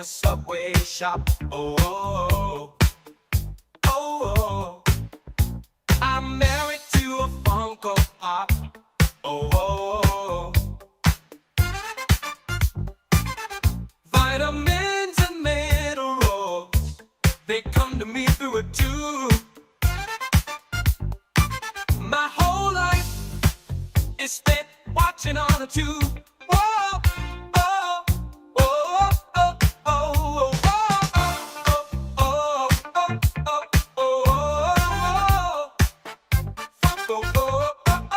a Subway shop. Oh, oh, oh, oh. I'm married to a Funko Pop. Oh, oh, oh. Vitamins and minerals, they come to me through a tube. My whole life is spent watching on a tube. Whoa, oh, oh, oh, oh, oh, oh, oh, oh, oh, oh, Funko, oh, oh,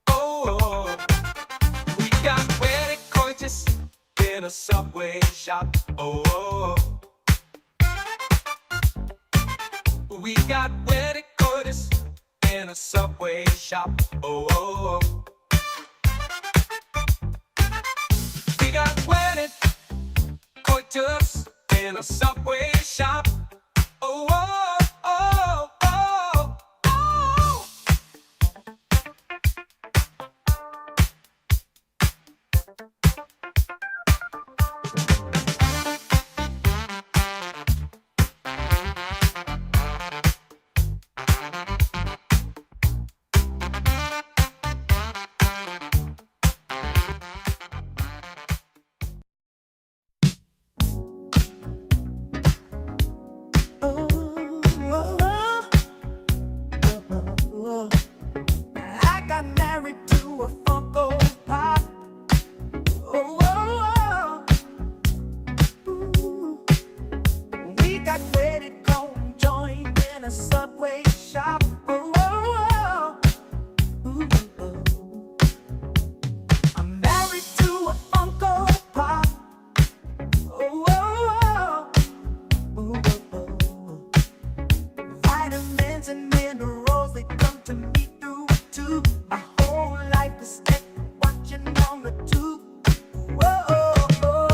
oh, oh. We got wedding coitus in a Subway shop. Oh, oh. We got wedding coitus in a Subway shop. Oh, oh, oh. We got wedding coitus in a Subway shop. Oh, oh, oh, oh, oh. I got married to a Funko Pop. Oh, oh, oh. Ooh. We got credit card joined in a Subway shop. Oh, oh, oh. Ooh, oh. I'm married to a Funko Pop. Oh, oh, oh. Ooh, oh, oh. Vitamins and minerals, they come to me through a tube. My whole life is spent watching on the tube. Whoa, oh, oh.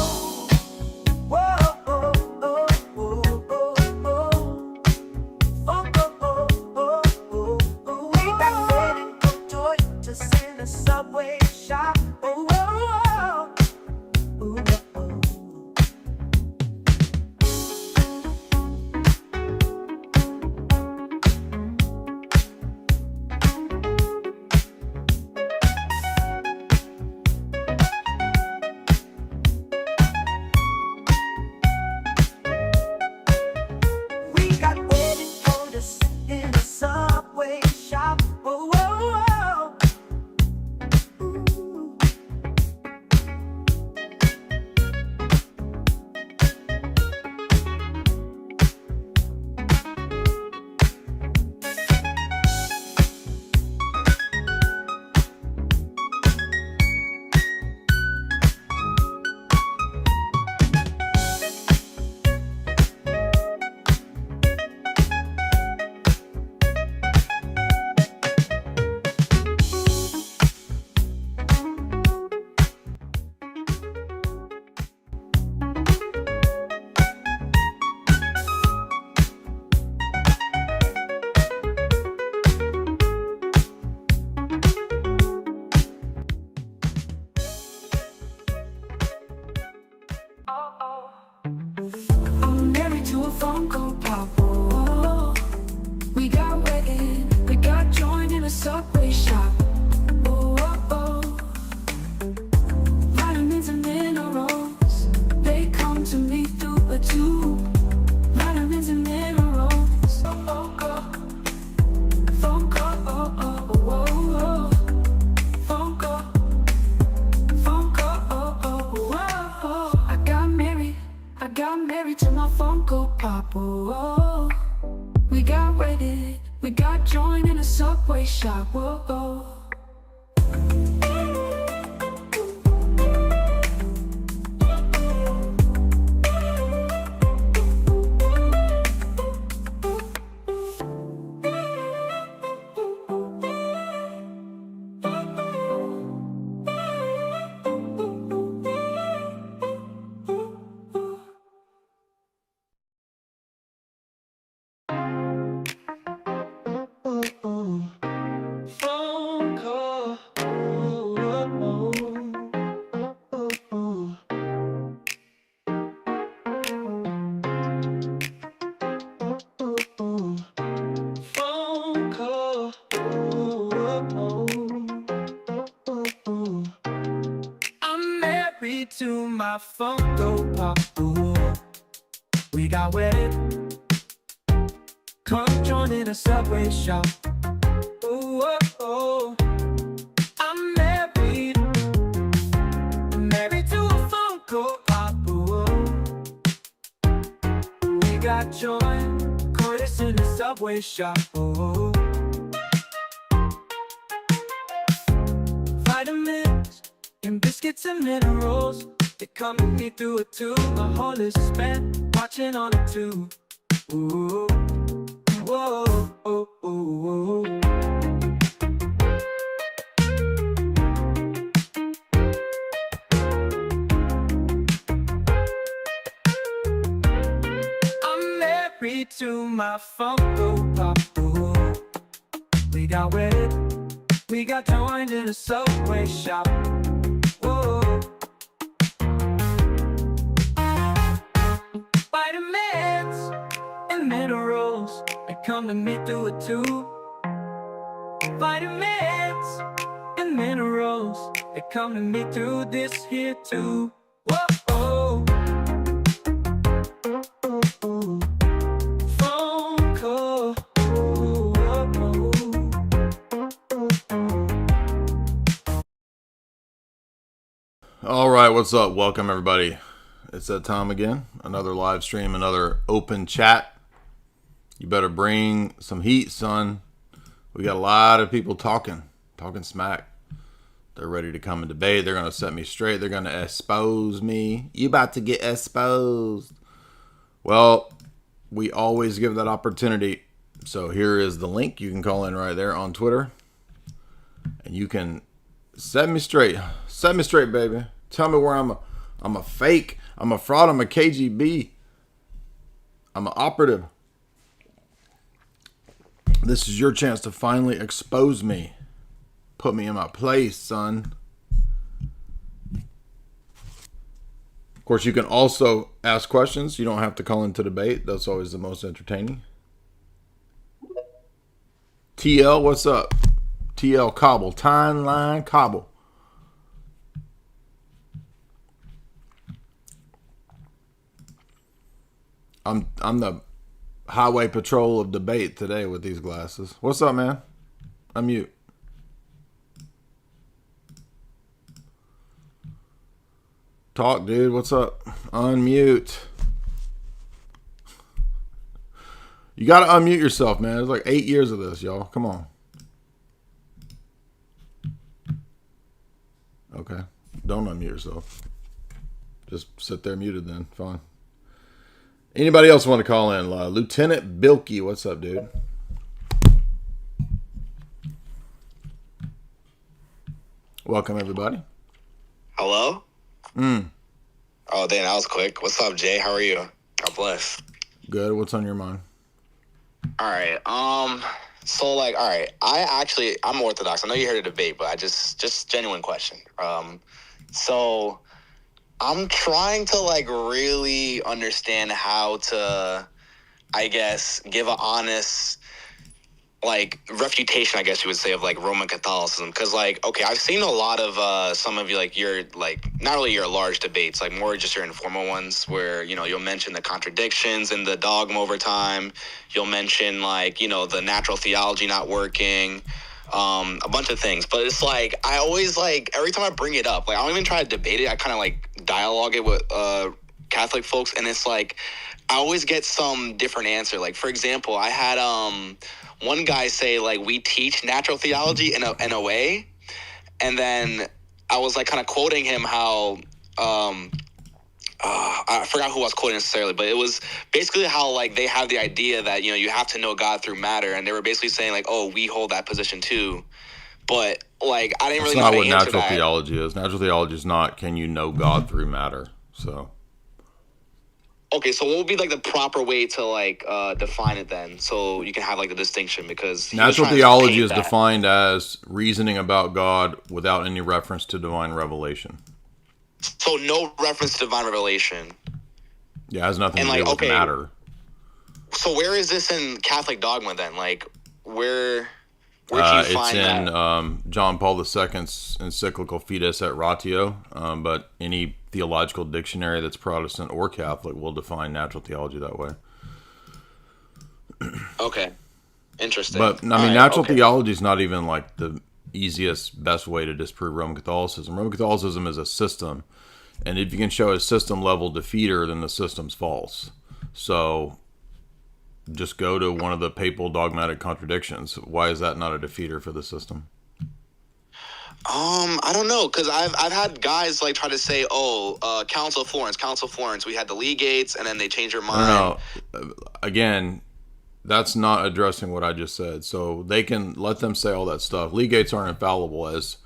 Whoa, oh, oh, oh, oh, oh. Funko, oh, oh, oh, oh. We got wedding coitus in a Subway shop. Oh, oh, oh. Ooh, oh, oh. We got wedding coitus in a Subway shop. Oh, oh, oh. Ooh. I'm married to a Funko Pop. Oh, we got wedding, we got joined in a Subway shop. Oh, oh, oh. Vitamins and minerals, they come to me through a tube. Vitamins and minerals. Oh, oh, oh. Funko, oh, oh, oh, oh, oh. Funko, Funko, oh, oh, oh, oh. I got married to my Funko Pop. Oh, oh. We got wedded, we got joined in a Subway shop. Oh, oh. Funko Pop. Ooh, we got wedded. Come join in a Subway shop. Ooh, oh, oh. I'm married to a Funko Pop. Ooh, we got joy, Curtis in the Subway shop. Ooh. Vitamins and biscuits and minerals, they come with me through a tube. My whole is spent watching on a tube. Ooh, whoa, oh, oh, oh. I'm married to my Funko Pop. Ooh, we got wedded. We got joined in a Subway shop. Whoa. Vitamins and minerals, they come to me through a tube. Vitamins and minerals, they come to me through this here tube. Whoa. Funko. All right, what's up? Welcome, everybody. It's that time again. Another live stream, another open chat. You better bring some heat, son. We got a lot of people talking smack. They're ready to come and debate. They're going to set me straight. They're going to expose me. You about to get exposed. Well, we always give that opportunity. So here is the link. You can call in right there on Twitter. And you can set me straight. Set me straight, baby. Tell me where I'm a fake. I'm a fraud. I'm a KGB. I'm an operative. This is your chance to finally expose me. Put me in my place, son. Of course, you can also ask questions. You don't have to call into debate. That's always the most entertaining. TL, what's up? TL Cobble. Timeline Cobble. I'm the highway patrol of debate today with these glasses. What's up, man? Unmute. Talk, dude. What's up? Unmute. You gotta unmute yourself, man. There's like 8 years of this, y'all. Come on. Okay. Don't unmute yourself. Just sit there muted then. Fine. Anybody else want to call in? Lieutenant Bilkey, what's up, dude? Welcome, everybody. Hello? Mm. Oh, damn, that was quick. What's up, Jay? How are you? God bless. Good. What's on your mind? All right. So, like, all right. I'm Orthodox. I know you're here to debate, but I just genuine question. So I'm trying to, like, really understand how to, I guess, give an honest, like, refutation, I guess you would say, of, like, Roman Catholicism. Because, like, okay, I've seen a lot of some of you, like, your, like, not really your large debates, like, more just your informal ones where, you know, you'll mention the contradictions and the dogma over time. You'll mention, like, you know, the natural theology not working, a bunch of things. But it's, like, I always, like, every time I bring it up, like, I don't even try to debate it. I kind of, like, dialogue it with Catholic folks. And it's, like, I always get some different answer. Like, for example, I had one guy say, like, we teach natural theology in a way, and then I was, like, kind of quoting him how I forgot who I was quoting necessarily, but it was basically how, like, they have the idea that, you know, you have to know God through matter, and they were basically saying, like, oh, we hold that position too. But, like, I didn't really know how to answer that. That's not what natural theology is. Natural theology is not, can you know God through matter? So okay, so what would be, like, the proper way to, like, define it then, so you can have, like, the distinction? Because natural theology is defined as reasoning about God without any reference to divine revelation. So no reference to divine revelation. Yeah, it has nothing to do with matter. So where is this in Catholic dogma then? Like, where Where can you It's find in that? John Paul II's encyclical Fides et Ratio, but any theological dictionary that's Protestant or Catholic will define natural theology that way. Okay. Interesting. But, I mean, natural theology is not even like the easiest, best way to disprove Roman Catholicism. Roman Catholicism is a system, and if you can show a system-level defeater, then the system's false. So just go to one of the papal dogmatic contradictions. Why is that not a defeater for the system? I don't know, because I've had guys like try to say, Council of Florence. We had the legates, and then they changed their mind. No. Again, that's not addressing what I just said. So they can let them say all that stuff. Legates aren't infallible, as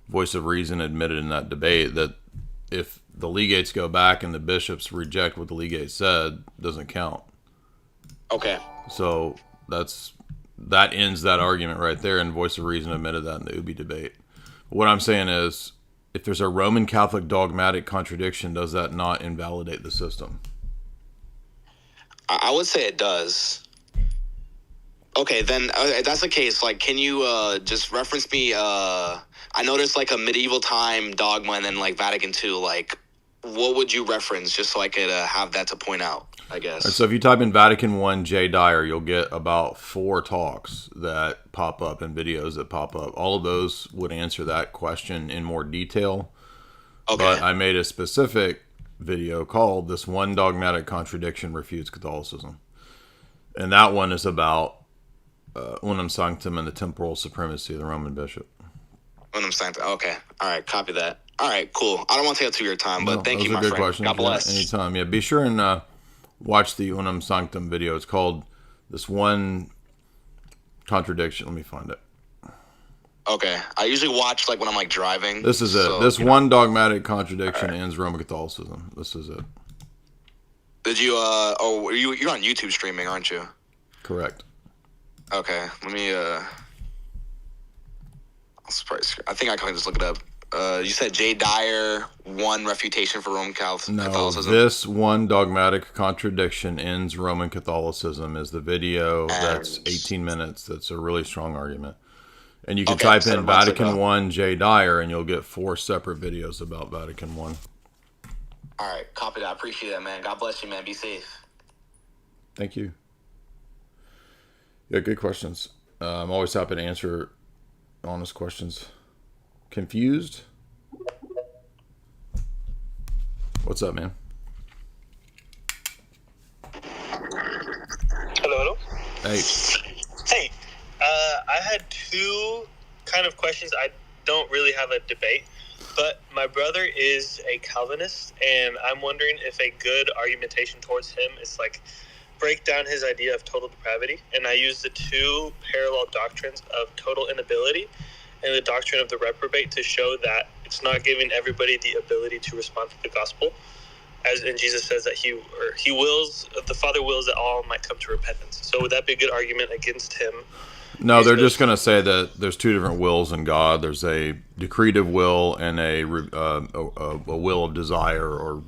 Voice of Reason admitted in that debate, that if the legates go back and the bishops reject what the legate said, it doesn't count. Okay. So that ends that argument right there, and Voice of Reason admitted that in the Ubi debate. What I'm saying is, if there's a Roman Catholic dogmatic contradiction, does that not invalidate the system? I would say it does. Okay, then if that's the case, like, can you just reference me? I noticed like a medieval time dogma and then like Vatican II. Like, what would you reference just so I could have that to point out, I guess? Right, so if you type in Vatican I J. Dyer, you'll get about 4 talks that pop up and videos that pop up. All of those would answer that question in more detail. Okay. But I made a specific video called "This One Dogmatic Contradiction Refutes Catholicism." And that one is about unum sanctum and the temporal supremacy of the Roman bishop. Unum sanctum. Okay. All right. Copy that. All right. Cool. I don't want to take up too your time, but thank you, my friend. Questions. God bless. Yeah, anytime. Yeah, be sure and watch the unum sanctum video. It's called "This One Contradiction." Let me find it. Okay. I usually watch like when I'm like driving. This is it. So, this one dogmatic contradiction ends Roman Catholicism. This is it. Did you you're on YouTube streaming, aren't you? Correct. Okay. Let me I think I can just look it up. You said J. Dyer, One Refutation for Roman Catholicism. No, this one dogmatic contradiction ends Roman Catholicism is the video that's 18 minutes. That's a really strong argument. And you can type in Vatican I J. Dyer and you'll get 4 separate videos about Vatican I. All right, copy that. I appreciate that, man. God bless you, man. Be safe. Thank you. Yeah, good questions. I'm always happy to answer honest questions. Confused? What's up, man? Hello. Hey. Hey, I had 2 kind of questions. I don't really have a debate, but my brother is a Calvinist, and I'm wondering if a good argumentation towards him is like break down his idea of total depravity. And I use the 2 parallel doctrines of total inability and the doctrine of the reprobate to show that it's not giving everybody the ability to respond to the gospel. As in Jesus says that the Father wills that all might come to repentance. So would that be a good argument against him? No, they're just going to say that there's 2 different wills in God. There's a decretive will and a will of desire, or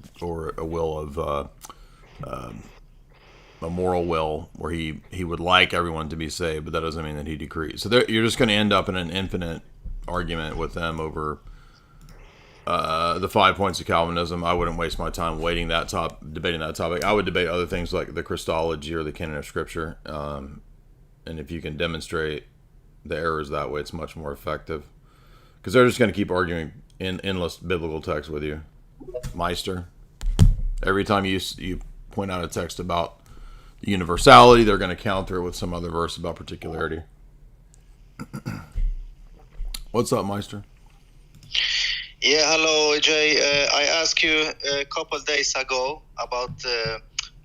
a will of a moral will, where he would like everyone to be saved, but that doesn't mean that he decrees. So you're just going to end up in an infinite argument with them over the 5 points of Calvinism. I wouldn't waste my time debating that topic. I would debate other things like the Christology or the canon of Scripture. And if you can demonstrate the errors that way, it's much more effective. Because they're just going to keep arguing in endless biblical text with you. Meister. Every time you point out a text about universality, they're going to counter it with some other verse about particularity. What's up, Meister? Yeah, hello, Jay. I asked you a couple days ago about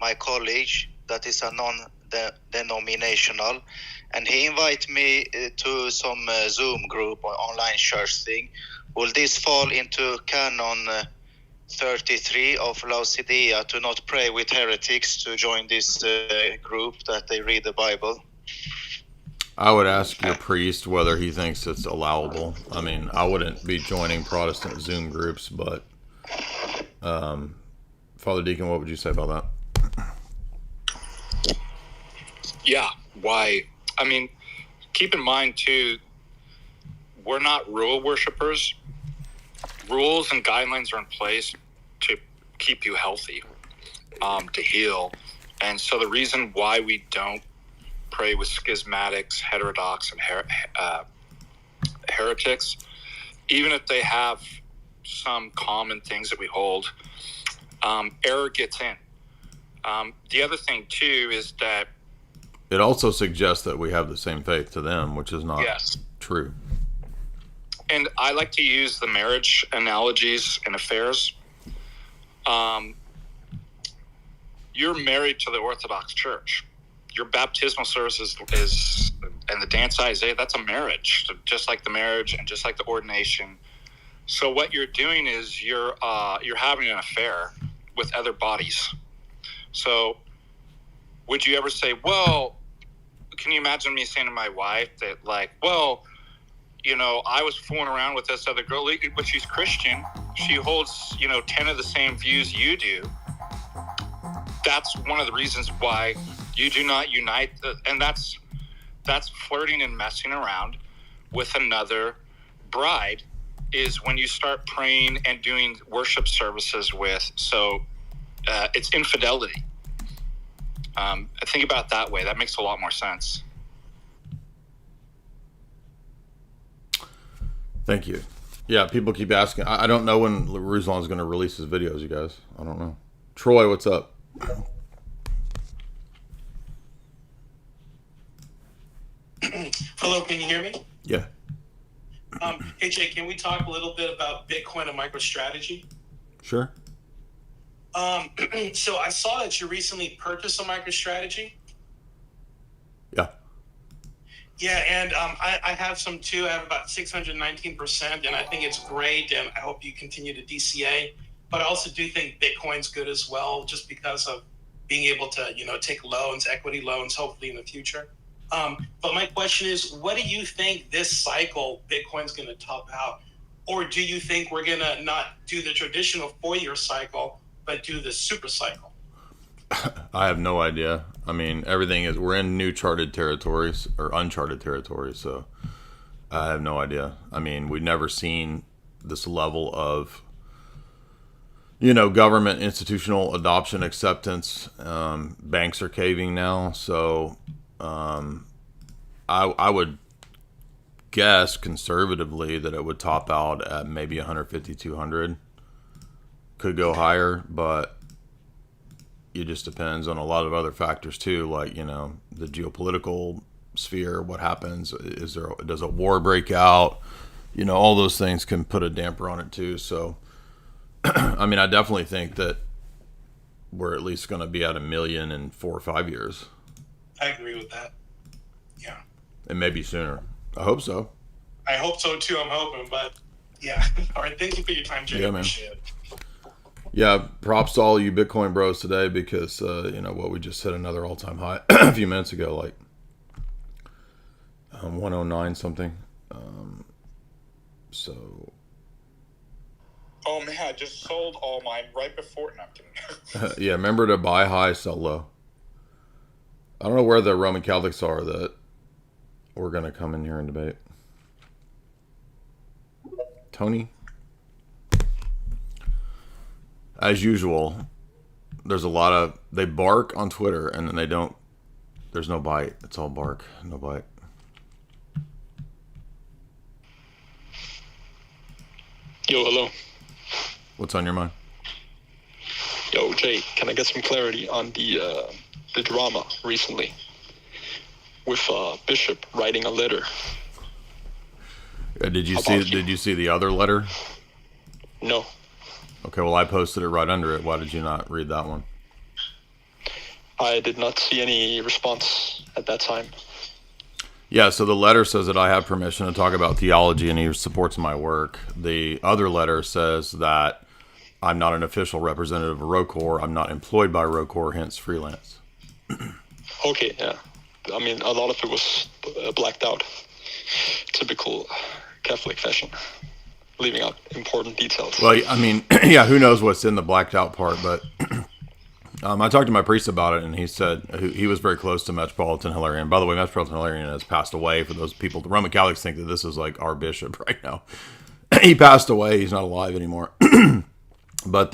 my college that is a non-denominational, and he invited me to some Zoom group or online church thing. Will this fall into Canon 33 of Laodicea to not pray with heretics to join this group that they read the Bible? I would ask your priest whether he thinks it's allowable. I mean, I wouldn't be joining Protestant Zoom groups, but Father Deacon, what would you say about that? Yeah, why? I mean, keep in mind too, we're not rule worshipers. Rules and guidelines are in place to keep you healthy, to heal. And so the reason why we don't pray with schismatics, heterodox, and heretics, even if they have some common things that we hold, error gets in. The other thing too is that it also suggests that we have the same faith to them, which is not true. And I like to use the marriage analogies in affairs. You're married to the Orthodox Church. Your baptismal service is and the dance Isaiah, that's a marriage, just like the marriage and just like the ordination. So what you're doing is you're having an affair with other bodies. So would you ever say, well, can you imagine me saying to my wife that, like, well, you know, I was fooling around with this other girl, but she's Christian. She holds, 10 of the same views you do. That's one of the reasons why you do not unite. And that's flirting and messing around with another bride, is when you start praying and doing worship services with. So it's infidelity. I think about it that way. That makes a lot more sense. Thank you. Yeah, people keep asking. I don't know when Ruslan is going to release his videos, you guys. I don't know. Troy, what's up? Hello, can you hear me? Yeah. Hey, Jay, can we talk a little bit about Bitcoin and MicroStrategy? Sure. So I saw that you recently purchased a MicroStrategy. Yeah. Yeah, and I have some too. I have about 619%, and I think it's great, and I hope you continue to DCA. But I also do think Bitcoin's good as well, just because of being able to, take loans, equity loans, hopefully in the future. But my question is, what do you think this cycle Bitcoin's going to top out? Or do you think we're going to not do the traditional 4-year cycle, but do the super cycle? I have no idea. I mean, we're in new charted territories or uncharted territories, so I have no idea. I mean, we've never seen this level of, government institutional adoption acceptance. Banks are caving now, so I would guess conservatively that it would top out at maybe 150, 200. Could go higher, but it just depends on a lot of other factors too, like, the geopolitical sphere, what happens, does a war break out, all those things can put a damper on it too. So I mean, I definitely think that we're at least going to be at 1 million in 4 or 5 years. I agree with that. Yeah. And maybe sooner. I hope so. I hope so too. I'm hoping, but yeah. All right. Thank you for your time, Jay. Yeah, man. Appreciate it. Yeah, props to all you Bitcoin bros today, because what we just hit another all-time high a few minutes ago, like 109 something. So. Oh man, I just sold all mine right before. No, I'm kidding. Yeah, remember to buy high, sell low. I don't know where the Roman Catholics are that we're going to come in here and debate. Tony? As usual, there's a lot of, they bark on Twitter and then they don't, there's no bite. It's all bark, no bite. Yo, hello. What's on your mind? Yo, Jay, can I get some clarity on the drama recently with Bishop writing a letter? Did you see the other letter? No. Okay, well, I posted it right under it. Why did you not read that one? I did not see any response at that time. Yeah, so the letter says that I have permission to talk about theology and he supports my work. The other letter says that I'm not an official representative of ROCOR. I'm not employed by ROCOR, hence freelance. Okay, yeah. I mean, a lot of it was blacked out. Typical Catholic fashion. Leaving out important details. Well, I mean, yeah, who knows what's in the blacked out part, but I talked to my priest about it, and he said he was very close to Metropolitan Hilarion. By the way, Metropolitan Hilarion has passed away. For those people, the Roman Catholics think that this is like our bishop right now. He passed away. He's not alive anymore. But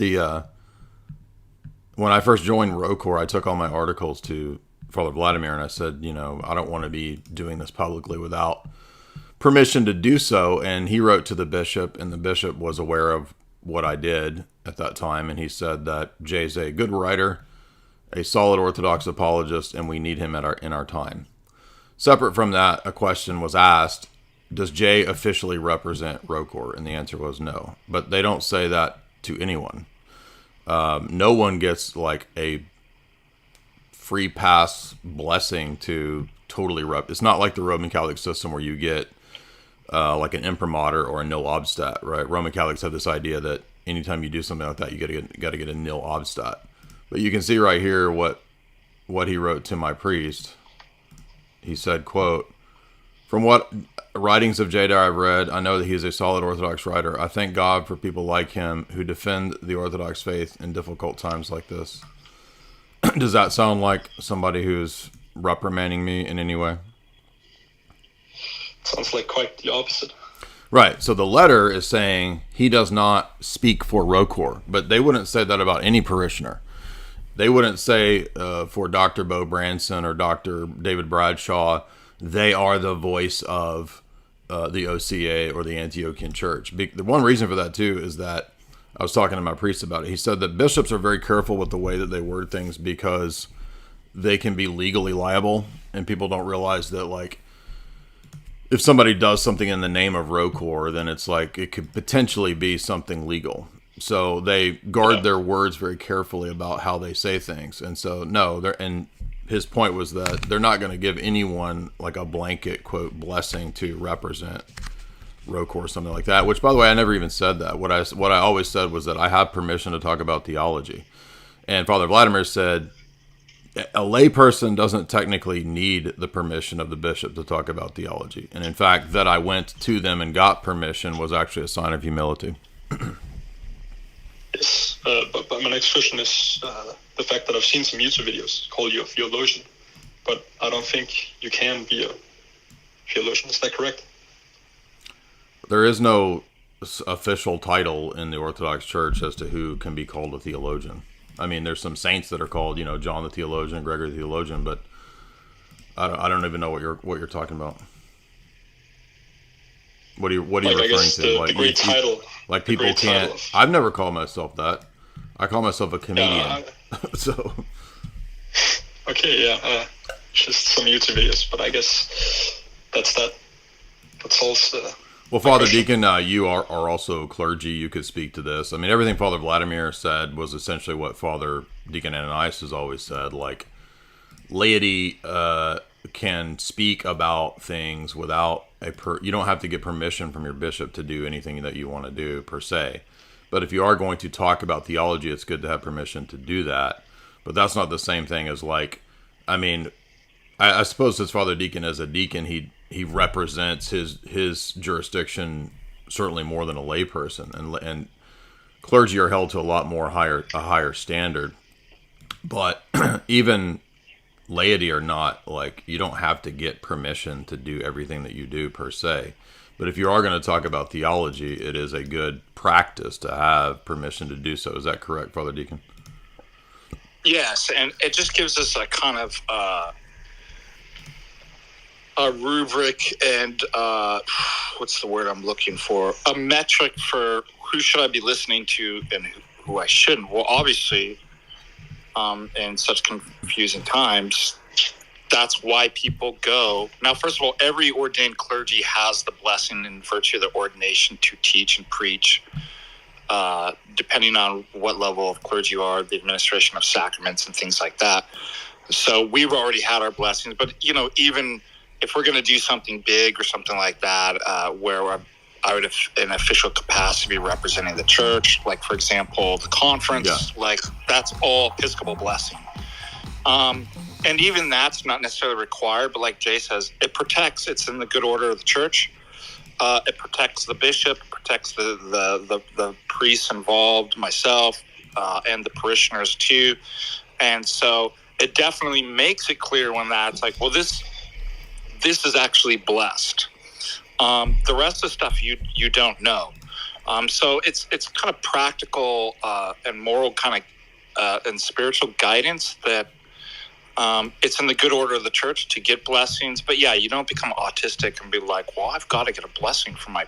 when I first joined RoCor, I took all my articles to Father Vladimir, and I said, I don't want to be doing this publicly without permission to do so. And he wrote to the bishop, and the bishop was aware of what I did at that time, and he said that Jay's a good writer, a solid Orthodox apologist, and we need him in our time. Separate from that, a question was asked, does Jay officially represent RoCor? And the answer was no. But they don't say that to anyone. No one gets like a free pass blessing to totally it's not like the Roman Catholic system where you get like an imprimatur or a nil obstat, right? Roman Catholics have this idea that anytime you do something like that, you got to get a nil obstat. But you can see right here what he wrote to my priest. He said, quote, "From what writings of Jada I've read, I know that he is a solid Orthodox writer. I thank God for people like him who defend the Orthodox faith in difficult times like this." Does that sound like somebody who's reprimanding me in any way? Sounds like quite the opposite. Right. So the letter is saying he does not speak for RoCor, but they wouldn't say that about any parishioner. They wouldn't say for Dr. Bo Branson or Dr. David Bradshaw, they are the voice of the OCA or the Antiochian Church. The one reason for that, too, is that I was talking to my priest about it. He said that bishops are very careful with the way that they word things because they can be legally liable, and people don't realize that, like, if somebody does something in the name of RoCor, then it's like it could potentially be something legal. So they guard their words very carefully about how they say things. And so, and his point was that they're not going to give anyone like a blanket, quote, blessing to represent RoCor or something like that, which, by the way, I never even said that. What I always said was that I have permission to talk about theology. And Father Vladimir said, a layperson doesn't technically need the permission of the bishop to talk about theology. And in fact, that I went to them and got permission was actually a sign of humility. Yes, but my next question is the fact that I've seen some YouTube videos call you a theologian, but I don't think you can be a theologian. Is that correct? There is no official title in the Orthodox Church as to who can be called a theologian. I mean, there's some saints that are called, John the Theologian, Gregory the Theologian, but I don't even know what you're talking about. What are you referring to? The great title. Like people can't. I've never called myself that. I call myself a comedian. So. Okay, yeah, just some YouTube videos, but I guess that's that. That's also. Well, Father Deacon, you are also clergy. You could speak to this. I mean, everything Father Vladimir said was essentially what Father Deacon Ananias has always said. Like, laity can speak about things without you don't have to get permission from your bishop to do anything that you want to do, per se. But if you are going to talk about theology, it's good to have permission to do that. But that's not the same thing as, like, I mean, I suppose as Father Deacon, as a deacon, he represents his jurisdiction certainly more than a layperson, and clergy are held to a higher standard. But even laity are not, like, you don't have to get permission to do everything that you do, per se. But if you are going to talk about theology, it is a good practice to have permission to do so. Is that correct, Father Deacon? Yes, and it just gives us a kind of a rubric and what's the word I'm looking for? A metric for who should I be listening to and who I shouldn't. Well, obviously, in such confusing times, that's why people go. Now, first of all, every ordained clergy has the blessing in virtue of their ordination to teach and preach, depending on what level of clergy you are, the administration of sacraments and things like that. So we've already had our blessings, but, even if we're going to do something big or something like that, where I would have an official capacity be representing the church, like, for example, the conference, like, that's all Episcopal blessing. And even that's not necessarily required, but like Jay says, it's in the good order of the church. It protects the bishop, protects the priests involved, myself, and the parishioners too. And so it definitely makes it clear when that's like, well, this is actually blessed. The rest of the stuff you don't know. So it's kind of practical and moral kind of and spiritual guidance that it's in the good order of the church to get blessings. But yeah, you don't become autistic and be like, well, I've got to get a blessing from my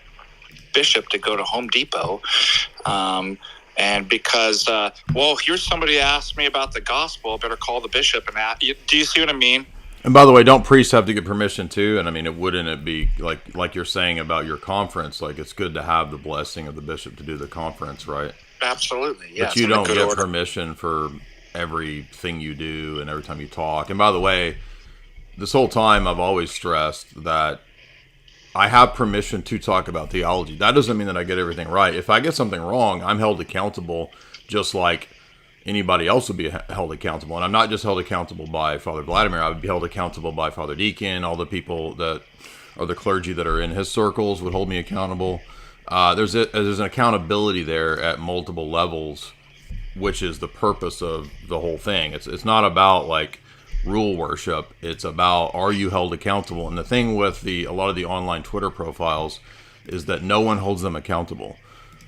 bishop to go to Home Depot. And because, well, here's somebody asked me about the gospel, I better call the bishop and ask. Do you see what I mean? And by the way, don't priests have to get permission too? And I mean, wouldn't it be like you're saying about your conference? Like, it's good to have the blessing of the bishop to do the conference, right? Absolutely, yeah. But you don't get permission for everything you do and every time you talk. And by the way, this whole time I've always stressed that I have permission to talk about theology. That doesn't mean that I get everything right. If I get something wrong, I'm held accountable just like anybody else would be held accountable. And I'm not just held accountable by Father Vladimir. I would be held accountable by Father Deacon. All the people that are the clergy that are in his circles would hold me accountable. There's an accountability there at multiple levels, which is the purpose of the whole thing. It's not about like rule worship. It's about, are you held accountable? And the thing with a lot of the online Twitter profiles is that no one holds them accountable.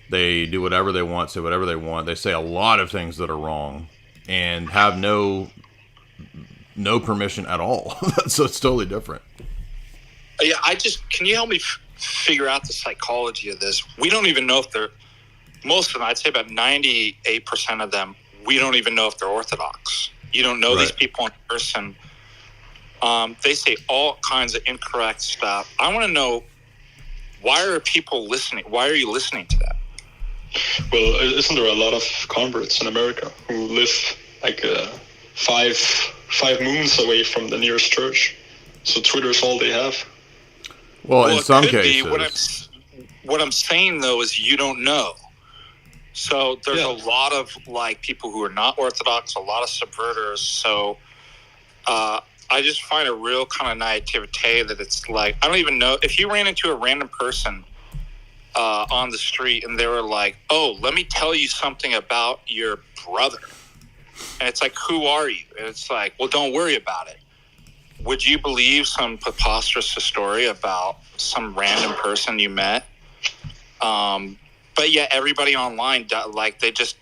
They do whatever they want, say whatever they want. They say a lot of things that are wrong and have no permission at all. So it's totally different. Yeah, can you help me figure out the psychology of this? We don't even know if most of them, I'd say about 98% of them, we don't even know if they're Orthodox. You don't know these people in person. They say all kinds of incorrect stuff. I want to know, why are people listening? Why are you listening to that? Well, isn't there a lot of converts in America who live like 5 moons away from the nearest church? So Twitter's all they have. Well, in some cases. What I'm saying though is you don't know. So there's a lot of like people who are not Orthodox, a lot of subverters. So I just find a real kind of naivete that it's like, I don't even know if you ran into a random person on the street and they were like, oh, let me tell you something about your brother. And it's like, who are you? And it's like, well, don't worry about it. Would you believe some preposterous story about some random person you met? But yeah, everybody online, like they just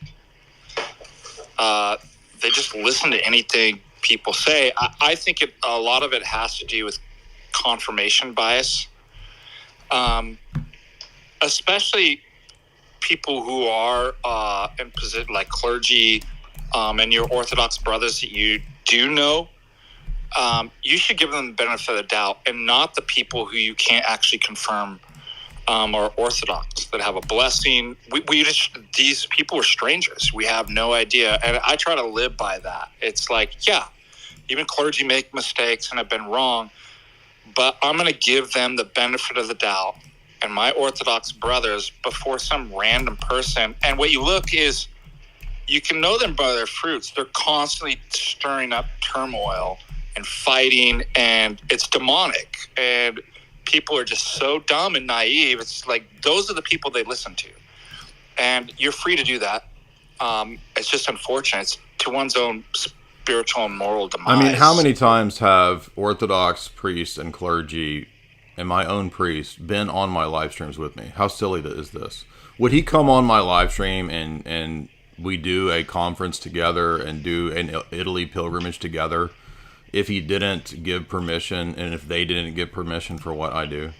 listen to anything people say. I think a lot of it has to do with confirmation bias. Especially people who are in position like clergy and your Orthodox brothers that you do know, you should give them the benefit of the doubt, and not the people who you can't actually confirm are Orthodox that have a blessing. These people are strangers. We have no idea, and I try to live by that. It's like, yeah, even clergy make mistakes and have been wrong, but I'm going to give them the benefit of the doubt and my Orthodox brothers before some random person. And what you look is, you can know them by their fruits. They're constantly stirring up turmoil and fighting, and it's demonic. And people are just so dumb and naive. It's like, those are the people they listen to. And you're free to do that. It's just unfortunate. It's to one's own spiritual and moral demise. I mean, how many times have Orthodox priests and clergy and my own priest been on my live streams with me? How silly is this? Would he come on my live stream and we do a conference together and do an Italy pilgrimage together if he didn't give permission and if they didn't give permission for what I do?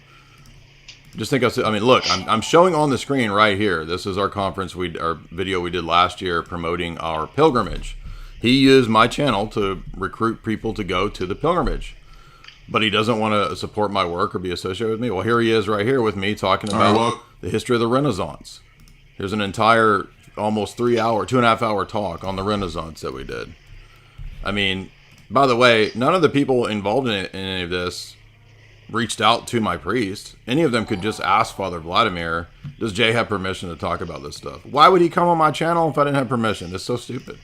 Just think I mean, look, I'm showing on the screen right here. This is our conference, our video we did last year promoting our pilgrimage. He used my channel to recruit people to go to the pilgrimage. But he doesn't want to support my work or be associated with me. Well, here he is right here with me talking about the history of the Renaissance. Here's an entire almost 2.5 hour talk on the Renaissance that we did. I mean, by the way, none of the people involved in any of this reached out to my priest. Any of them could just ask Father Vladimir, does Jay have permission to talk about this stuff? Why would he come on my channel if I didn't have permission? It's so stupid.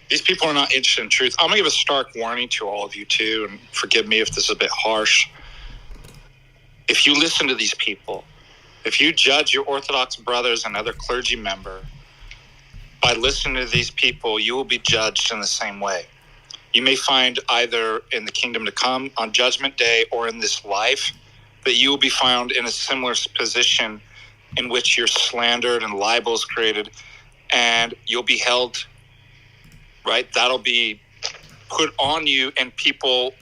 These people are not interested in truth. I'm going to give a stark warning to all of you, too, and forgive me if this is a bit harsh. If you listen to these people, if you judge your Orthodox brothers and other clergy member by listening to these people, you will be judged in the same way. You may find either in the kingdom to come on judgment day or in this life that you will be found in a similar position in which you're slandered and libels created, and you'll be held, right? That'll be put on you, and people,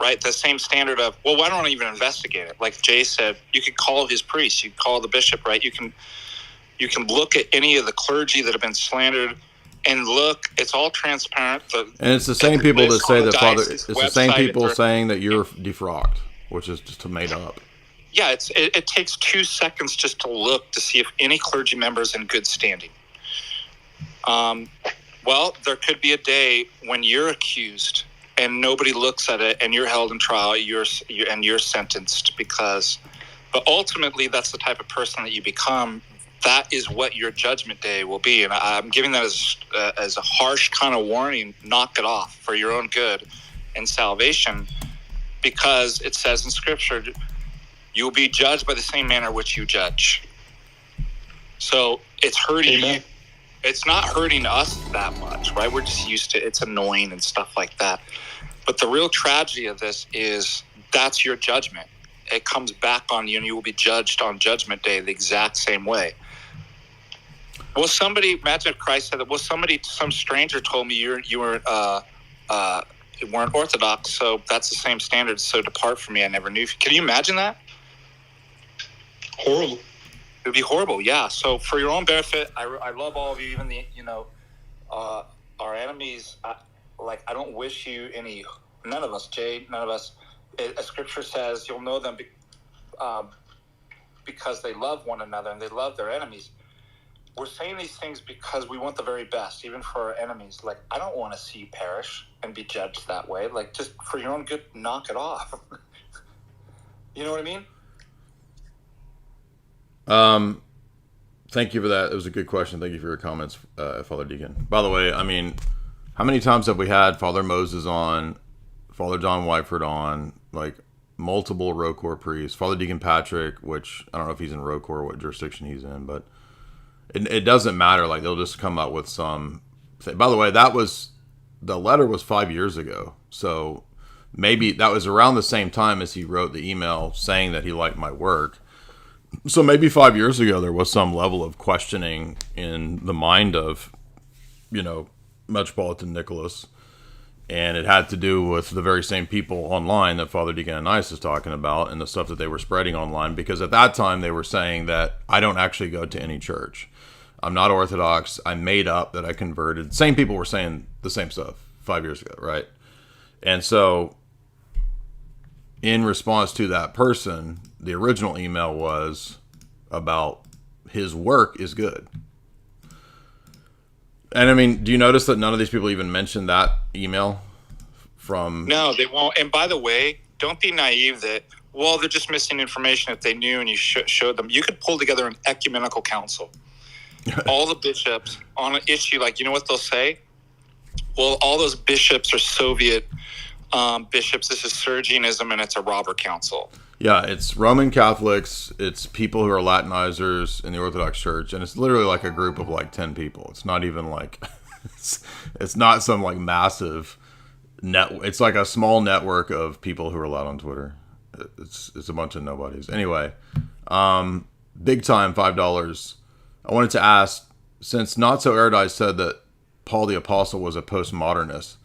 right, the same standard of, well, why don't I even investigate it? Like Jay said, you could call his priest, you could call the bishop, right? You can look at any of the clergy that have been slandered and look, it's all transparent. And it's the same people that say that Father, it's the same people saying that you're defrocked, which is just made up. Yeah, it takes 2 seconds just to look to see if any clergy member is in good standing. Well, there could be a day when you're accused and nobody looks at it, and you're held in trial, and you're sentenced but ultimately that's the type of person that you become. That is what your judgment day will be. And I'm giving that as a harsh kind of warning. Knock it off for your own good and salvation, because it says in Scripture, you will be judged by the same manner which you judge. So it's hurting you. It's not hurting us that much, right? We're just used to it's annoying and stuff like that. But the real tragedy of this is that's your judgment. It comes back on you, and you will be judged on Judgment Day the exact same way. Well, imagine if Christ said that, some stranger told me you weren't Orthodox, so that's the same standard, so depart from me, I never knew you. Can you imagine that? Horrible. It would be horrible, yeah. So for your own benefit, I love all of you, even our enemies. I don't wish you any. None of us, Jade. None of us. As Scripture says, you'll know them because they love one another and they love their enemies. We're saying these things because we want the very best, even for our enemies. Like, I don't want to see you perish and be judged that way. Like, just for your own good, knock it off. You know what I mean? Thank you for that. It was a good question. Thank you for your comments, Father Deacon. By the way, I mean, how many times have we had Father Moses on, Father John Whiteford on, like multiple ROCOR priests, Father Deacon Patrick, which I don't know if he's in ROCOR or what jurisdiction he's in, but it doesn't matter. Like, they'll just come up with some thing. By the way, the letter was 5 years ago. So maybe that was around the same time as he wrote the email saying that he liked my work. So maybe 5 years ago, there was some level of questioning in the mind of, Metropolitan Nicholas. And it had to do with the very same people online that Father Deacon Ananias is talking about, and the stuff that they were spreading online. Because at that time, they were saying that I don't actually go to any church. I'm not Orthodox. I made up that I converted. Same people were saying the same stuff 5 years ago, right? And so, in response to that person, the original email was about his work is good. And I mean, do you notice that none of these people even mentioned that email from... No, they won't. And by the way, don't be naive that, well, they're just missing information if they knew and you showed them. You could pull together an ecumenical council. All the bishops on an issue, like, you know what they'll say? Well, all those bishops are Soviet bishops. This is Sergianism, and it's a robber council. Yeah, it's Roman Catholics, it's people who are Latinizers in the Orthodox Church, and it's literally like a group of like 10 people. It's not even like, it's not some like massive it's like a small network of people who are allowed on Twitter. It's a bunch of nobodies. Anyway, big time $5. I wanted to ask, since Not So Erudite said that Paul the Apostle was a postmodernist,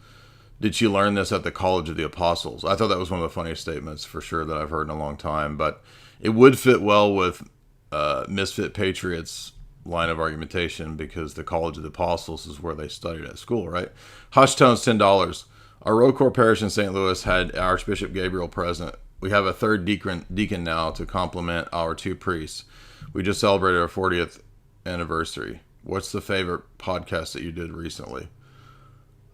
did she learn this at the College of the Apostles? I thought that was one of the funniest statements for sure that I've heard in a long time, but it would fit well with Misfit Patriots' line of argumentation, because the College of the Apostles is where they studied at school, right? Hush Tones, $10. Our ROCOR parish in St. Louis had Archbishop Gabriel present. We have a third deacon now to complement our 2 priests. We just celebrated our 40th anniversary. What's the favorite podcast that you did recently?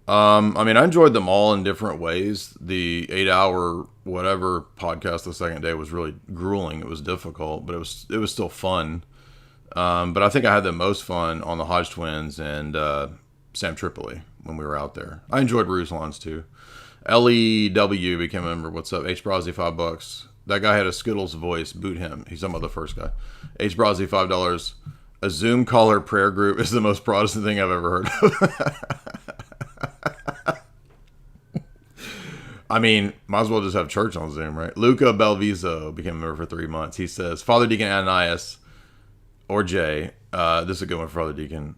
I mean, I enjoyed them all in different ways. The 8-hour whatever podcast the second day was really grueling. It was difficult, but it was still fun. But I think I had the most fun on the Hodge Twins and Sam Tripoli when we were out there. I enjoyed Ruslan's too. LEW became a member. What's up? H. Brozzi, $5. That guy had a Skittles voice. Boot him. He's talking about the first guy. H. Brozzi, $5. A Zoom caller prayer group is the most Protestant thing I've ever heard of. I mean, might as well just have church on Zoom, right? Luca Belviso became a member for 3 months. He says, Father Deacon Ananias, or Jay, this is a good one for Father Deacon.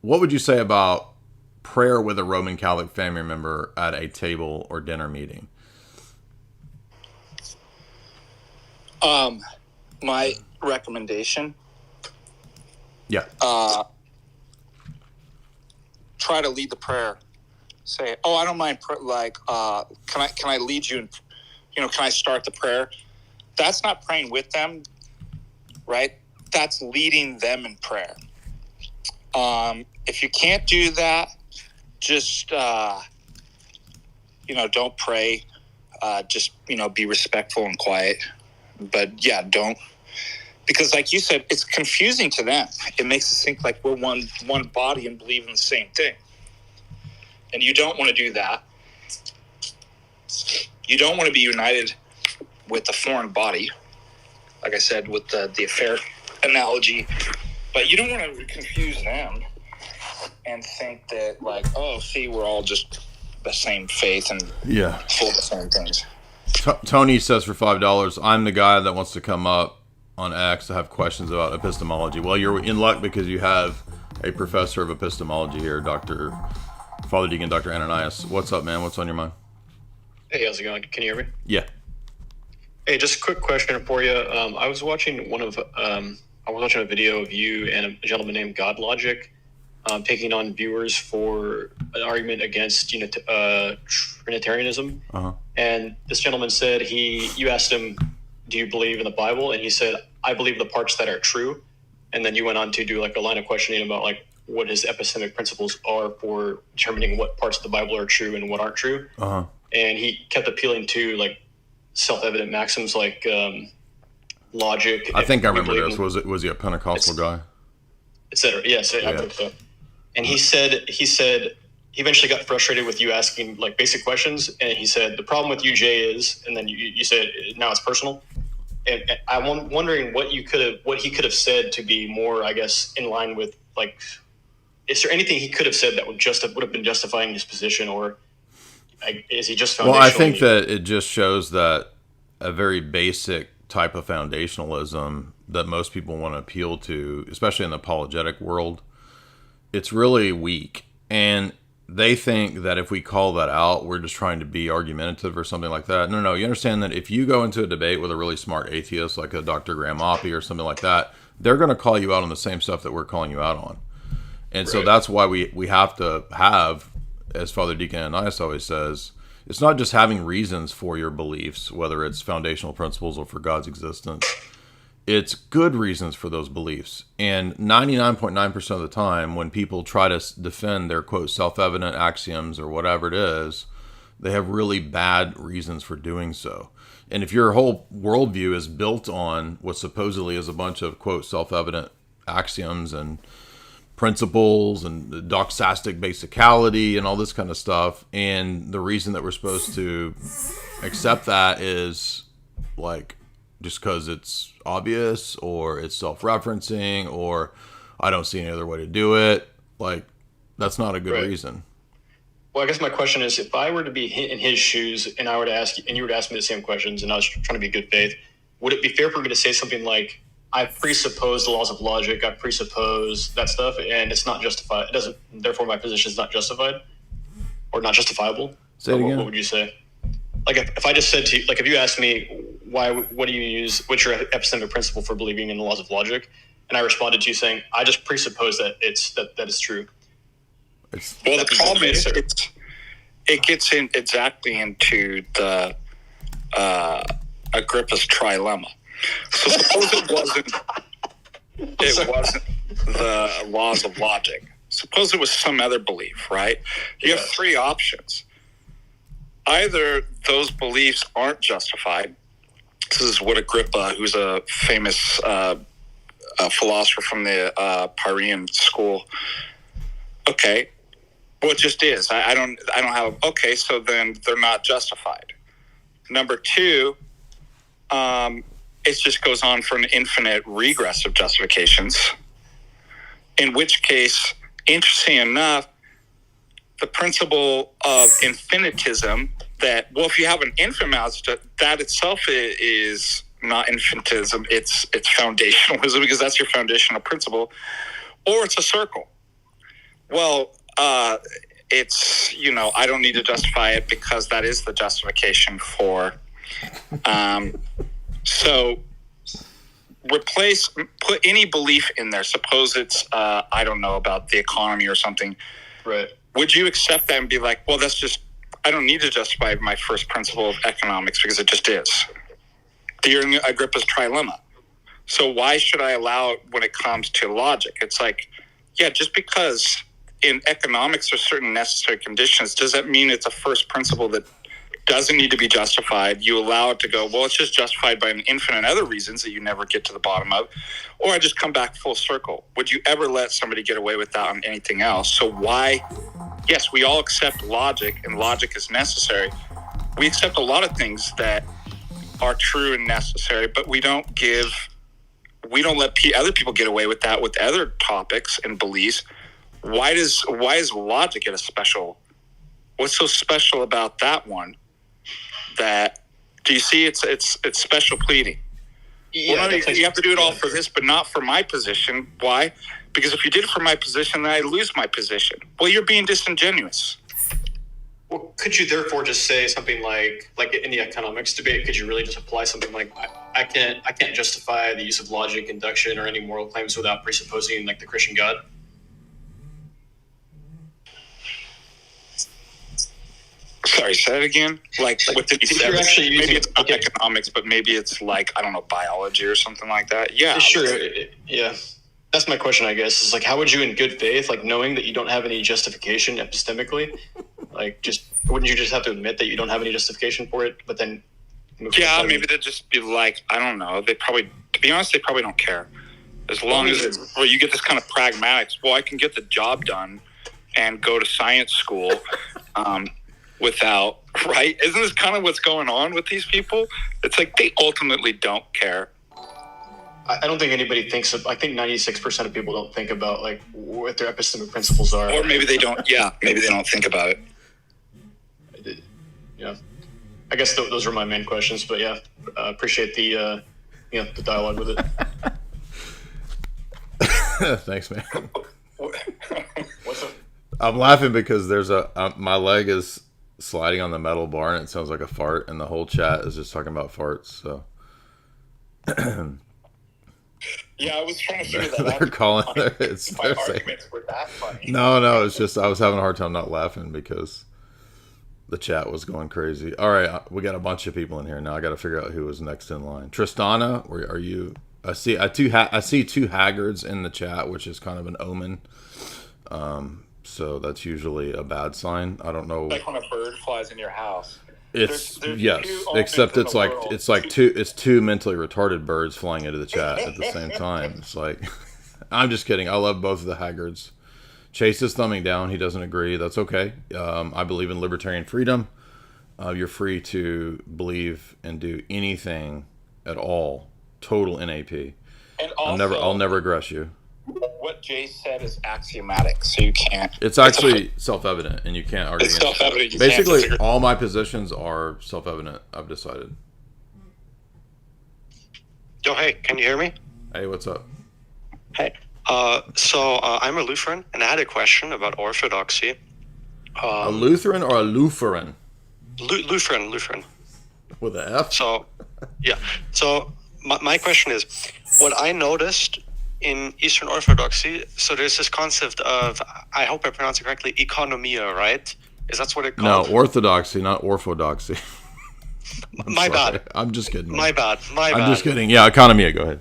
What would you say about prayer with a Roman Catholic family member at a table or dinner meeting? My recommendation. Yeah. Try to lead the prayer. Say, oh, I don't mind. Can I lead you? Can I start the prayer? That's not praying with them, right? That's leading them in prayer. If you can't do that, just don't pray. Just be respectful and quiet. But yeah, don't, because like you said, it's confusing to them. It makes us think like we're one body and believe in the same thing. And you don't want to do that. You don't want to be united with a foreign body, like I said, with the affair analogy. But you don't want to confuse them and think that, like, oh, see, we're all just the same faith and full of the same things. Tony says for $5, I'm the guy that wants to come up on X to have questions about epistemology. Well, you're in luck because you have a professor of epistemology here, Father Deacon Dr. Ananias. What's up, man? What's on your mind? Hey, how's it going? Can you hear me? Yeah. Hey, just a quick question for you. I was watching a video of you and a gentleman named God Logic taking on viewers for an argument against Trinitarianism. Uh-huh. And this gentleman said you asked him, do you believe in the Bible? And he said, I believe the parts that are true. And then you went on to do like a line of questioning about like what his epistemic principles are for determining what parts of the Bible are true and what aren't true. Uh-huh. And he kept appealing to like self-evident maxims like logic. I think I remember this. Was he a Pentecostal guy? Etc. Yes, I think so. And he said he eventually got frustrated with you asking like basic questions, and he said the problem with you, Jay, is, and then you said now it's personal. And I'm wondering what he could have said to be more, I guess, in line with like, is there anything he could have said that would have been justifying his position, or is he just foundational? Well, I think that it just shows that a very basic type of foundationalism that most people want to appeal to, especially in the apologetic world, it's really weak. And they think that if we call that out, we're just trying to be argumentative or something like that. No, you understand that if you go into a debate with a really smart atheist like a Dr. Graham Oppie or something like that, they're going to call you out on the same stuff that we're calling you out on. And so that's why we have to have, as Father Deacon Ananias always says, it's not just having reasons for your beliefs, whether it's foundational principles or for God's existence. It's good reasons for those beliefs. And 99.9% of the time, when people try to defend their, quote, self-evident axioms or whatever it is, they have really bad reasons for doing so. And if your whole worldview is built on what supposedly is a bunch of, quote, self-evident axioms and principles and doxastic basicality and all this kind of stuff, and the reason that we're supposed to accept that is like just because it's obvious or it's self-referencing or I don't see any other way to do it, like that's not a good reason. Well, I guess my question is, if I were to be in his shoes and I were to ask you, and you were to ask me the same questions, and I was trying to be good faith, would it be fair for me to say something like, I presuppose the laws of logic, I presuppose that stuff, and it's not justified. It doesn't. Therefore, my position is not justified or not justifiable. Say it again. What would you say? Like if I just said to you, like if you asked me what do you use? What's your epistemic principle for believing in the laws of logic? And I responded to you saying, I just presuppose that that is true. Well, the problem is it gets in exactly into the Agrippa's trilemma. So suppose it wasn't the laws of logic. Suppose it was some other belief, right? You have three options. Either those beliefs aren't justified. This is what Agrippa, who's a famous philosopher from the Pyrrhean school. Okay, well, it just is. I don't have. Okay, so then they're not justified. Number two, it just goes on for an infinite regress of justifications. In which case, interesting enough, the principle of infinitism that, well, if you have an infinite amount, that itself is not infinitism, it's foundationalism, because that's your foundational principle, or it's a circle. Well, it's, I don't need to justify it because that is the justification for, so put any belief in there. Suppose it's, I don't know, about the economy or something. Right. Would you accept that and be like, well, that's just, I don't need to justify my first principle of economics because it just is. You're in Agrippa's trilemma. So why should I allow it when it comes to logic? It's like, yeah, just because in economics there's certain necessary conditions, does that mean it's a first principle that doesn't need to be justified? You allow it to go, well, it's just justified by an infinite other reasons that you never get to the bottom of. Or I just come back full circle. Would you ever let somebody get away with that on anything else? So why, yes, we all accept logic, and logic is necessary. We accept a lot of things that are true and necessary, but we don't let other people get away with that with other topics and beliefs. Why is logic get a special? What's so special about that one? That, do you see? It's special pleading. Yeah, well, you have to do it all for this, but not for my position. Why? Because if you did it for my position, then I lose my position. Well, you're being disingenuous. Well, could you therefore just say something like in the economics debate, could you really just apply something like, I can't justify the use of logic, induction, or any moral claims without presupposing like the Christian God? Sorry, say it again. Like with the maybe it's not okay. economics, but maybe it's like, I don't know, biology or something like that. Yeah, sure. Yeah, that's my question. I guess is like, how would you, in good faith, like knowing that you don't have any justification epistemically, like wouldn't you just have to admit that you don't have any justification for it, but then maybe they'd just be like, I don't know. To be honest, they probably don't care. As long as you get this kind of pragmatics. Well, I can get the job done and go to science school. Without, right? Isn't this kind of what's going on with these people? It's like they ultimately don't care. I don't think anybody thinks I think 96% of people don't think about like what their epistemic principles are. Or maybe they don't, maybe they don't think about it. Yeah. I guess those are my main questions, but yeah, appreciate the the dialogue with it. Thanks, man. What's up? I'm laughing because there's my leg is sliding on the metal bar and it sounds like a fart, and the whole chat is just talking about farts. So yeah, I was trying to figure that out. They're calling it. My arguments were that funny. No, it's just I was having a hard time not laughing because the chat was going crazy. All right, we got a bunch of people in here now. I got to figure out who was next in line. Tristana, where are you? I see two haggards in the chat, which is kind of an omen. So that's usually a bad sign. I don't know. Like when a bird flies in your house. It's yes, except it's like two mentally retarded birds flying into the chat at the same time. It's like, I'm just kidding. I love both of the haggards. Chase is thumbing down. He doesn't agree. That's okay. I believe in libertarian freedom. You're free to believe and do anything at all. Total NAP. And also, I'll never aggress you. What Jay said is axiomatic, so you can't. It's actually self-evident, and you can't argue. It's self-evident. Basically, all my positions are self-evident. I've decided. Yo, hey, can you hear me? Hey, what's up? Hey, so I'm a Lutheran, and I had a question about Orthodoxy. A Lutheran or a Lutheran? Lutheran. With an F? So, yeah. So my question is, what I noticed in Eastern Orthodoxy, so there's this concept of, I hope I pronounce it correctly, economia, right? Is that what it called? No, Orthodoxy, not Orthodoxy. My bad. I'm just kidding. My bad. I'm just kidding. Yeah, economia, go ahead.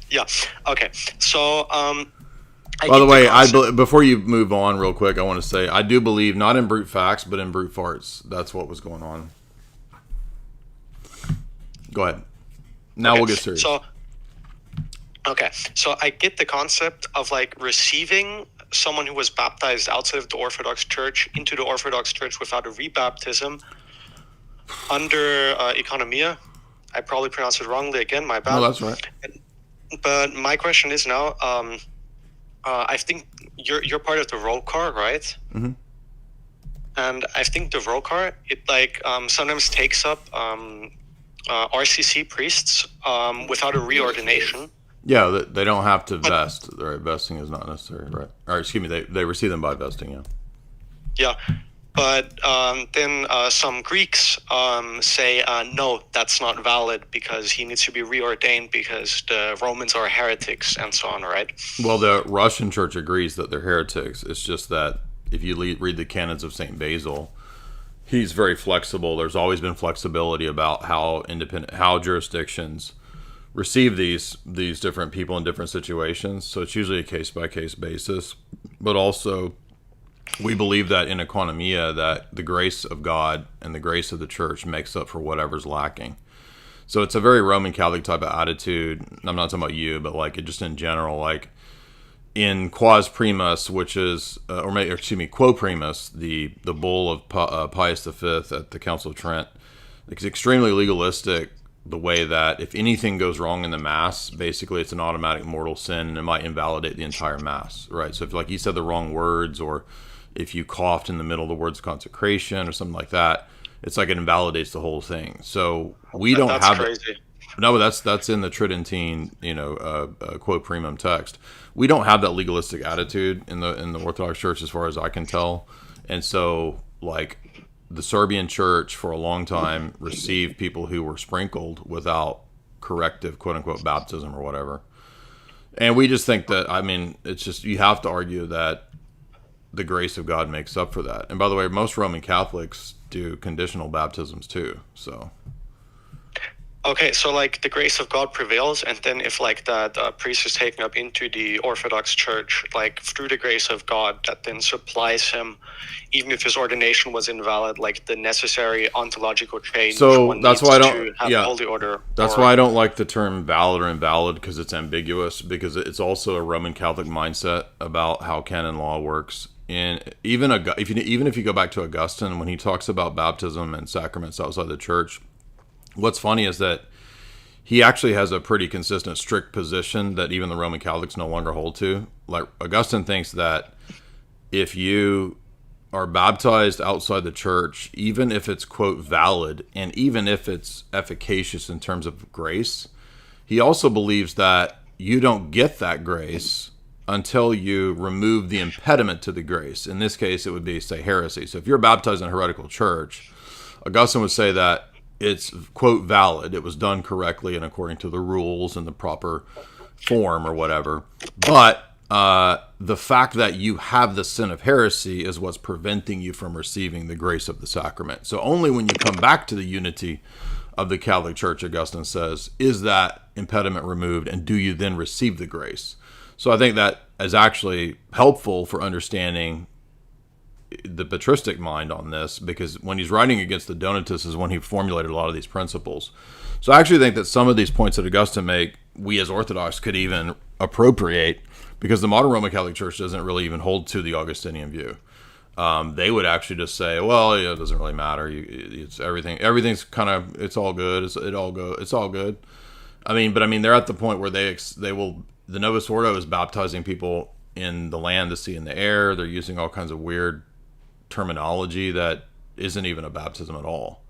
Yeah, okay. So, by the way, before you move on real quick, I want to say, I do believe not in brute facts, but in brute farts. That's what was going on. Go ahead. Now we'll get serious. So I get the concept of like receiving someone who was baptized outside of the Orthodox Church into the Orthodox Church without a rebaptism under economia. I probably pronounced it wrongly again. My bad. No, that's right. But my question is now, I think you're part of the roll call, right? Mm-hmm. And I think the roll call, it like sometimes takes up RCC priests without a reordination. Yeah, they don't have to vest. Right, vesting is not necessary, right? Or excuse me, they receive them by vesting. Yeah. Yeah, but then some Greeks say no, that's not valid because he needs to be reordained because the Romans are heretics and so on, right? Well, the Russian church agrees that they're heretics. It's just that if you read the canons of Saint Basil, he's very flexible. There's always been flexibility about how jurisdictions receive these different people in different situations. So it's usually a case by case basis. But also, we believe that in economia, that the grace of God and the grace of the church makes up for whatever's lacking. So it's a very Roman Catholic type of attitude. I'm not talking about you, but like just in general, like in Quas Primus, which is, Quo Primus, the bull of Pius V at the Council of Trent, it's extremely legalistic. The way that if anything goes wrong in the Mass, basically it's an automatic mortal sin and it might invalidate the entire Mass, right? So if like you said the wrong words, or if you coughed in the middle of the words consecration or something like that, it's like it invalidates the whole thing. So we don't have crazy. No, but that's in the Tridentine, Quo Primum text. We don't have that legalistic attitude in the Orthodox Church, as far as I can tell. And so, like, the Serbian Church for a long time received people who were sprinkled without corrective, quote unquote, baptism or whatever. And we just think that, I mean, it's just, you have to argue that the grace of God makes up for that. And by the way, most Roman Catholics do conditional baptisms too, so. Okay, so like the grace of God prevails, and then if like that priest is taken up into the Orthodox Church, like through the grace of God, that then supplies him, even if his ordination was invalid, like the necessary ontological change. So that's why I don't. Yeah, holy order. That's why I don't like the term valid or invalid, because it's ambiguous. Because it's also a Roman Catholic mindset about how canon law works. And even if you go back to Augustine, when he talks about baptism and sacraments outside the church, what's funny is that he actually has a pretty consistent, strict position that even the Roman Catholics no longer hold to. Like, Augustine thinks that if you are baptized outside the church, even if it's, quote, valid, and even if it's efficacious in terms of grace, he also believes that you don't get that grace until you remove the impediment to the grace. In this case, it would be, say, heresy. So if you're baptized in a heretical church, Augustine would say that it's, quote, valid. It was done correctly and according to the rules and the proper form or whatever. But the fact that you have the sin of heresy is what's preventing you from receiving the grace of the sacrament. So only when you come back to the unity of the Catholic Church, Augustine says, is that impediment removed, and do you then receive the grace? So I think that is actually helpful for understanding the patristic mind on this, because when he's writing against the Donatists is when he formulated a lot of these principles. So I actually think that some of these points that Augustine make, we as Orthodox could even appropriate, because the modern Roman Catholic Church doesn't really even hold to the Augustinian view. They would actually just say, well, yeah, it doesn't really matter. It's everything's kind of, it's all good. It's all good. I mean, they're at the point where they will, the Novus Ordo is baptizing people in the land, the sea, and the air. They're using all kinds of weird terminology that isn't even a baptism at all.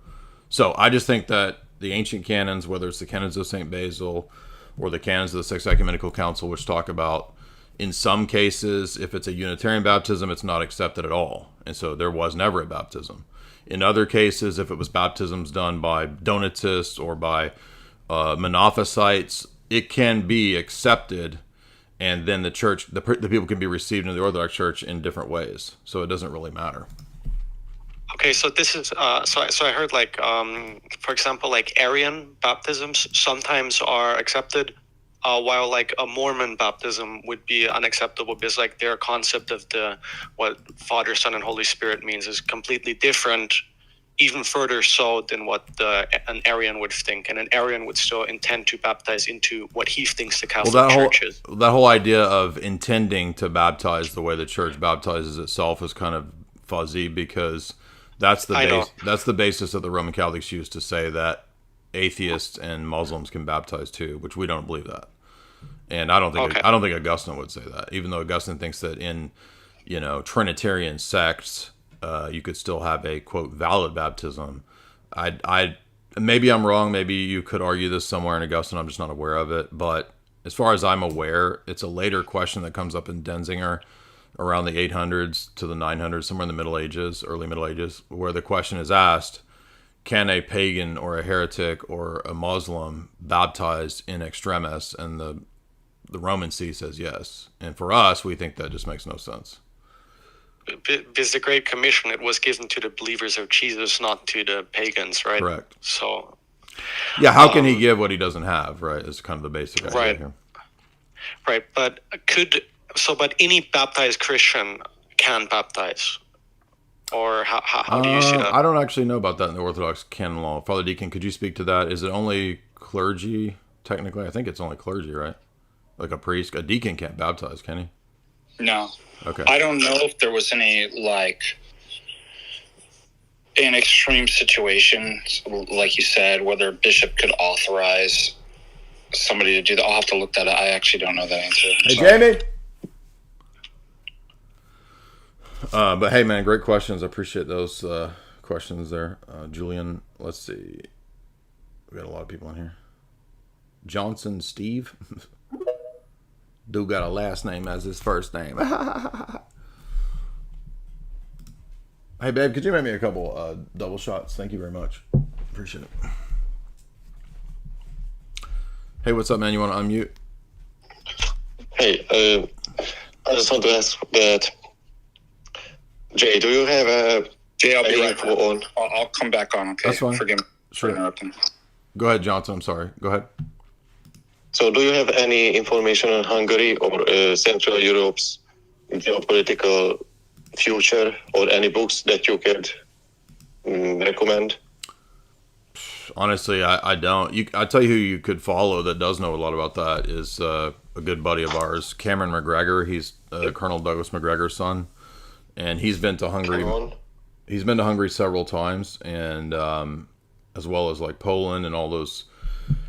So I just think that the ancient canons, whether it's the canons of St. Basil or the canons of the Sixth Ecumenical Council, which talk about, in some cases, if it's a Unitarian baptism, it's not accepted at all. And so there was never a baptism. In other cases, if it was baptisms done by Donatists or by Monophysites, it can be accepted, and then the church, the people can be received in the Orthodox Church in different ways. So it doesn't really matter. Okay, so this is so I heard, like, for example, like Arian baptisms sometimes are accepted, while like a Mormon baptism would be unacceptable, because like their concept of what Father, Son, and Holy Spirit means is completely different, even further so than what an Arian would think, and an Arian would still intend to baptize into what he thinks the Catholic Church is. That whole idea of intending to baptize the way the Church baptizes itself is kind of fuzzy, because that's the basis that the Roman Catholics use to say that atheists and Muslims can baptize too, which we don't believe that. And I don't think Augustine would say that, even though Augustine thinks that in, Trinitarian sects, you could still have a quote valid baptism. I maybe I'm wrong. Maybe you could argue this somewhere in Augustine. I'm just not aware of it. But as far as I'm aware, it's a later question that comes up in Denzinger around the 800s to the 900s, somewhere in the Middle Ages, early Middle Ages, where the question is asked, can a pagan or a heretic or a Muslim baptize in extremis? And the Roman See says yes. And for us, we think that just makes no sense. With the Great Commission, it was given to the believers of Jesus, not to the pagans, right? Correct. So, yeah, how can he give what he doesn't have, right? Is kind of the basic idea right. here. Right, but but any baptized Christian can baptize? Or how do you see that? I don't actually know about that in the Orthodox canon law. Father Deacon, could you speak to that? Is it only clergy, technically? I think it's only clergy, right? Like a priest? A deacon can't baptize, can he? No. Okay. I don't know if there was any, in extreme situations, like you said, whether a bishop could authorize somebody to do that. I'll have to look that up. I actually don't know that answer. Hey, Jamie! But hey, man, great questions. I appreciate those questions there. Julian, let's see. We got a lot of people in here. Johnson Steve. Dude got a last name as his first name. Hey, babe, could you make me a couple double shots? Thank you very much. Appreciate it. Hey, what's up, man? You want to unmute? Hey, I just want to ask that. Jay, do you have a... Jay, I'll be right back. I'll come back on, okay? That's fine. Forgive me for Sure. interrupting. Go ahead, Johnson. I'm sorry. Go ahead. So do you have any information on Hungary or Central Europe's geopolitical future, or any books that you could recommend? Honestly, I don't. I tell you who you could follow that does know a lot about that is a good buddy of ours, Cameron McGregor. He's Colonel Douglas McGregor's son, and he's been to Hungary. He's been to Hungary several times, and as well as Poland and all those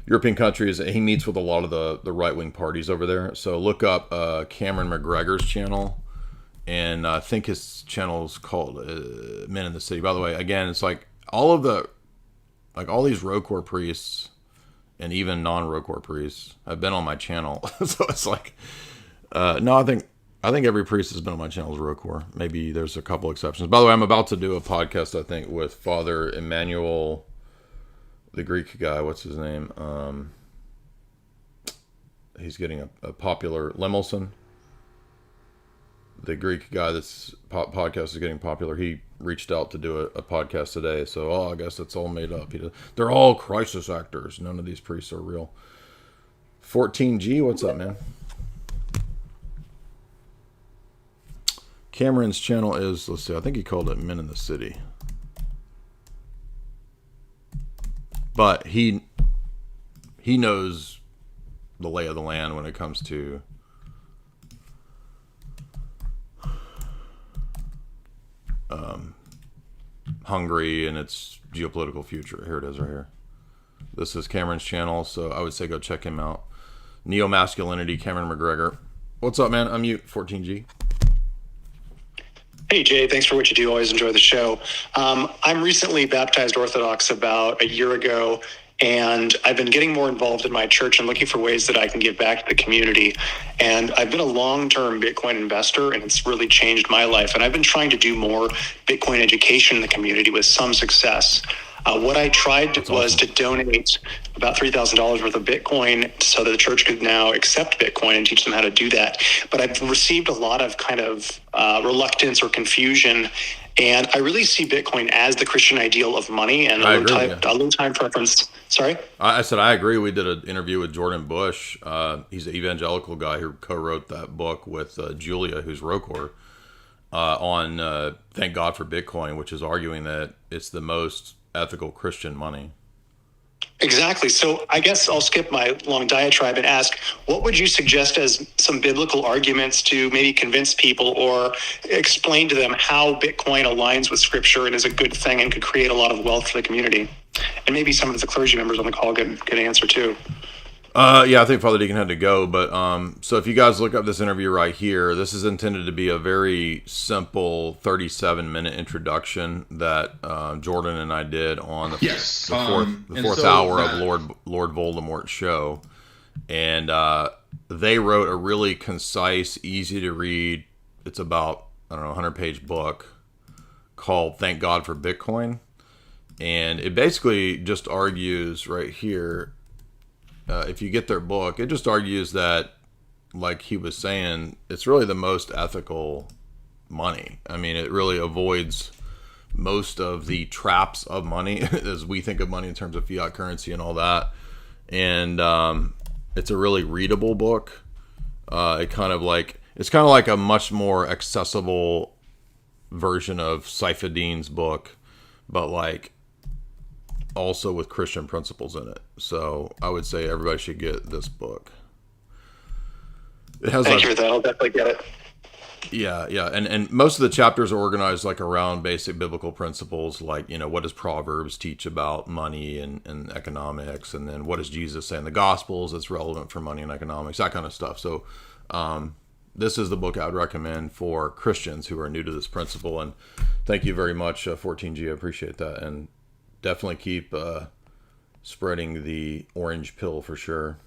European countries. He meets with a lot of the right-wing parties over there. So look up Cameron McGregor's channel, and I think his channel is called Men in the City. By the way, again, it's all these ROCOR priests and even non-ROCOR priests have been on my channel. So it's no, I think every priest has been on my channel as ROCOR. Maybe there's a couple exceptions. By the way, I'm about to do a podcast, I think, with Father Emmanuel, the Greek guy. What's his name? He's getting a popular, Lemelson, the Greek guy that's podcast is getting popular. He reached out to do a podcast today. So, I guess it's all made up. They're all crisis actors. None of these priests are real. 14G, what's up, man? Cameron's channel is, let's see, I think he called it Men in the City. But he knows the lay of the land when it comes to Hungary and its geopolitical future. Here it is right here. This is Cameron's channel, so I would say go check him out. Neo-masculinity, Cameron McGregor. What's up, man? Unmute 14G. Hey, Jay. Thanks for what you do. Always enjoy the show. I'm recently baptized Orthodox about a year ago, and I've been getting more involved in my church and looking for ways that I can give back to the community. And I've been a long-term Bitcoin investor, and it's really changed my life. And I've been trying to do more Bitcoin education in the community with some success. What I tried was to donate about $3,000 worth of Bitcoin so that the church could now accept Bitcoin and teach them how to do that. But I've received a lot of kind of reluctance or confusion. And I really see Bitcoin as the Christian ideal of money and a low time preference. Sorry? I said I agree. We did an interview with Jordan Bush. He's an evangelical guy who co-wrote that book with Julia, who's ROCOR, on Thank God for Bitcoin, which is arguing that it's the most ethical Christian money. Exactly. So I guess I'll skip my long diatribe and ask, what would you suggest as some biblical arguments to maybe convince people or explain to them how Bitcoin aligns with Scripture and is a good thing and could create a lot of wealth for the community? and maybe some of the clergy members on the call could answer too. Yeah, I think Father Deacon had to go, but so if you guys look up this interview right here, this is intended to be a very simple 37-minute introduction that Jordan and I did on the fourth hour of Lord Voldemort's show, and they wrote a really concise, easy to read. It's about 100-page book called "Thank God for Bitcoin," and it basically just argues right here. If you get their book, it just argues that, like he was saying, it's really the most ethical money. I mean, it really avoids most of the traps of money as we think of money in terms of fiat currency and all that. And it's a really readable book. It's kind of like a much more accessible version of Saifuddin's book, but like also with Christian principles in it. So I would say everybody should get this book. It has Thank you for that. I'll definitely get it. Yeah. And most of the chapters are organized like around basic biblical principles, like, what does Proverbs teach about money and economics? And then what does Jesus say in the Gospels that's relevant for money and economics, that kind of stuff. So this is the book I would recommend for Christians who are new to this principle. And thank you very much, 14G. I appreciate that. And definitely keep spreading the orange pill for sure.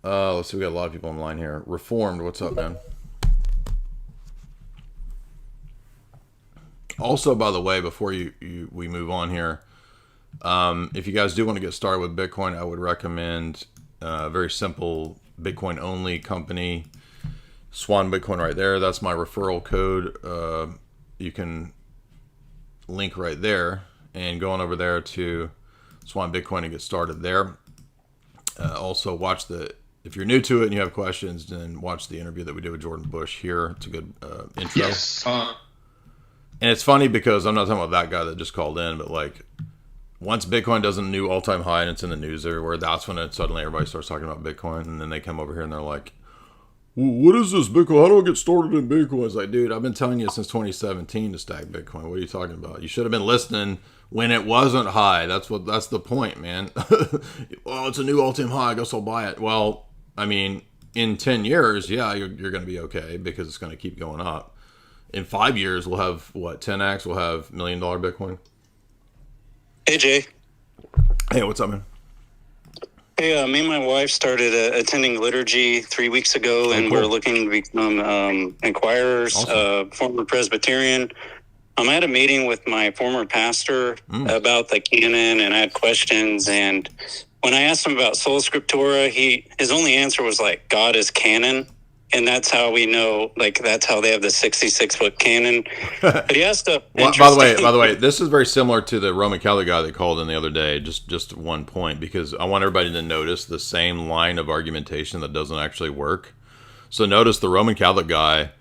Let's see, we got a lot of people online here. Reformed, what's up, man? Also, by the way, before we move on here, if you guys do want to get started with Bitcoin, I would recommend a very simple Bitcoin only company, Swan Bitcoin right there. That's my referral code. You can link right there and go on over there to Swan Bitcoin and get started there. Also watch if you're new to it and you have questions, then watch the interview that we did with Jordan Bush here. It's a good intro. Yes. And it's funny because I'm not talking about that guy that just called in, but like once Bitcoin does a new all-time high and it's in the news everywhere, that's when suddenly everybody starts talking about Bitcoin. And then they come over here and they're like, what is this Bitcoin? How do I get started in Bitcoin? It's like, dude, I've been telling you since 2017 to stack Bitcoin. What are you talking about? You should have been listening when it wasn't high. That's the point, man. Well, it's a new all-time high. I guess I'll buy it. Well, I mean, in 10 years, yeah, you're going to be okay because it's going to keep going up. In 5 years, we'll have 10x. We'll have $1 million Bitcoin. Hey, Jay. Hey, what's up, man? Hey, me and my wife started attending liturgy 3 weeks ago, and cool. we're looking to become inquirers, Awesome. Former Presbyterian. I had a meeting with my former pastor about the canon, and I had questions. And when I asked him about Sola Scriptura, his only answer was like, God is canon. And that's how we know, like, that's how they have the 66-book canon. But he asked a Well, by the way, this is very similar to the Roman Catholic guy that called in the other day. Just one point, because I want everybody to notice the same line of argumentation that doesn't actually work. So notice the Roman Catholic guy,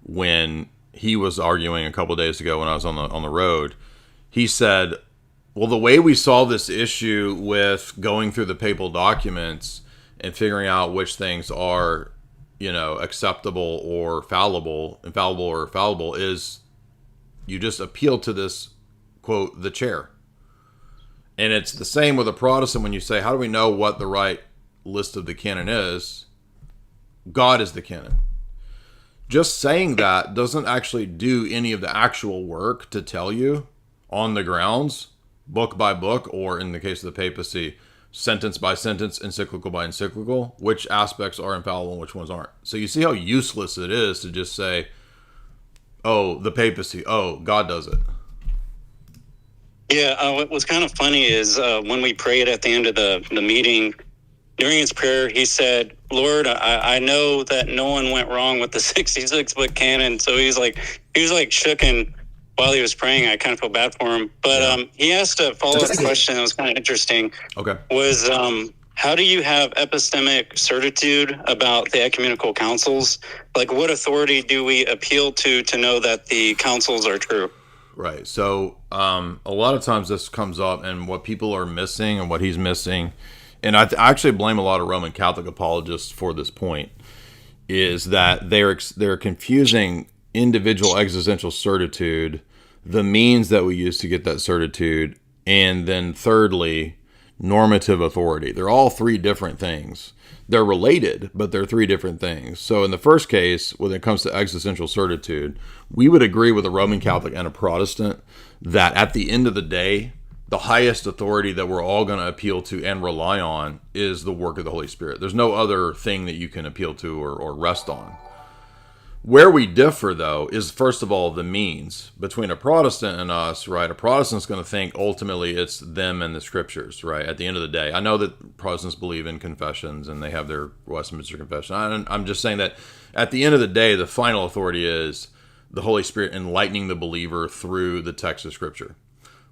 when he was arguing a couple of days ago when I was on the road, he said, well, the way we solve this issue with going through the papal documents and figuring out which things are, acceptable or infallible or fallible, is you just appeal to this, quote, the chair. And it's the same with a Protestant when you say, how do we know what the right list of the canon is? God is the canon. Just saying that doesn't actually do any of the actual work to tell you on the grounds, book by book, or in the case of the papacy, sentence by sentence, encyclical by encyclical, which aspects are infallible and which ones aren't. So you see how useless it is to just say, oh, the papacy, oh, God does it. Yeah, what was kind of funny is when we prayed at the end of the meeting, during his prayer, he said, Lord, I know that no one went wrong with the 66-book canon. So he was like shooken while he was praying. I kind of feel bad for him. But he asked a follow-up question that was kind of interesting. Okay. Was how do you have epistemic certitude about the ecumenical councils? Like, what authority do we appeal to know that the councils are true? Right. So a lot of times this comes up, and what people are missing and what he's missing, and I actually blame a lot of Roman Catholic apologists for this point, is that they're confusing individual existential certitude, the means that we use to get that certitude, And then thirdly, normative authority. They're all three different things. They're related, but they're three different things. So in the first case, when it comes to existential certitude, we would agree with a Roman Catholic and a Protestant that at the end of the day, the highest authority that we're all going to appeal to and rely on is the work of the Holy Spirit. There's no other thing that you can appeal to or rest on. Where we differ, though, is first of all the means between a Protestant and us, right? A Protestant's going to think ultimately it's them and the Scriptures, right? At the end of the day, I know that Protestants believe in confessions and they have their Westminster Confession. I'm just saying that at the end of the day, the final authority is the Holy Spirit enlightening the believer through the text of Scripture.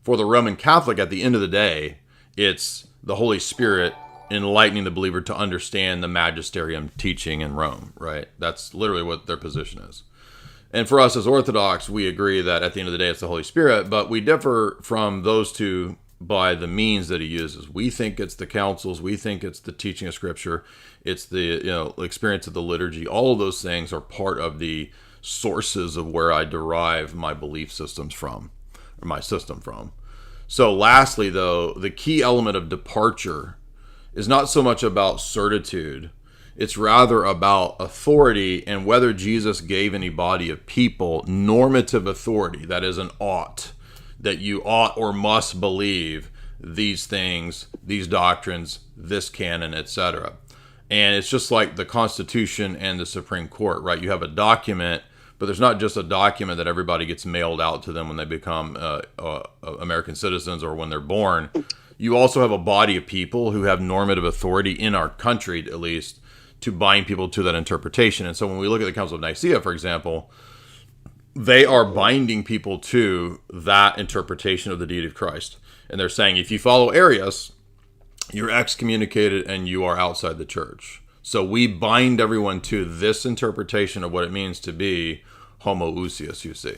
For the Roman Catholic, at the end of the day, it's the Holy Spirit enlightening the believer to understand the magisterium teaching in Rome, right? That's literally what their position is. And for us as Orthodox, we agree that at the end of the day, it's the Holy Spirit, but we differ from those two by the means that he uses. We think it's the councils. We think it's the teaching of Scripture. It's the experience of the liturgy. All of those things are part of the sources of where I derive my belief systems from, or my system from. So lastly, though, the key element of departure is not so much about certitude. It's rather about authority and whether Jesus gave any body of people normative authority, that is an ought, that you ought or must believe these things, these doctrines, this canon, etc. And it's just like the Constitution and the Supreme Court, right? You have a document, but there's not just a document that everybody gets mailed out to them when they become American citizens or when they're born. You also have a body of people who have normative authority in our country, at least, to bind people to that interpretation. And so when we look at the Council of Nicaea, for example, they are binding people to that interpretation of the deity of Christ. And they're saying, if you follow Arius, you're excommunicated and you are outside the church. So we bind everyone to this interpretation of what it means to be homoousios, you see.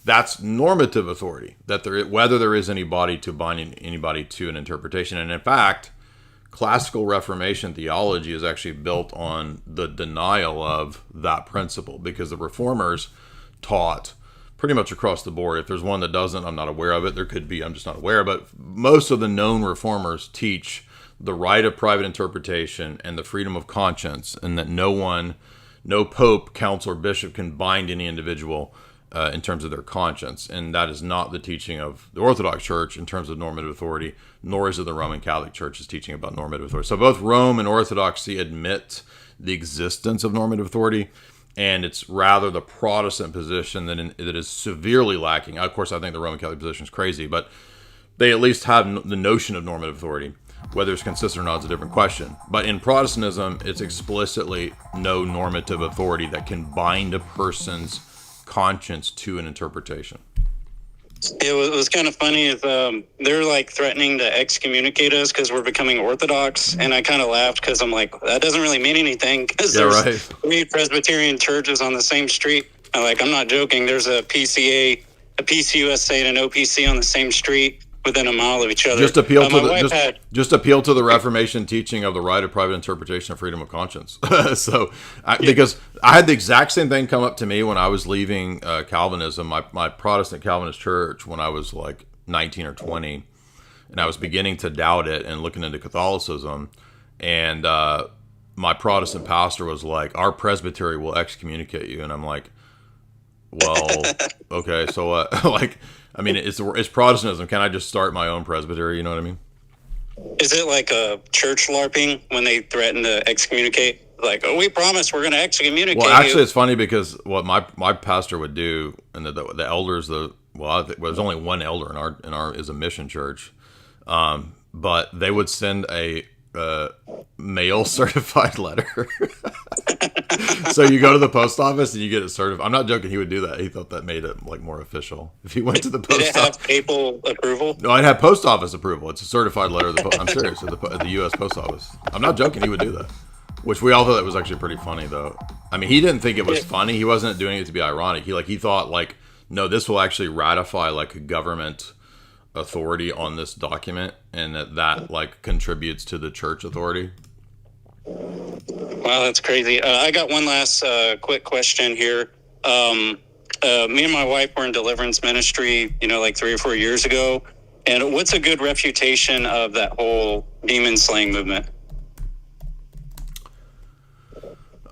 That's normative authority, that whether there is anybody to bind anybody to an interpretation. And in fact, classical Reformation theology is actually built on the denial of that principle, because the Reformers taught pretty much across the board. If there's one that doesn't, I'm not aware of it. There could be, I'm just not aware. But most of the known Reformers teach the right of private interpretation and the freedom of conscience, and that no pope, council, or bishop can bind any individual in terms of their conscience. And that is not the teaching of the Orthodox Church in terms of normative authority, nor is it the Roman Catholic Church's teaching about normative authority. So both Rome and Orthodoxy admit the existence of normative authority, and it's rather the Protestant position that is severely lacking. Of course, I think the Roman Catholic position is crazy, but they at least have the notion of normative authority. Whether it's consistent or not is a different question. But in Protestantism, it's explicitly no normative authority that can bind a person's conscience to an interpretation. It was kind of funny. They're like threatening to excommunicate us because we're becoming Orthodox, and I kind of laughed because I'm like, that doesn't really mean anything, because there's 3 Presbyterian churches on the same street. I'm not joking. There's a PCA, a PCUSA, and an OPC on the same street within a mile of each other. Just appeal to the Reformation teaching of the right of private interpretation and freedom of conscience. Because I had the exact same thing come up to me when I was leaving Calvinism, my Protestant Calvinist church, when I was like 19 or 20, and I was beginning to doubt it and looking into Catholicism. And my Protestant pastor was like, "Our presbytery will excommunicate you," and I'm like, "Well, okay, so what?" It's Protestantism. Can I just start my own presbytery? You know what I mean? Is it like a church LARPing when they threaten to excommunicate? Like, oh, we promise we're going to excommunicate you. Well, actually, it's funny because what my pastor would do, and the elders, there's only one elder in our is a mission church, but they would send a mail certified letter. So you go to the post office and you get it certified. I'm not joking. He would do that. He thought that made it like more official. If he went to the post office. Did it have papal approval? No, I'd have post office approval. It's a certified letter. I'm serious. At the U.S. post office. I'm not joking. He would do that. Which we all thought that was actually pretty funny, though. I mean, he didn't think it was funny. He wasn't doing it to be ironic. He thought like, no, this will actually ratify like a government authority on this document, and that like contributes to the church authority. Wow, that's crazy. I got one last quick question here. Me and my wife were in deliverance ministry, like 3 or 4 years ago, And what's a good refutation of that whole demon slaying movement?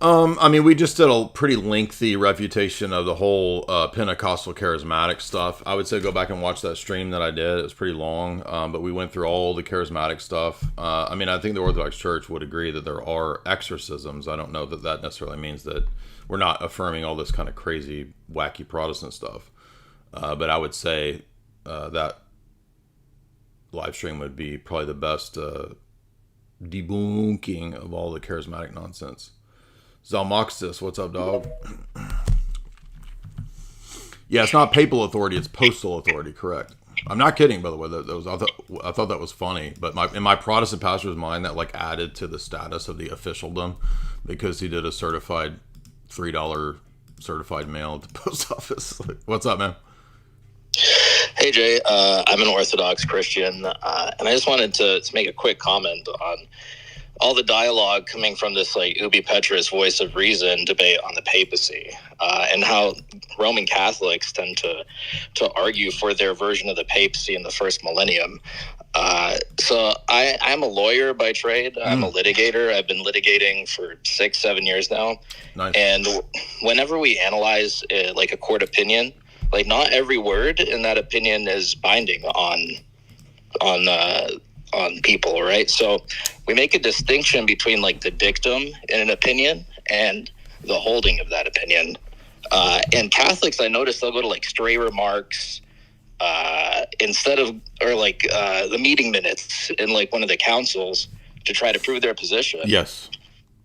I mean, we just did a pretty lengthy refutation of the whole Pentecostal charismatic stuff. I would say go back and watch that stream that I did. It was pretty long, but we went through all the charismatic stuff. I mean, I think the Orthodox Church would agree that there are exorcisms. I don't know that that necessarily means that we're not affirming all this kind of crazy, wacky Protestant stuff. But I would say that live stream would be probably the best debunking of all the charismatic nonsense. Zalmoxis, what's up, dog? Yeah, it's not papal authority; it's postal authority. Correct. I'm not kidding, by the way. I thought that was funny, but in my Protestant pastor's mind, that like added to the status of the officialdom because he did a certified $3 certified mail at the post office. Like, what's up, man? Hey Jay, I'm an Orthodox Christian, and I just wanted to make a quick comment on all the dialogue coming from this like Ubi Petrus voice of reason debate on the papacy, and how Roman Catholics tend to argue for their version of the papacy in the first millennium. So I'm a lawyer by trade. I'm a litigator. I've been litigating for 6-7 years now. Nice. And whenever we analyze like a court opinion, like not every word in that opinion is binding on people, right? So we make a distinction between like the dictum in an opinion and the holding of that opinion. And Catholics, I noticed they'll go to like stray remarks instead of, or like the meeting minutes in like one of the councils to try to prove their position. Yes.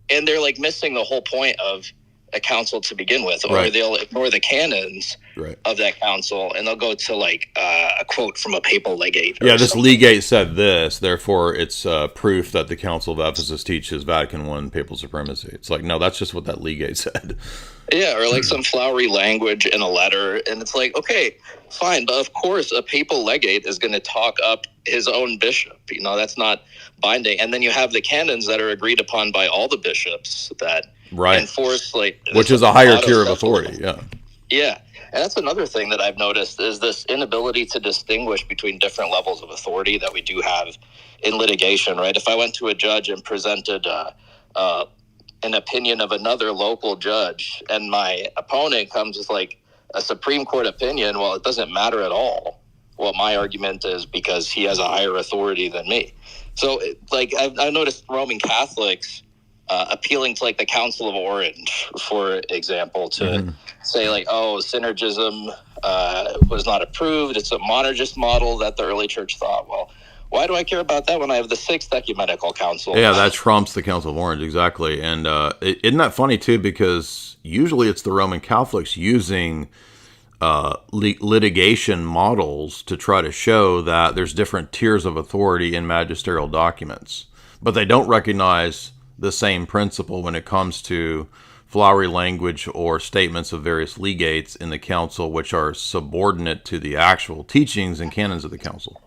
And they're like missing the whole point of a council to begin with, or they'll ignore the canons of that council and they'll go to like a quote from a papal legate. Yeah, this legate said this, therefore it's proof that the Council of Ephesus teaches Vatican I papal supremacy. It's like, no, that's just what that legate said. Yeah, or like some flowery language in a letter, and it's like, okay, fine, but of course a papal legate is going to talk up his own bishop. You know, that's not binding. And then you have the canons that are agreed upon by all the bishops that enforce like, which is a higher tier of authority. Yeah. And that's another thing that I've noticed is this inability to distinguish between different levels of authority that we do have in litigation, right? If I went to a judge and presented an opinion of another local judge and my opponent comes with like a Supreme Court opinion, well, it doesn't matter at all what my argument is because he has a higher authority than me. So like I've noticed Roman Catholics appealing to like the Council of Orange, for example, to say like, oh, synergism was not approved. It's a monergist model that the early church thought. Well, why do I care about that when I have the 6th Ecumenical Council? Yeah, that trumps the Council of Orange, exactly. And isn't that funny too? Because usually it's the Roman Catholics using litigation models to try to show that there's different tiers of authority in magisterial documents, but they don't recognize the same principle when it comes to flowery language or statements of various legates in the council, which are subordinate to the actual teachings and canons of the council.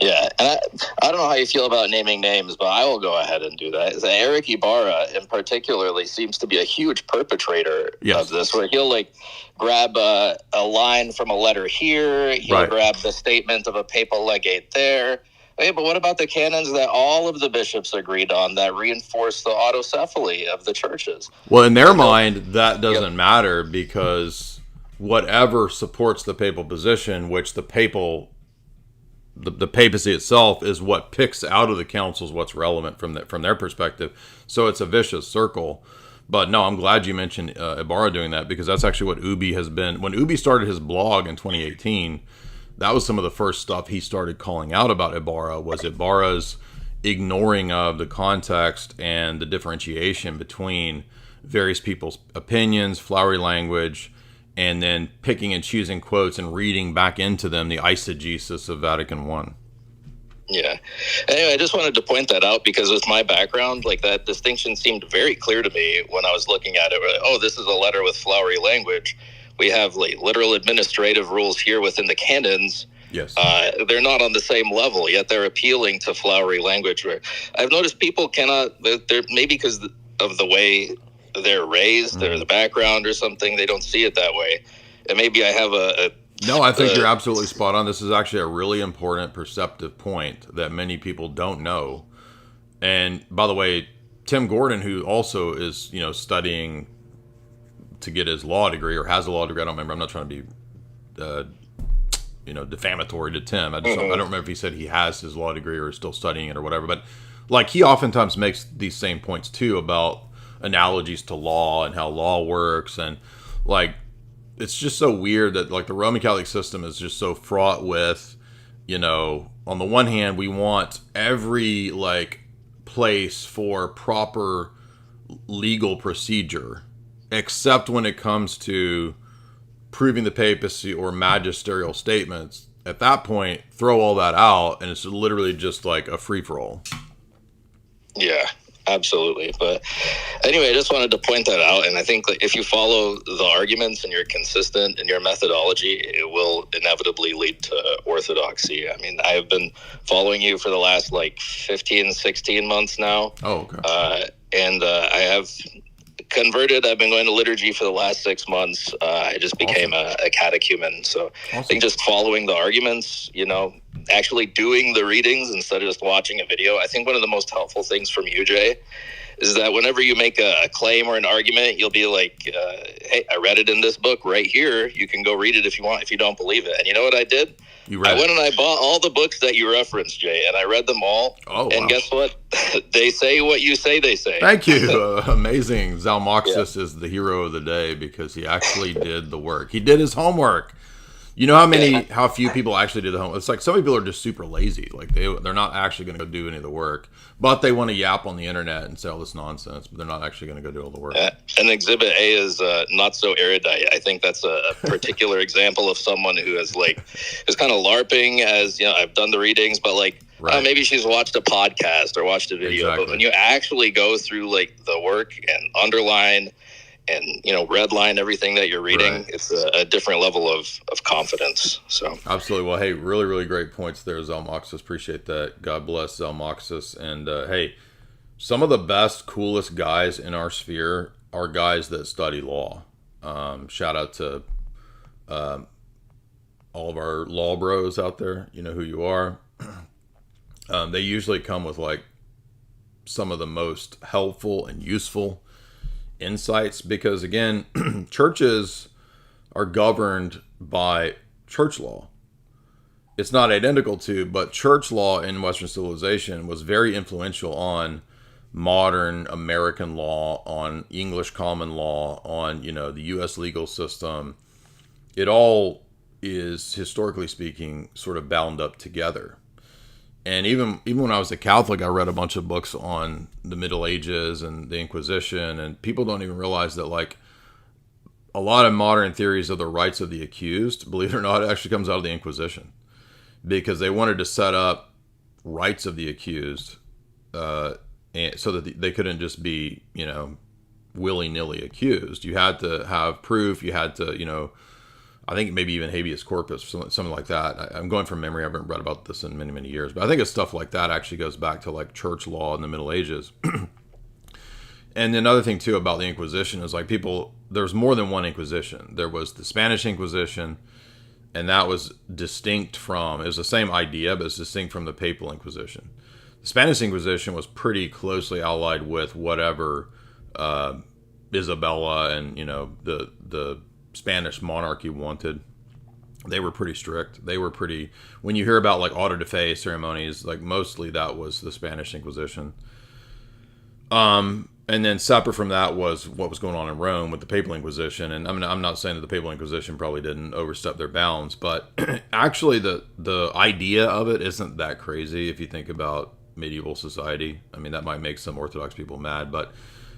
Yeah, and I don't know how you feel about naming names, but I will go ahead and do that. So Eric Ibarra, in particularly, seems to be a huge perpetrator of this, where he'll like grab a line from a letter here, he'll grab the statement of a papal legate there. Hey, but what about the canons that all of the bishops agreed on that reinforce the autocephaly of the churches? Well, in their mind, that doesn't matter because whatever supports the papal position, which the papacy itself is what picks out of the councils what's relevant from their perspective. So it's a vicious circle. But no, I'm glad you mentioned Ibarra doing that because that's actually what Ubi has been. When Ubi started his blog in 2018, that was some of the first stuff he started calling out about Ibarra, was Ibarra's ignoring of the context and the differentiation between various people's opinions, flowery language, and then picking and choosing quotes and reading back into them the eisegesis of Vatican I. Yeah. Anyway, I just wanted to point that out because with my background, like that distinction seemed very clear to me when I was looking at it. Like, oh, this is a letter with flowery language. We have like literal administrative rules here within the canons. Yes. They're not on the same level, yet they're appealing to flowery language. Where I've noticed people cannot, they're maybe because of the way they're raised or the background or something, they don't see it that way. And maybe I have a No, I think you're absolutely spot on. This is actually a really important perceptive point that many people don't know. And by the way, Tim Gordon, who also is, studying to get his law degree or has a law degree, I don't remember. I'm not trying to be, defamatory to Tim. I don't remember if he said he has his law degree or is still studying it or whatever. But like he oftentimes makes these same points too about analogies to law and how law works, and like it's just so weird that like the Roman Catholic system is just so fraught with, on the one hand we want every like place for proper legal procedure, except when it comes to proving the papacy or magisterial statements. At that point, throw all that out, and it's literally just like a free-for-all. Yeah, absolutely. But anyway, I just wanted to point that out. And I think that if you follow the arguments and you're consistent in your methodology, it will inevitably lead to orthodoxy. I mean, I've been following you for the last like 15, 16 months now. Oh, okay. And I have converted. I've been going to liturgy for the last 6 months. I just became a catechumen. So I think just following the arguments, actually doing the readings instead of just watching a video. I think one of the most helpful things from you, Jay, is that whenever you make a claim or an argument, you'll be like, hey, I read it in this book right here. You can go read it if you want, if you don't believe it. And you know what I did? I went and I bought all the books that you referenced, Jay, and I read them all. Oh, and guess what? They say what you say they say. Thank you. Amazing. Zalmoxis is the hero of the day because he actually did the work. He did his homework. You know how few people actually do the homework. It's like some people are just super lazy. Like they're not actually going to go do any of the work, but they want to yap on the internet and say all this nonsense, but they're not actually going to go do all the work. And Exhibit A is not so erudite. I think that's a particular example of someone who is kind of LARPing as, I've done the readings, but maybe she's watched a podcast or watched a video. Exactly. But when you actually go through the work and underline and redline everything that you're reading, it's a different level of confidence. So absolutely. Well, hey, really, really great points there, Zalmoxis. Appreciate that. God bless Zalmoxis. And hey, some of the best, coolest guys in our sphere are guys that study law. Shout out to all of our law bros out there. You know who you are. They usually come with some of the most helpful and useful insights, because again, churches are governed by church law. It's not identical to, but church law in Western civilization was very influential on modern American law, on English common law, on the U.S. legal system. It all is, historically speaking, sort of bound up together. And even when I was a Catholic, I read a bunch of books on the Middle Ages and the Inquisition, and people don't even realize that a lot of modern theories of the rights of the accused, believe it or not, it actually comes out of the Inquisition, because they wanted to set up rights of the accused and so that they couldn't just be, willy-nilly accused. You had to have proof. You had to, I think maybe even habeas corpus, something like that. I'm going from memory. I haven't read about this in many, many years. But I think it's stuff like that actually goes back to church law in the Middle Ages. And another thing, too, about the Inquisition is there's more than one Inquisition. There was the Spanish Inquisition, and that was distinct from, it was the same idea, but it's distinct from the Papal Inquisition. The Spanish Inquisition was pretty closely allied with whatever Isabella and, the Spanish monarchy wanted. They were pretty strict. They were pretty, when you hear about auto de fe ceremonies, mostly that was the Spanish Inquisition. And then separate from that was what was going on in Rome with the Papal Inquisition. And I'm not saying that the Papal Inquisition probably didn't overstep their bounds, but actually the idea of it isn't that crazy if you think about medieval society. I mean, that might make some Orthodox people mad, but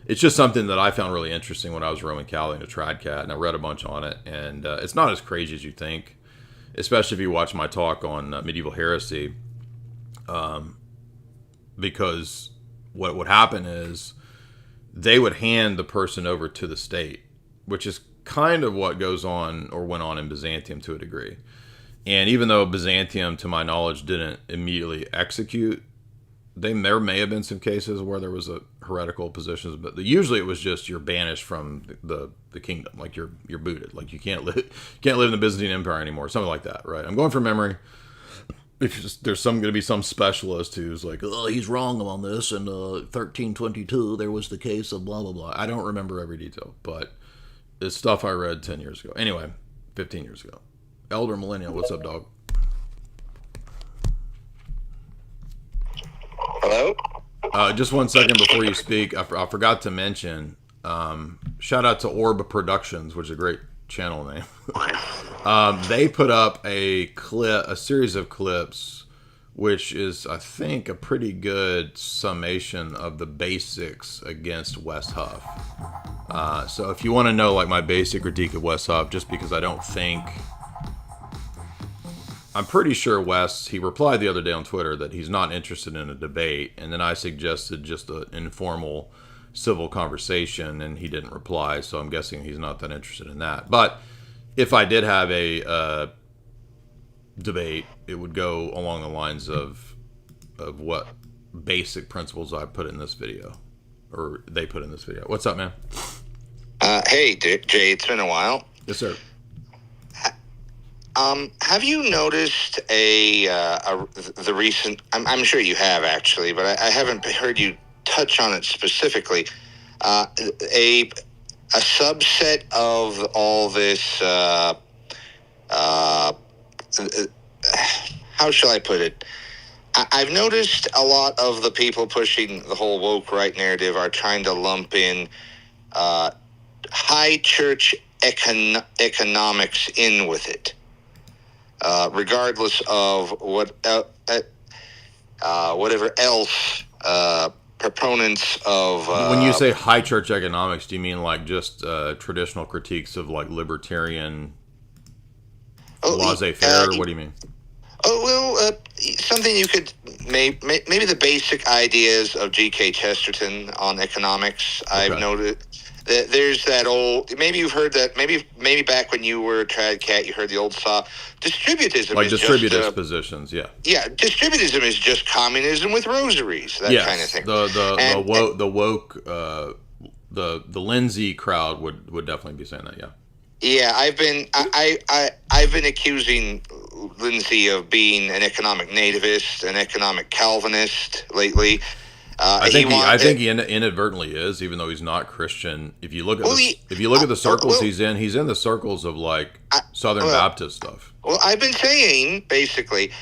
it's just something that I found really interesting when I was Roman Catholic and a trad cat, and I read a bunch on it, and it's not as crazy as you think, especially if you watch my talk on medieval heresy, because what would happen is they would hand the person over to the state, which is kind of what goes on or went on in Byzantium to a degree. And even though Byzantium, to my knowledge, didn't immediately execute there may have been some cases where there was a heretical positions, but usually it was just you're banished from the kingdom, like you're booted, like you can't live in the Byzantine Empire anymore, something like that, right? I'm going from memory. There's going to be some specialist who's like, oh, he's wrong on this. In 1322, there was the case of blah blah blah. I don't remember every detail, but it's stuff I read 10 years ago. Anyway, 15 years ago. Elder Millennial, what's up, dog? Hello? Just 1 second before you speak, I forgot to mention, shout out to Orb Productions, which is a great channel name. They put up a series of clips, which is, I think, a pretty good summation of the basics against Wes Huff. So if you want to know, like, my basic critique of Wes Huff, just because I'm pretty sure Wes, he replied the other day on Twitter that he's not interested in a debate, and then I suggested just an informal civil conversation, and he didn't reply, so I'm guessing he's not that interested in that. But if I did have a debate, it would go along the lines of what basic principles I put in this video, or they put in this video. What's up, man? Hey, Jay, it's been a while. Yes, sir. Have you noticed the recent? I'm sure you have actually, but I haven't heard you touch on it specifically. A subset of all this. How shall I put it? I've noticed a lot of the people pushing the whole woke right narrative are trying to lump in high church economics in with it. Regardless of whatever else proponents of... when you say high church economics, do you mean like just traditional critiques of like libertarian laissez-faire? What do you mean? Something you could... Maybe the basic ideas of G.K. Chesterton on economics. Okay. I've noted... There's that old. Maybe you've heard that. Maybe back when you were a trad cat, you heard the old saw. Distributism, like is distributist just, positions. Yeah. Yeah, distributism is just communism with rosaries. That kind of thing. The woke, the Lindsay crowd would definitely be saying that. Yeah. Yeah, I've been accusing Lindsay of being an economic nativist, an economic Calvinist lately. I think he inadvertently is, even though he's not Christian. If you look at the circles he's in the circles of like Southern Baptist stuff. Well, I've been saying basically,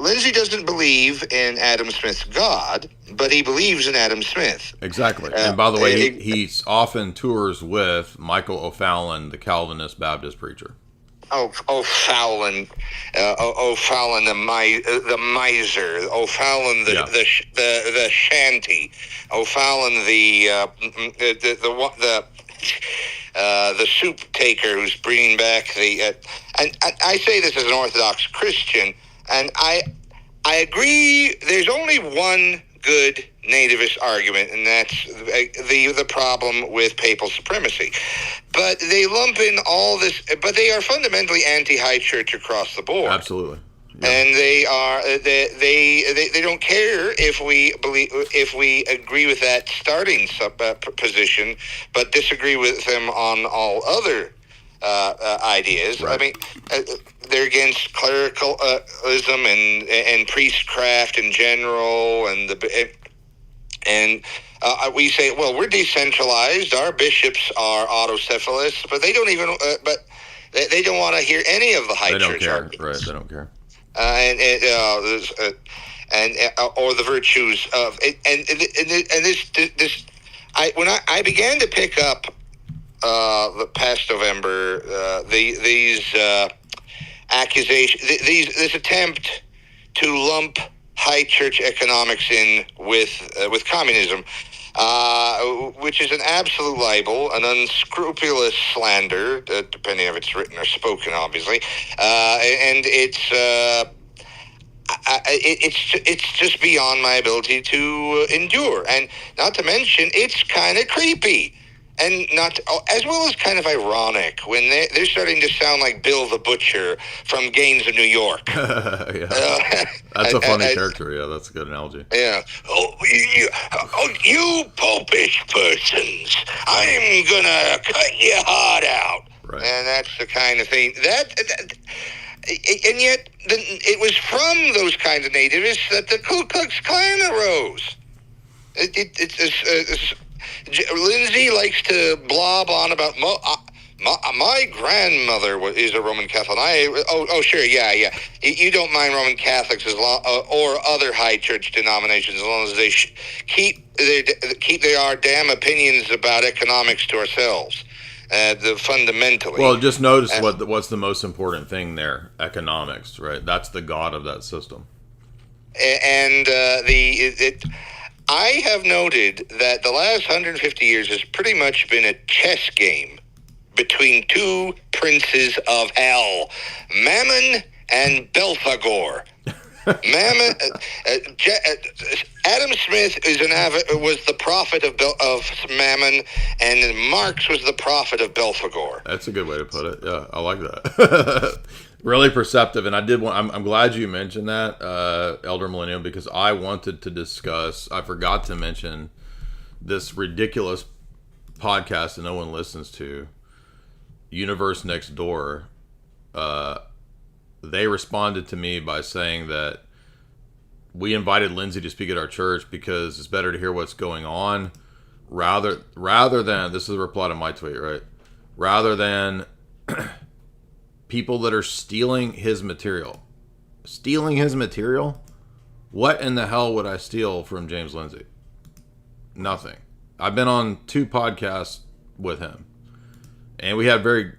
Lindsay doesn't believe in Adam Smith's God, but he believes in Adam Smith. Exactly. And by the way, he often tours with Michael O'Fallon, the Calvinist Baptist preacher. O'Fallon, O'Fallon the miser, O'Fallon the shanty, O'Fallon the soup taker who's bringing back the. And I say this as an Orthodox Christian, and I agree. There's only one good nativist argument, and that's the problem with papal supremacy. But they lump in all this, but they are fundamentally anti-high church across the board. Absolutely. Yeah. And they don't care if we agree with that starting position, but disagree with them on all other ideas. Right. I mean, they're against clericalism and priestcraft in general, and we say, well, we're decentralized. Our bishops are autocephalous, but they don't even. But they don't want to hear any of the high church arguments. Right? They don't care. Or the virtues of and this. When I began to pick up the past November these accusations, this attempt to lump high church economics in with communism, which is an absolute libel, an unscrupulous slander, depending if it's written or spoken, obviously, and it's just beyond my ability to endure, and not to mention it's kind of creepy. and not as well as kind of ironic when they're starting to sound like Bill the Butcher from Gangs of New York. Yeah. That's a funny character. Yeah, that's a good analogy. Yeah. You popish persons, I'm gonna cut your heart out. Right. And that's the kind of thing and yet it was from those kinds of nativists that the Ku Klux Klan arose. Lindsay likes to blob on about my grandmother is a Roman Catholic. Sure, yeah. You don't mind Roman Catholics or other high church denominations as long as they keep their damn opinions about economics to ourselves. Fundamentally. Well, just notice what's the most important thing there: economics, right? That's the god of that system. And I have noted that the last 150 years has pretty much been a chess game between two princes of hell, Mammon and Belphegor. Mammon, Adam Smith was the prophet of Mammon, and Marx was the prophet of Belphegor. That's a good way to put it. Yeah, I like that. Really perceptive, and I'm glad you mentioned that, Elder Millennial, because I wanted to discuss. I forgot to mention this ridiculous podcast that no one listens to, Universe Next Door. They responded to me by saying that we invited Lindsay to speak at our church because it's better to hear what's going on rather than, this is a reply to my tweet, right? Rather than people that are stealing his material. Stealing his material? What in the hell would I steal from James Lindsay? Nothing. I've been on 2 podcasts with him, and we had very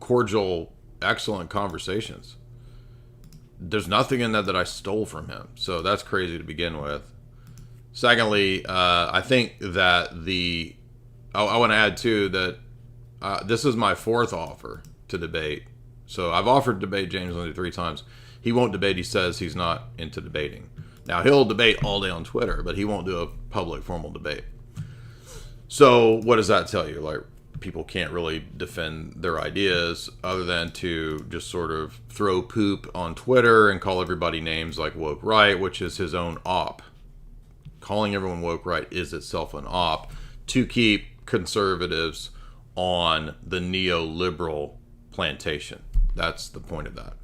cordial, excellent conversations. There's nothing in that I stole from him, so that's crazy to begin with. Secondly, I think that I want to add too that this is my 4th offer to debate. So I've offered to debate James Lindsay 3 times. He won't debate. He says he's not into debating. Now, he'll debate all day on Twitter, but he won't do a public formal debate. So what does that tell you? Like, people can't really defend their ideas other than to just sort of throw poop on Twitter and call everybody names like woke right, which is his own op. Calling everyone woke right is itself an op to keep conservatives on the neoliberal plantation. That's the point of that.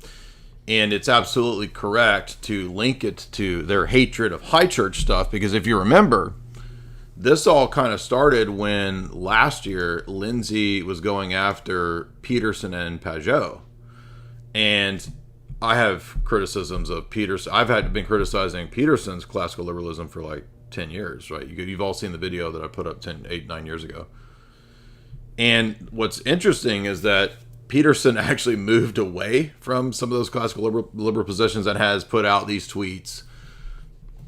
And it's absolutely correct to link it to their hatred of high church stuff, because if you remember, this all kind of started when last year Lindsay was going after Peterson and Pajot. And I have criticisms of Peterson. I've been criticizing Peterson's classical liberalism for like 10 years, right? You've all seen the video that I put up 9 years ago. And what's interesting is that Peterson actually moved away from some of those classical liberal positions and has put out these tweets.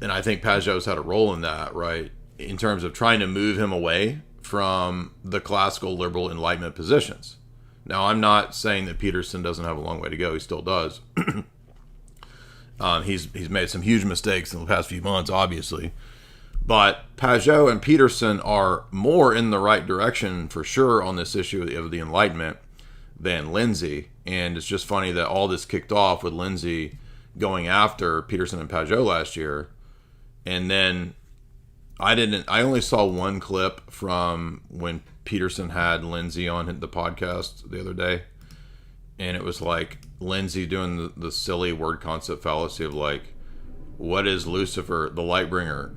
And I think Pajot's had a role in that, right? In terms of trying to move him away from the classical liberal Enlightenment positions. Now, I'm not saying that Peterson doesn't have a long way to go. He still does. He's made some huge mistakes in the past few months, obviously. But Pajot and Peterson are more in the right direction for sure on this issue of the Enlightenment than Lindsay. And it's just funny that all this kicked off with Lindsay going after Peterson and Pajot last year. And then I only saw one clip from when Peterson had Lindsay on the podcast the other day. And it was like Lindsay doing the silly word concept fallacy of like, what is Lucifer, the light bringer,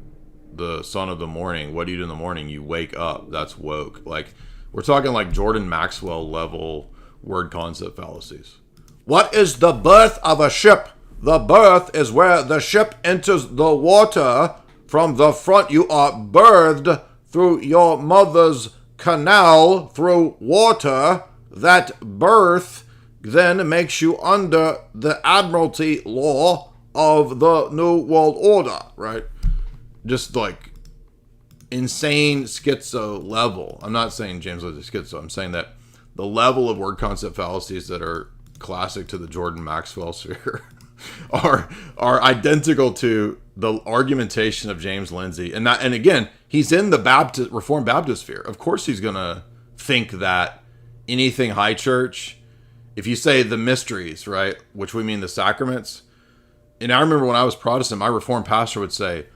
the son of the morning? What do you do in the morning? You wake up. That's woke. Like, we're talking like Jordan Maxwell level word concept fallacies. What is the birth of a ship? The birth is where the ship enters the water. From the front, you are birthed through your mother's canal through water. That birth then makes you under the admiralty law of the New World Order, right? Just like insane schizo level. I'm not saying James was a schizo. I'm saying that the level of word concept fallacies that are classic to the Jordan Maxwell sphere are identical to the argumentation of James Lindsay, and again, he's in the Reformed Baptist sphere. Of course he's going to think that anything high church, if you say the mysteries, right, which we mean the sacraments, and I remember when I was Protestant, my Reformed pastor would say,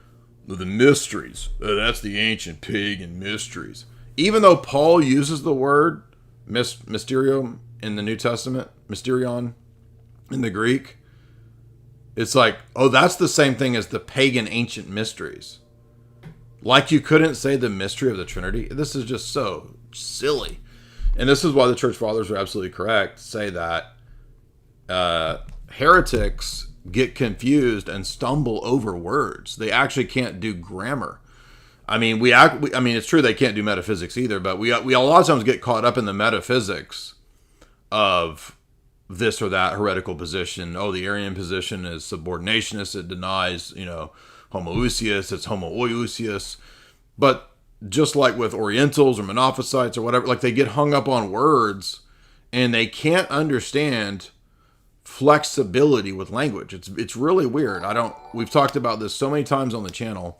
the mysteries, that's the ancient pagan mysteries. Even though Paul uses the word mysterium in the New Testament, mysterion in the Greek, it's like, oh, that's the same thing as the pagan ancient mysteries. Like you couldn't say the mystery of the Trinity. This is just so silly. And this is why the church fathers are absolutely correct to say that heretics get confused and stumble over words. They actually can't do grammar. I mean, it's true they can't do metaphysics either, but we a lot of times get caught up in the metaphysics of this or that heretical position. Oh, the Arian position is subordinationist. It denies, homoousios. It's homoousios. But just like with Orientals or Monophysites or whatever, like they get hung up on words and they can't understand flexibility with language. It's really weird. We've talked about this so many times on the channel,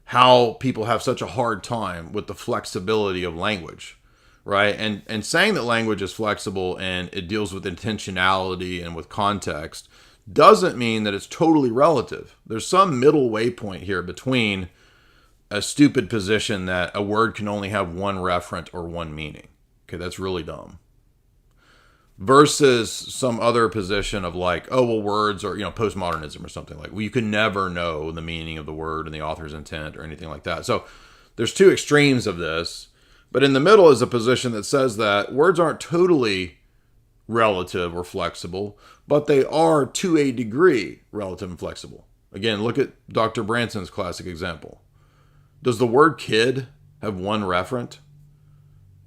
how people have such a hard time with the flexibility of language, right? And saying that language is flexible and it deals with intentionality and with context doesn't mean that it's totally relative. There's some middle way point here between a stupid position that a word can only have one referent or one meaning. Okay, that's really dumb. Versus some other position of like, oh, well, words are, postmodernism or something like, well, you can never know the meaning of the word and the author's intent or anything like that. So there's two extremes of this, but in the middle is a position that says that words aren't totally relative or flexible, but they are to a degree relative and flexible. Again, look at Dr. Branson's classic example. Does the word kid have one referent?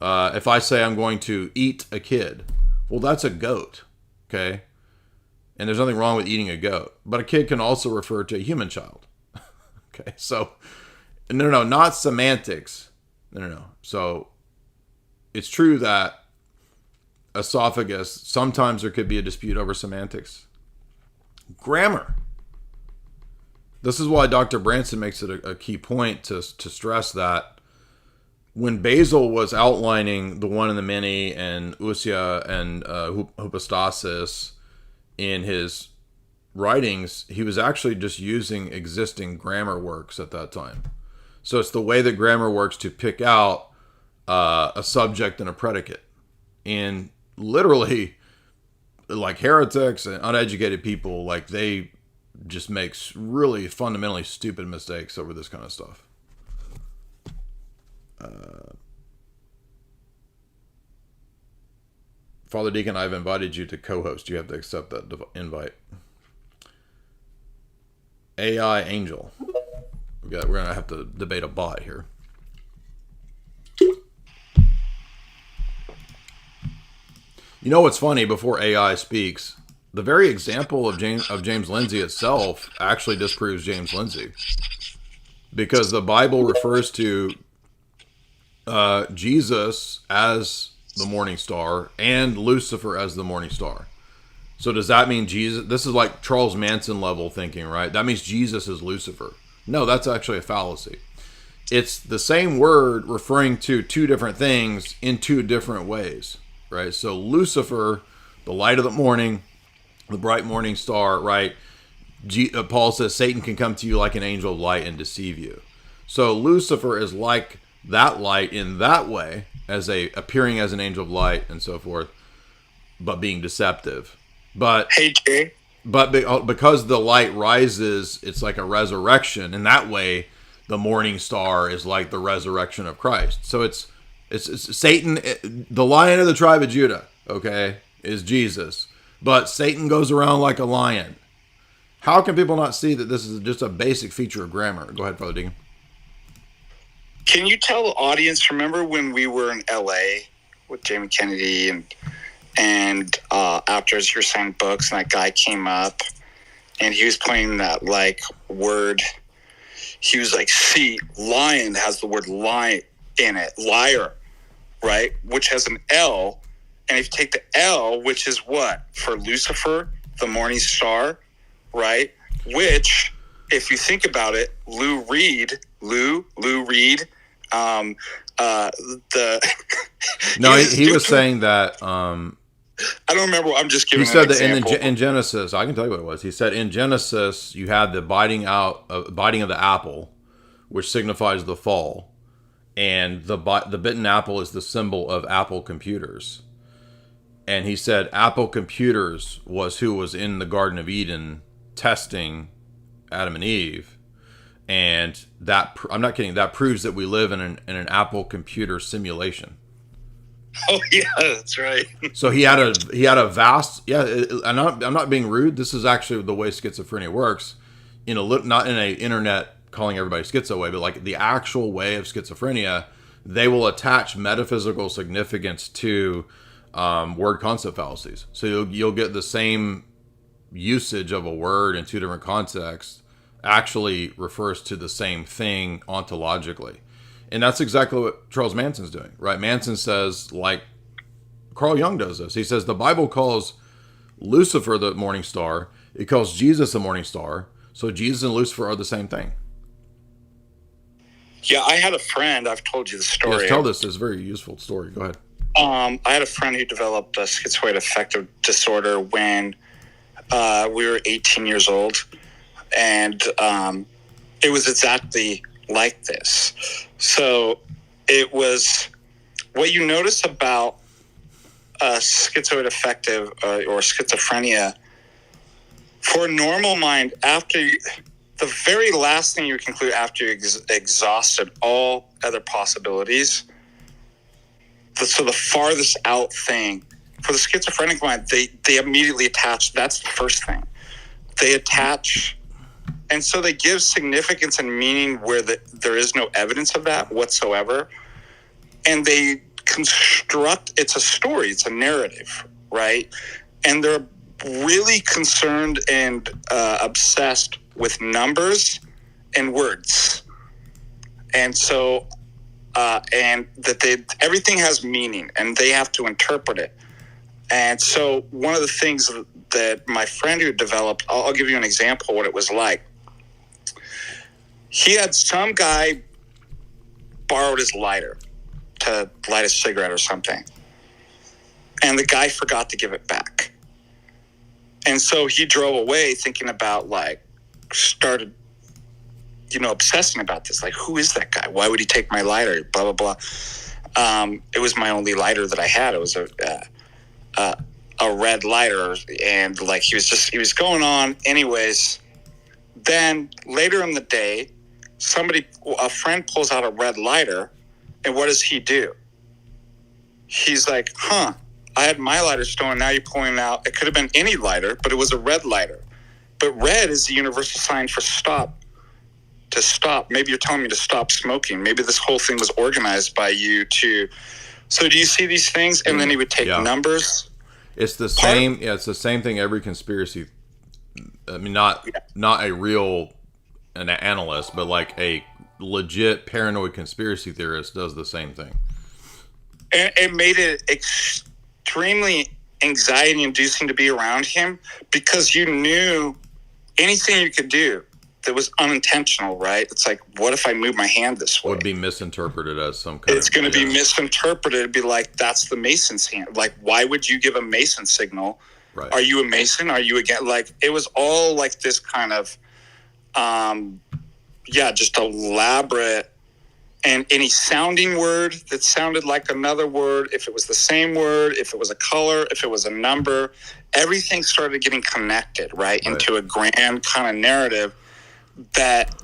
If I say I'm going to eat a kid, well, that's a goat, okay? And there's nothing wrong with eating a goat. But a kid can also refer to a human child. Okay, so, no, not semantics. No. So, it's true that esophagus, sometimes there could be a dispute over semantics. Grammar. This is why Dr. Branson makes it a key point to stress that when Basil was outlining the one and the many and ousia and hypostasis in his writings, he was actually just using existing grammar works at that time. So it's the way that grammar works to pick out a subject and a predicate. And literally, like heretics and uneducated people, like they just make really fundamentally stupid mistakes over this kind of stuff. Father Deacon, I've invited you to co-host. You have to accept that invite. AI Angel. We're going to have to debate a bot here. You know what's funny? Before AI speaks, the very example of James Lindsay itself actually disproves James Lindsay. Because the Bible refers to Jesus as the morning star and Lucifer as the morning star. So does that mean Jesus? This is like Charles Manson level thinking, right? That means Jesus is Lucifer. No, that's actually a fallacy. It's the same word referring to two different things in two different ways, right? So Lucifer, the light of the morning, the bright morning star, right? Paul says Satan can come to you like an angel of light and deceive you. So Lucifer is like that light in that way, as appearing as an angel of light and so forth, but being deceptive. But hey, Jay. But because the light rises, it's like a resurrection. In that way, the morning star is like the resurrection of Christ. So it's Satan, the Lion of the tribe of Judah, okay, is Jesus. But Satan goes around like a lion. How can people not see that this is just a basic feature of grammar? Go ahead, Father Deacon. Can you tell the audience, remember when we were in LA with Jamie Kennedy and after you're signing books and that guy came up and he was playing that like word, he was like, see, lion has the word lion in it, liar, right? Which has an L. And if you take the L, which is what? For Lucifer, the morning star, right? Which if you think about it, Lou Reed, the No, he was saying that. I don't remember. I'm just giving. He said an that example. in Genesis, I can tell you what it was. He said in Genesis, you had the biting of the apple, which signifies the fall, and the bitten apple is the symbol of Apple computers. And he said Apple computers was who was in the Garden of Eden testing Adam and Eve, and that I'm not kidding. That proves that we live in an Apple computer simulation. Oh yeah, that's right. So he had a vast I'm not being rude. This is actually the way schizophrenia works, not in a internet calling everybody schizo way, but like the actual way of schizophrenia. They will attach metaphysical significance to word concept fallacies. So you'll get the same usage of a word in two different contexts actually refers to the same thing ontologically. And that's exactly what Charles Manson's doing, right? Manson says, like Carl Jung does this. He says the Bible calls Lucifer the morning star. It calls Jesus the morning star. So Jesus and Lucifer are the same thing. Yeah, I had a friend. I've told you the story. Yes, tell this. It's a very useful story. Go ahead. I had a friend who developed a schizoid affective disorder when we were 18 years old. And it was exactly like this. So it was what you notice about schizoid affective or schizophrenia for a normal mind. The very last thing you conclude after you exhausted all other possibilities, so the farthest out thing for the schizophrenic mind, they immediately attach. That's the first thing they attach. And so they give significance and meaning where there is no evidence of that whatsoever. And they construct, it's a story, it's a narrative, right? And they're really concerned and obsessed with numbers and words. And so, and that everything has meaning and they have to interpret it. And so one of the things that my friend who developed, I'll give you an example of what it was like. He had some guy borrowed his lighter to light a cigarette or something. And the guy forgot to give it back. And so he drove away thinking about started, obsessing about this. Like, who is that guy? Why would he take my lighter? Blah, blah, blah. It was my only lighter that I had. It was a red lighter. And he was going on anyways. Then later in the day, a friend pulls out a red lighter, and what does he do? He's like, I had my lighter stolen, now you're pulling out, it could have been any lighter, but it was a red lighter. But red is the universal sign for stop. To stop. Maybe you're telling me to stop smoking. Maybe this whole thing was organized by you to... So do you see these things? And then he would take numbers. It's the same. Yeah, it's the same thing every conspiracy... I mean, not a real an analyst, but like a legit paranoid conspiracy theorist does the same thing. And it made it extremely anxiety-inducing to be around him because you knew anything you could do that was unintentional, right? It's like, what if I move my hand this way? Would be misinterpreted as some kind It's going to be misinterpreted. It'd be like, that's the Mason's hand. Like, why would you give a Mason signal? Right. Are you a Mason? Are you again? Like, it was all like this kind of, just elaborate. And any sounding word that sounded like another word, if it was the same word, if it was a color, if it was a number, everything started getting connected, right, into a grand kind of narrative that,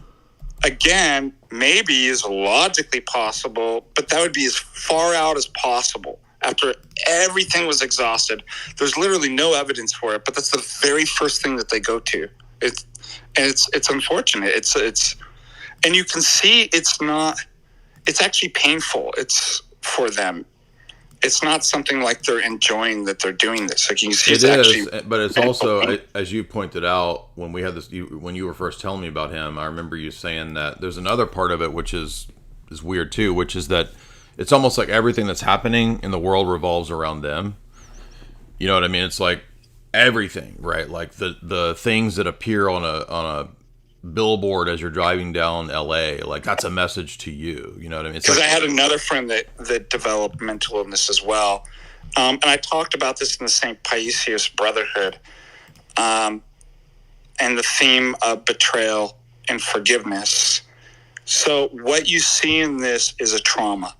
again, maybe is logically possible, but that would be as far out as possible. After everything was exhausted, there's literally no evidence for it, but that's the very first thing that they go to. It's unfortunate. And you can see it's actually painful. It's for them. It's not something like they're enjoying that they're doing this. Like you can see, but it's also, as you pointed out when we had this, when you were first telling me about him, I remember you saying that there's another part of it which is weird too, which is that it's almost like everything that's happening in the world revolves around them. You know what I mean? It's like everything, right? Like the things that appear on a billboard as you're driving down LA. Like, that's a message to you. You know what I mean? Because I had another friend that developed mental illness as well. And I talked about this in the St. Paisius Brotherhood. And the theme of betrayal and forgiveness. So what you see in this is a trauma.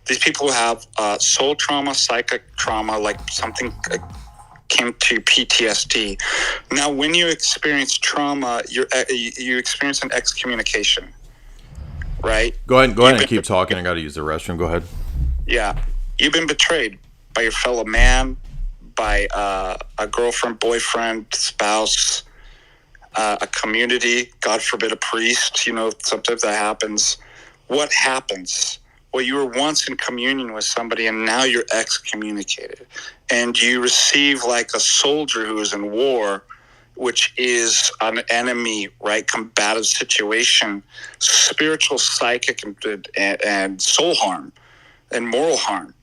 These people have soul trauma, psychic trauma, like something akin to PTSD. Now, when you experience trauma, you experience an excommunication, right? Go ahead and keep talking. I got to use the restroom. Go ahead. Yeah. You've been betrayed by your fellow man, by a girlfriend, boyfriend, spouse, a community, God forbid a priest. You know, sometimes that happens. What happens? Well, you were once in communion with somebody and now you're excommunicated. And you receive, like a soldier who is in war, which is an enemy, right? Combative situation, spiritual, psychic, and soul harm and moral harm,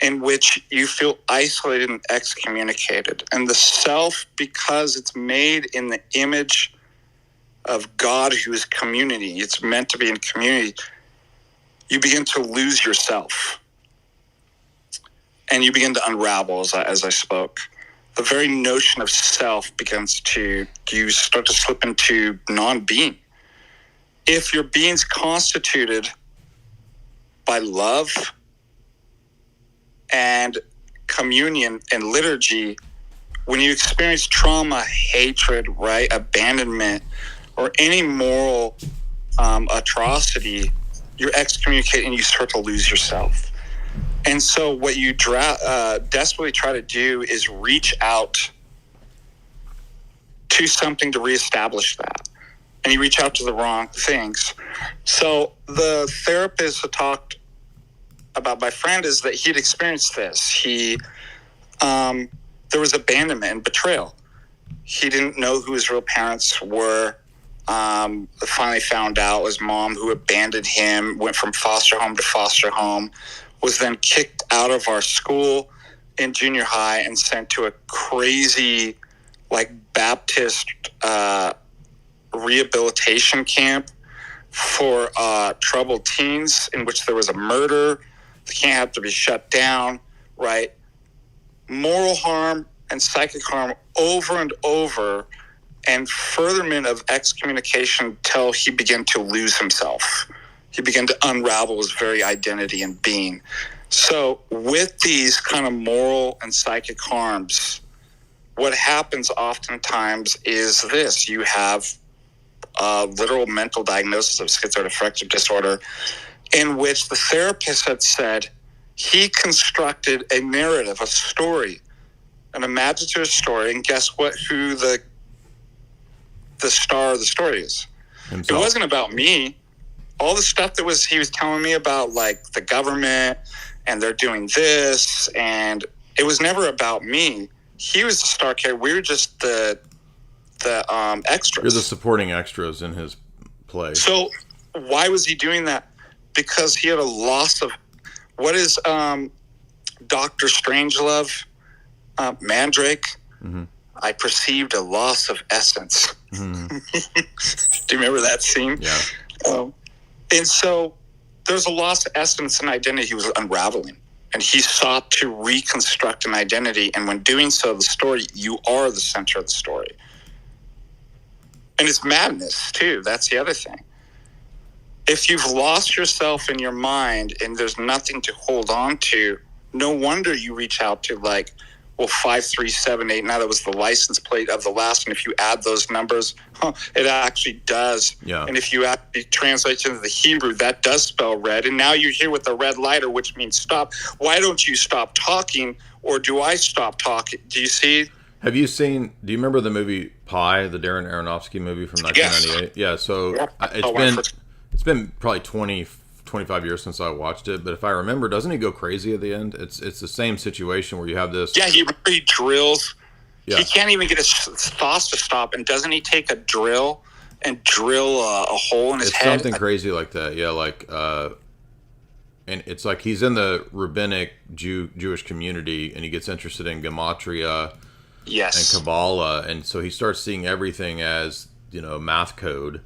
in which you feel isolated and excommunicated. And the self, because it's made in the image of God, who is community, it's meant to be in community, you begin to lose yourself. And you begin to unravel, as I spoke. The very notion of self you start to slip into non-being. If your being's constituted by love and communion and liturgy, when you experience trauma, hatred, right, abandonment, or any moral atrocity, you're excommunicated and you start to lose yourself. And so what you desperately try to do is reach out to something to reestablish that. And you reach out to the wrong things. So the therapist that talked about my friend is that he'd experienced this. There was abandonment and betrayal. He didn't know who his real parents were. Finally found out his mom, who abandoned him, went from foster home to foster home, was then kicked out of our school in junior high and sent to a crazy, like, Baptist rehabilitation camp for troubled teens, in which there was a murder. The camp had to be shut down, right? Moral harm and psychic harm over and over, and furtherment of excommunication till he began to lose himself. He began to unravel his very identity and being. So with these kind of moral and psychic harms, what happens oftentimes is this: you have a literal mental diagnosis of schizoaffective disorder, in which the therapist had said he constructed a narrative, a story, an imaginative story, and guess what? Who the star of the story is? Himself. It wasn't about me. All the stuff he was telling me about, like the government, and they're doing this, and it was never about me. He was the star character. We were just the extras. You're the supporting extras in his play. So why was he doing that? Because he had a loss of, what is Dr. Strangelove, Mandrake? Mm-hmm. I perceived a loss of essence. Mm-hmm. Do you remember that scene? Yeah. And so there's a loss of essence and identity he was unraveling. And he sought to reconstruct an identity. And when doing so, the story, you are the center of the story. And it's madness, too. That's the other thing. If you've lost yourself in your mind and there's nothing to hold on to, no wonder you reach out to, like, well, 5378. Now that was the license plate of the last one. If you add those numbers, it actually does. Yeah. And if you actually translate into the Hebrew, that does spell red. And now you're here with the red lighter, which means stop. Why don't you stop talking, or do I stop talking? Do you see? Do you remember the movie Pi, the Darren Aronofsky movie from 1998? Yes. Yeah. So it's been probably 25 years since I watched it, but if I remember, doesn't he go crazy at the end? It's the same situation where you have this. Yeah, he drills. Yeah. He can't even get his thoughts to stop, and doesn't he take a drill and drill a hole in his head? It's something crazy like that. Yeah, like, and it's like he's in the rabbinic Jewish community, and he gets interested in gematria, yes, and Kabbalah, and so he starts seeing everything as math code,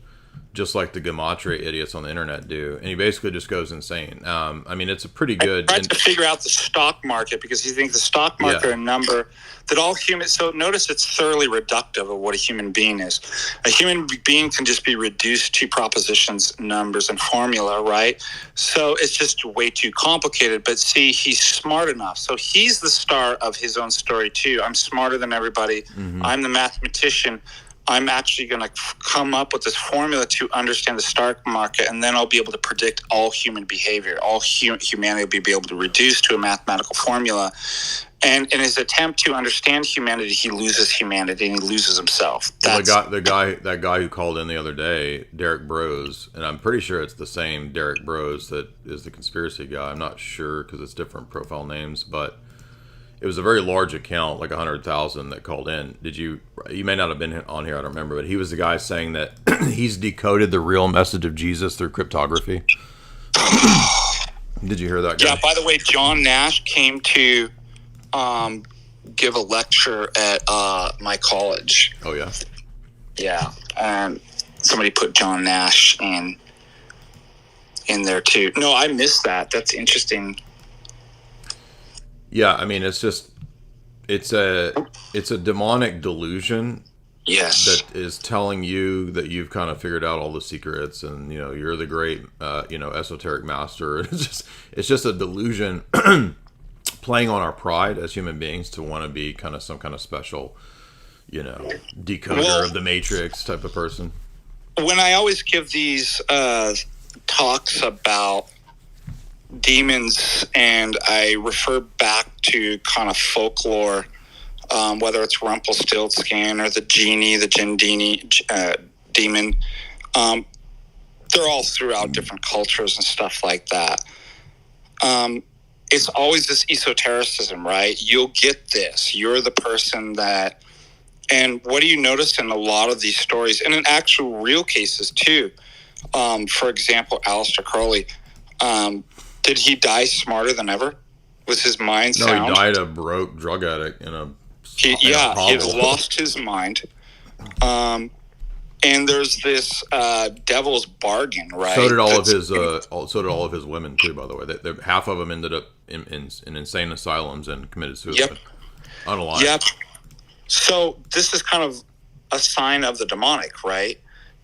just like the gematria idiots on the internet do, and he basically just goes insane. I mean, it's a pretty good. I tried to figure out the stock market because he thinks the stock market a number that all humans. So notice it's thoroughly reductive of what a human being is. A human being can just be reduced to propositions, numbers, and formula, right? So it's just way too complicated. But see, he's smart enough. So he's the star of his own story too. I'm smarter than everybody. I'm the mathematician. I'm actually going to come up with this formula to understand the stock market, and then I'll be able to predict all human behavior. All humanity will be able to reduce to a mathematical formula. And in his attempt to understand humanity, he loses humanity and he loses himself. Well, that guy who called in the other day, Derek Bros, and I'm pretty sure it's the same Derek Bros that is the conspiracy guy. I'm not sure because it's different profile names, but it was a very large account, like 100,000 that called in. You may not have been on here, I don't remember, but he was the guy saying that he's decoded the real message of Jesus through cryptography. Did you hear that guy? Yeah, by the way, John Nash came to give a lecture at my college. Oh, yeah? Yeah. Somebody put John Nash in there, too. No, I missed that. That's interesting. Yeah, I mean, it's a demonic delusion. Yes. That is telling you that you've kind of figured out all the secrets, and you're the great esoteric master. It's just a delusion playing on our pride as human beings to want to be kind of some kind of special, decoder of the matrix type of person. When I always give these talks about demons, and I refer back to kind of folklore, whether it's Rumpelstiltskin or the genie, the Gendini demon, they're all throughout different cultures and stuff like that. It's always this esotericism, right? You'll get this. You're the person that... And what do you notice in a lot of these stories, and in actual real cases too? For example, Aleister Crowley, did he die smarter than ever? Was his mind sound? No, he died a broke drug addict in a he lost his mind. And there's this devil's bargain, right? So did all of his women too. By the way, half of them ended up in insane asylums and committed suicide. Yep. Unalive. Yep. So this is kind of a sign of the demonic, right?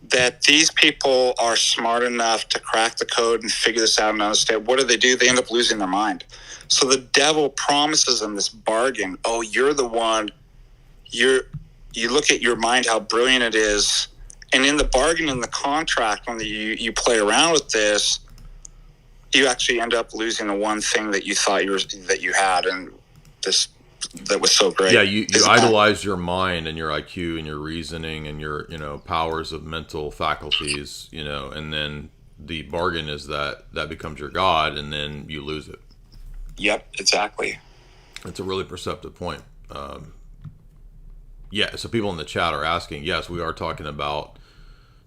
That these people are smart enough to crack the code and figure this out and understand. What do? They end up losing their mind. So the devil promises them this bargain. Oh, you're the one. You look at your mind, how brilliant it is. And in the bargain, in the contract, when you play around with this, you actually end up losing the one thing that you thought you had, and that was so great. Yeah, you idolize your mind and your IQ and your reasoning and your powers of mental faculties, and then the bargain is that becomes your God, and then you lose it. Yep, exactly. It's a really perceptive point. Yeah, so people in the chat are asking, yes, we are talking about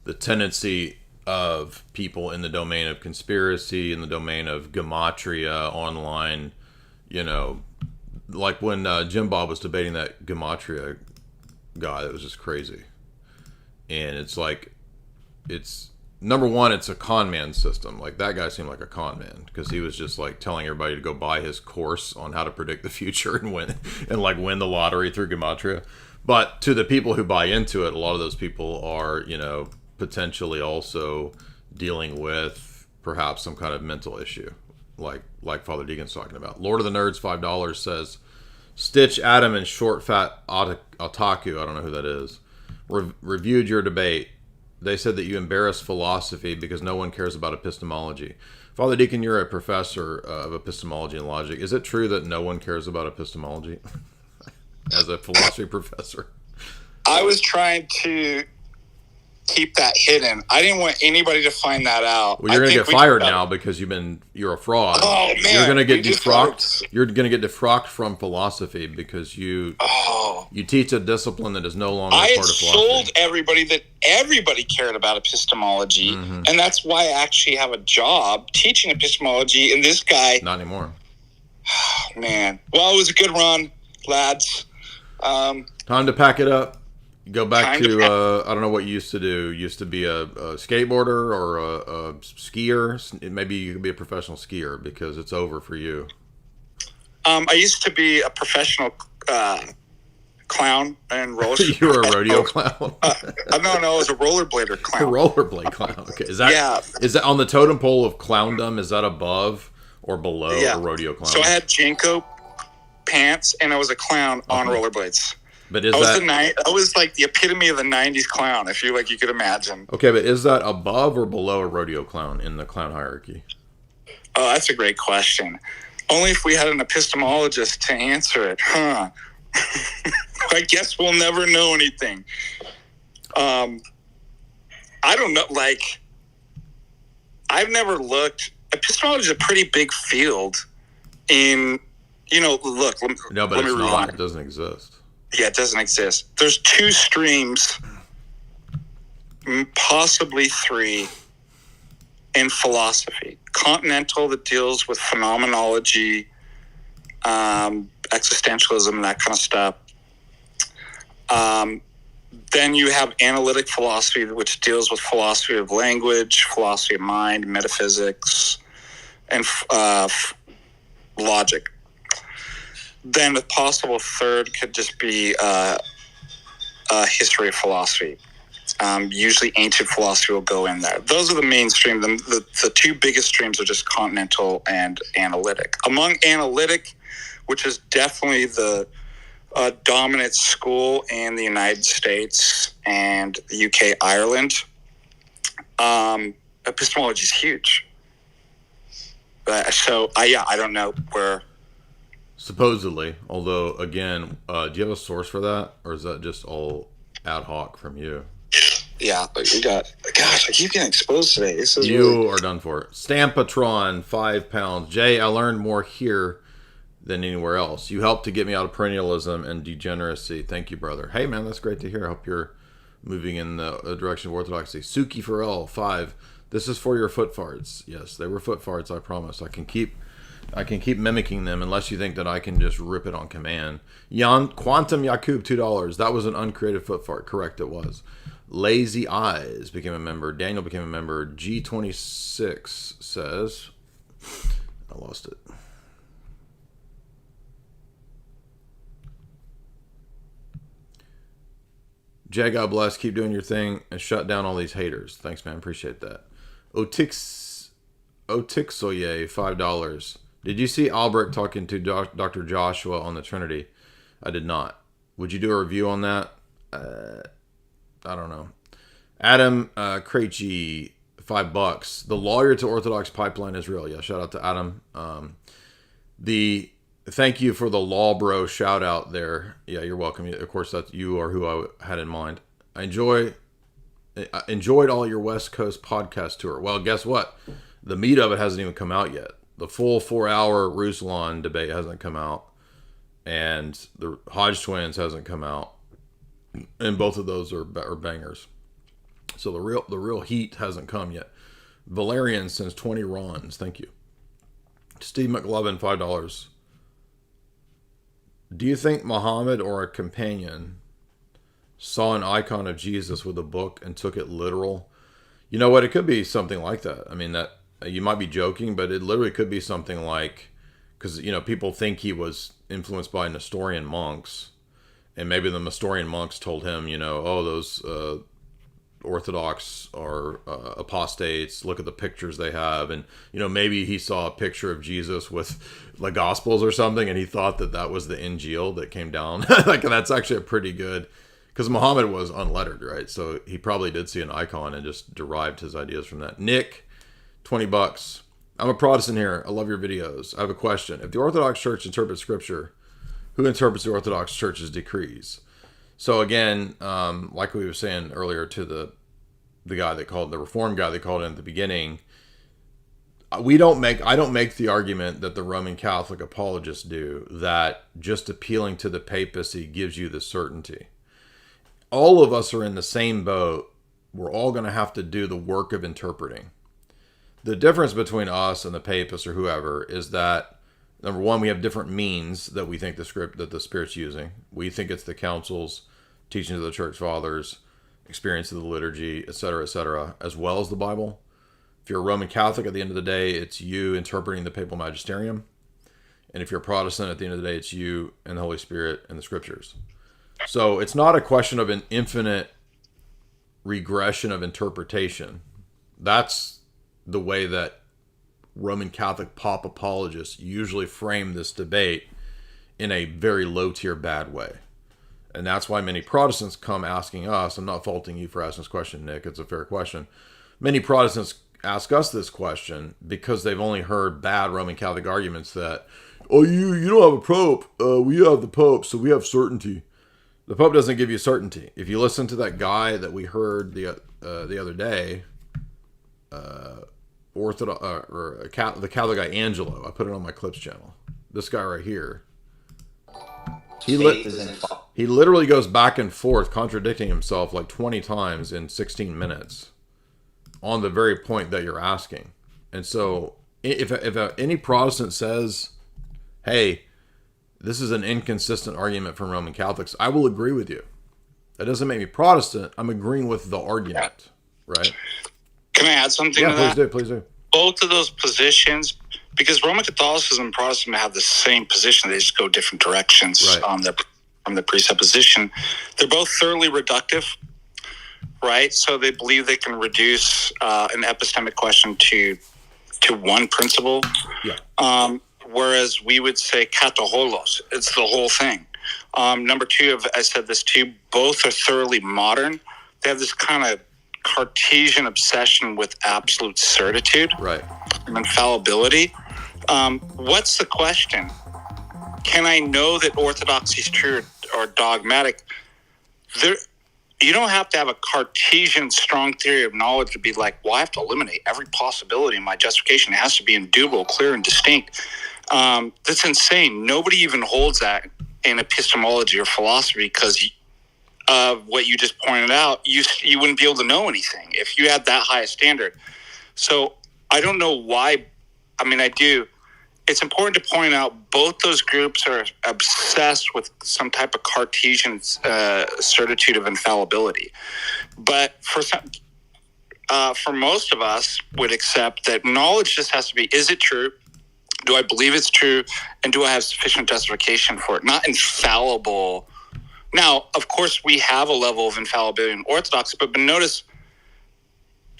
the tendency of people in the domain of conspiracy, in the domain of gematria online, like when Jim Bob was debating that gematria guy, that was just crazy. And it's like, number one, it's a con man system. Like, that guy seemed like a con man because he was just like telling everybody to go buy his course on how to predict the future and win the lottery through gematria. But to the people who buy into it, a lot of those people are, potentially also dealing with perhaps some kind of mental issue, like Father Deacon's talking about. Lord of the Nerds $5 says, Stitch Adam and Short Fat Otaku, I don't know who that is, reviewed your debate. They said that you embarrass philosophy because no one cares about epistemology. Father Deacon, you're a professor of epistemology and logic. Is it true that no one cares about epistemology as a philosophy professor? I was trying to keep that hidden. I didn't want anybody to find that out. Well, you're going to get fired now because you're a fraud. Oh man, you're going to get defrocked. You're going to get defrocked from philosophy because you teach a discipline that is no longer part of philosophy. I sold everybody that everybody cared about epistemology, and that's why I actually have a job teaching epistemology. And this guy, not anymore. Man, well, it was a good run, lads. Time to pack it up. Go back kind to of- I don't know what you used to do. You used to be a skateboarder or a skier. Maybe you could be a professional skier because it's over for you. I used to be a professional clown and roller. You were a rodeo clown. No, I was a rollerblader A clown. rollerblade clown. Okay, is that on the totem pole of clowndom? Is that above or below a rodeo clown? So I had Jenko pants, and I was a clown on rollerblades. But is I was like the epitome of the '90s clown, if you could imagine. Okay, but is that above or below a rodeo clown in the clown hierarchy? Oh, that's a great question. Only if we had an epistemologist to answer it, huh? I guess we'll never know anything. I don't know. Like, I've never looked. Epistemology is a pretty big field. Look. No, but let me it's not. rewind. It doesn't exist. Yeah, it doesn't exist. There's 2 streams, possibly 3, in philosophy. Continental, that deals with phenomenology, existentialism, and that kind of stuff. Then you have analytic philosophy, which deals with philosophy of language, philosophy of mind, metaphysics, and logic. Then a possible third could just be history of philosophy. Usually ancient philosophy will go in there. Those are the mainstream. The 2 biggest streams are just continental and analytic. Among analytic, which is definitely the dominant school in the United States and the UK, Ireland, epistemology is huge. I don't know where. Supposedly, although again, do you have a source for that, or is that just all ad hoc from you? Yeah, but you got. Gosh, I keep getting exposed today. This is You are done for. Stampatron, £5. Jay, I learned more here than anywhere else. You helped to get me out of perennialism and degeneracy. Thank you, brother. Hey, man, that's great to hear. I hope you're moving in the direction of orthodoxy. Suki Farrell, 5. This is for your foot farts. Yes, they were foot farts. I promise. I can keep mimicking them unless you think that I can just rip it on command. Quantum Yakub, $2. That was an uncreated foot fart. Correct, it was. Lazy Eyes became a member. Daniel became a member. G26 says, I lost it. Jay, God bless. Keep doing your thing and shut down all these haters. Thanks, man. Appreciate that. Otixoye, $5. Did you see Albrecht talking to Dr. Joshua on the Trinity? I did not. Would you do a review on that? I don't know. Adam Krejci, $5. The lawyer to Orthodox pipeline is real. Yeah, shout out to Adam. Thank you for the law bro shout out there. Yeah, you're welcome. Of course, that's you or who I had in mind. I enjoyed all your West Coast podcast tour. Well, guess what? The meat of it hasn't even come out yet. The full 4-hour Ruslan debate hasn't come out, and the Hodge twins hasn't come out, and both of those are bangers. So the real heat hasn't come yet. Valerian sends 20 Rons. Thank you. Steve McLovin, $5. Do you think Muhammad or a companion saw an icon of Jesus with a book and took it literal? You know what? It could be something like that. I mean, that you might be joking, but it literally could be something like, because people think he was influenced by Nestorian monks, and maybe the Nestorian monks told him, those Orthodox are apostates. Look at the pictures they have, and maybe he saw a picture of Jesus with the Gospels or something, and he thought that was the Injil that came down. Like, that's actually a pretty good, because Muhammad was unlettered, right? So he probably did see an icon and just derived his ideas from that. Nick, $20. I'm a Protestant here. I love your videos. I have a question. If the Orthodox Church interprets Scripture, who interprets the Orthodox Church's decrees? So again, like we were saying earlier to the Reformed guy that called in at the beginning, I don't make the argument that the Roman Catholic apologists do, that just appealing to the papacy gives you the certainty. All of us are in the same boat. We're all going to have to do the work of interpreting. The difference between us and the papists or whoever is that, number one, we have different means that we think that the Spirit's using. We think it's the councils teachings of the church fathers, experience of the liturgy, etc., as well as the Bible. If you're a Roman Catholic, at the end of the day, it's you interpreting the papal magisterium. And if you're a Protestant, at the end of the day, it's you and the Holy Spirit and the scriptures. So it's not a question of an infinite regression of interpretation. That's the way that Roman Catholic pop apologists usually frame this debate, in a very low-tier bad way. And that's why many Protestants come asking us, I'm not faulting you for asking this question, Nick, it's a fair question. Many Protestants ask us this question because they've only heard bad Roman Catholic arguments that, oh, you don't have a pope, we have the pope, so we have certainty. The pope doesn't give you certainty. If you listen to that guy that we heard the other day, Orthodox, the Catholic guy Angelo, I put it on my Clips channel. This guy right here. He literally goes back and forth contradicting himself like 20 times in 16 minutes on the very point that you're asking. And so if any Protestant says, hey, this is an inconsistent argument from Roman Catholics, I will agree with you. That doesn't make me Protestant. I'm agreeing with the argument, right? Can I add something to that? Yeah, please do. Both of those positions, because Roman Catholicism and Protestant have the same position, they just go different directions from the presupposition. They're both thoroughly reductive, right? So they believe they can reduce an epistemic question to one principle. Yeah. Whereas we would say kataholos, it's the whole thing. Number two, I said this too, both are thoroughly modern. They have this kind of Cartesian obsession with absolute certitude, right, and infallibility. What's the question? Can I know that orthodoxy is true or dogmatic? You don't have to have a Cartesian strong theory of knowledge to be like, well, I have to eliminate every possibility in my justification. It has to be indubitable, clear, and distinct. That's insane. Nobody even holds that in epistemology or philosophy because of what you just pointed out. You wouldn't be able to know anything if you had that high a standard. So I don't know why. I mean, I do. It's important to point out both those groups are obsessed with some type of Cartesian certitude of infallibility. But for most of us would accept that knowledge just has to be, is it true? Do I believe it's true? And do I have sufficient justification for it? Not infallible. Now, of course, we have a level of infallibility in Orthodox, but notice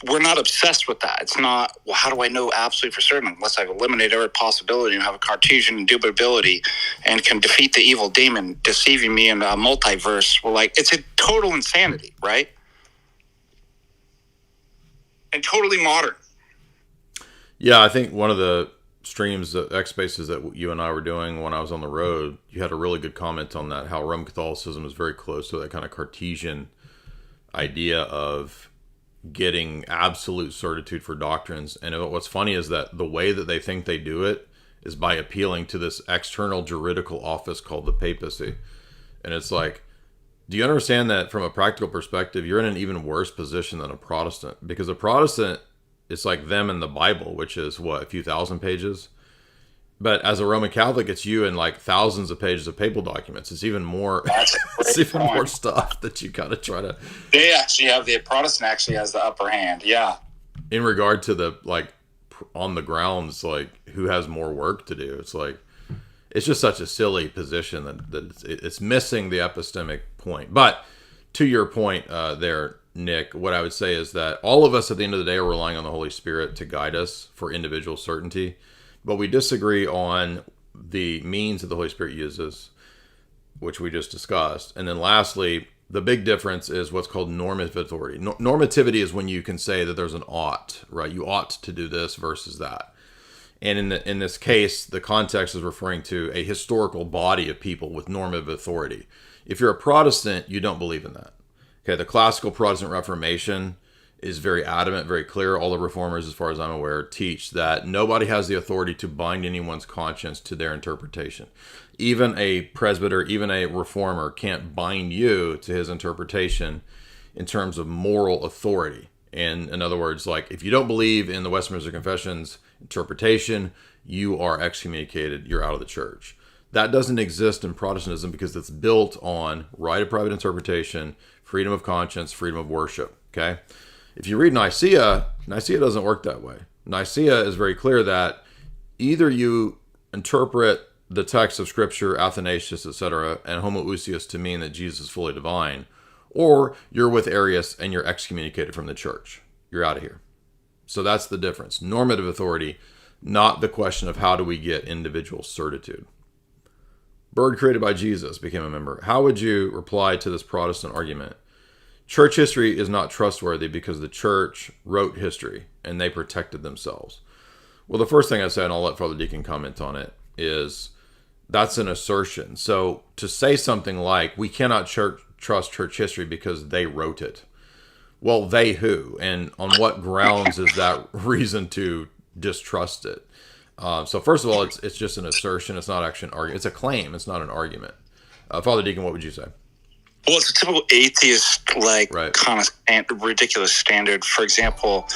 we're not obsessed with that. It's not, well, how do I know absolutely for certain unless I've eliminated every possibility and have a Cartesian indubitability and can defeat the evil demon deceiving me in a multiverse? We're like, it's a total insanity, right? And totally modern. Yeah, I think one of the streams, the X Spaces that you and I were doing when I was on the road, you had a really good comment on that, how Roman Catholicism is very close to that kind of Cartesian idea of getting absolute certitude for doctrines. And what's funny is that the way that they think they do it is by appealing to this external juridical office called the Papacy. And it's like, do you understand that from a practical perspective, you're in an even worse position than a Protestant? Because a Protestant, it's like them in the Bible, which is what, a few thousand pages? But as a Roman Catholic, it's you in like thousands of pages of papal documents. It's even more, it's even more stuff that you gotta try to. The Protestant actually has the upper hand. Yeah. In regard to the, like, on the grounds, like, who has more work to do? It's like, it's just such a silly position that it's missing the epistemic point. But to your point there, Nick, what I would say is that all of us at the end of the day are relying on the Holy Spirit to guide us for individual certainty. But we disagree on the means that the Holy Spirit uses, which we just discussed. And then lastly, the big difference is what's called normative authority. Normativity is when you can say that there's an ought, right? You ought to do this versus that. And in this case, the context is referring to a historical body of people with normative authority. If you're a Protestant, you don't believe in that. Okay, the classical Protestant Reformation is very adamant, very clear. All the reformers, as far as I'm aware, teach that nobody has the authority to bind anyone's conscience to their interpretation. Even a presbyter, even a reformer can't bind you to his interpretation in terms of moral authority. And in other words, like, if you don't believe in the Westminster Confession's interpretation, you are excommunicated, you're out of the church. That doesn't exist in Protestantism because it's built on right of private interpretation, freedom of conscience, freedom of worship. Okay? If you read Nicaea, Nicaea doesn't work that way. Nicaea is very clear that either you interpret the text of Scripture, Athanasius, etc., and homoousios to mean that Jesus is fully divine, or you're with Arius and you're excommunicated from the church. You're out of here. So that's the difference. Normative authority, not the question of how do we get individual certitude. Bird created by Jesus became a member. How would you reply to this Protestant argument? Church history is not trustworthy because the church wrote history and they protected themselves. Well, the first thing I said, and I'll let Father Deacon comment on it, is that's an assertion. So to say something like, we cannot trust church history because they wrote it. Well, they who? And on what grounds is that reason to distrust it? So first of all, it's just an assertion. It's not actually an argument. It's a claim. It's not an argument. Father Deacon, what would you say? Well, it's a typical atheist, kind of ridiculous standard. For example,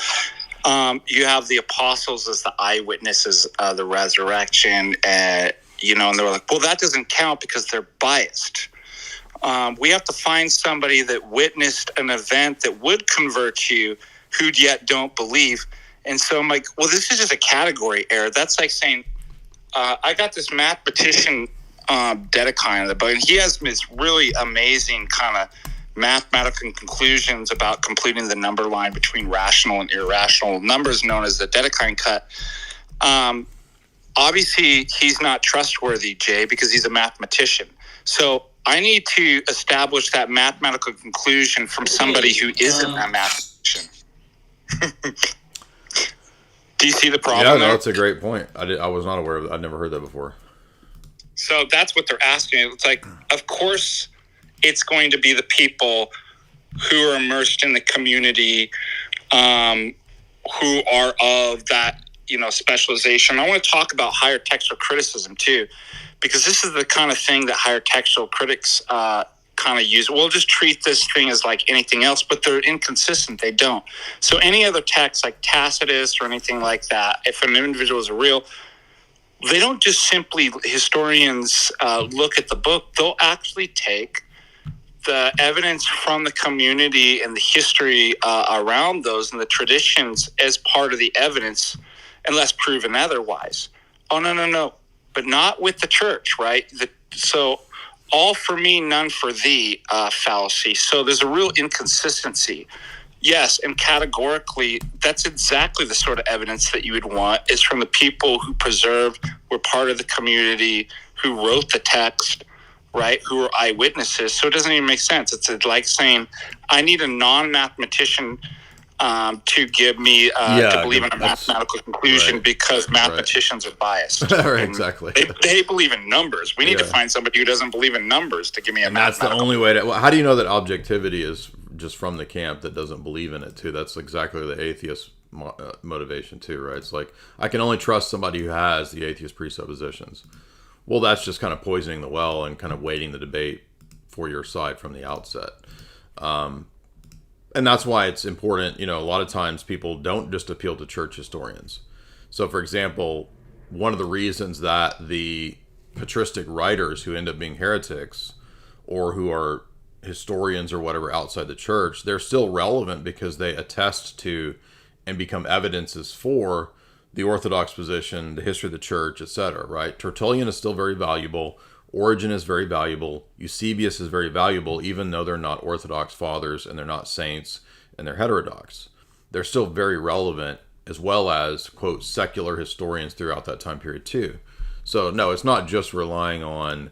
you have the apostles as the eyewitnesses of the resurrection, and they're like, well, that doesn't count because they're biased. We have to find somebody that witnessed an event that would convert you who yet don't believe. And so I'm like, well, this is just a category error. That's like saying, I got this mathematician, Dedekind, in the book, and he has this really amazing kind of mathematical conclusions about completing the number line between rational and irrational numbers known as the Dedekind cut. Obviously, he's not trustworthy, Jay, because he's a mathematician. So I need to establish that mathematical conclusion from somebody who isn't a mathematician. Do you see the problem? Yeah, no, there? that's a great point. I was not aware of it. I'd never heard that before. So that's what they're asking. It's like, of course, it's going to be the people who are immersed in the community, who are of that, specialization. I want to talk about higher textual criticism too, because this is the kind of thing that higher textual critics kind of use. We'll just treat this thing as like anything else, but they're inconsistent. They don't. So any other text like Tacitus or anything like that, if an individual is real, they don't just simply, historians look at the book. They'll actually take the evidence from the community and the history around those and the traditions as part of the evidence, unless proven otherwise. Oh, no. But not with the church, right? So all for me, none for thee fallacy. So there's a real inconsistency. Yes, and categorically, that's exactly the sort of evidence that you would want is from the people who preserved, were part of the community, who wrote the text, right, who were eyewitnesses. So it doesn't even make sense. It's like saying, I need a non-mathematician to give me to believe in a mathematical conclusion because mathematicians are biased. Right, exactly. They believe in numbers. We need to find somebody who doesn't believe in numbers to give me a mathematical. That's the only way to. Well, how do you know that objectivity is just from the camp that doesn't believe in it too? That's exactly the atheist motivation too, right? It's like, I can only trust somebody who has the atheist presuppositions. Well, that's just kind of poisoning the well and kind of weighting the debate for your side from the outset. And that's why it's important, a lot of times people don't just appeal to church historians. So, for example, one of the reasons that the patristic writers who end up being heretics or who are historians or whatever outside the church, they're still relevant because they attest to and become evidences for the Orthodox position, the history of the church, etc., right? Tertullian is still very valuable. Origen is very valuable. Eusebius is very valuable, even though they're not Orthodox fathers and they're not saints and they're heterodox. They're still very relevant, as well as, quote, secular historians throughout that time period too. So no, it's not just relying on,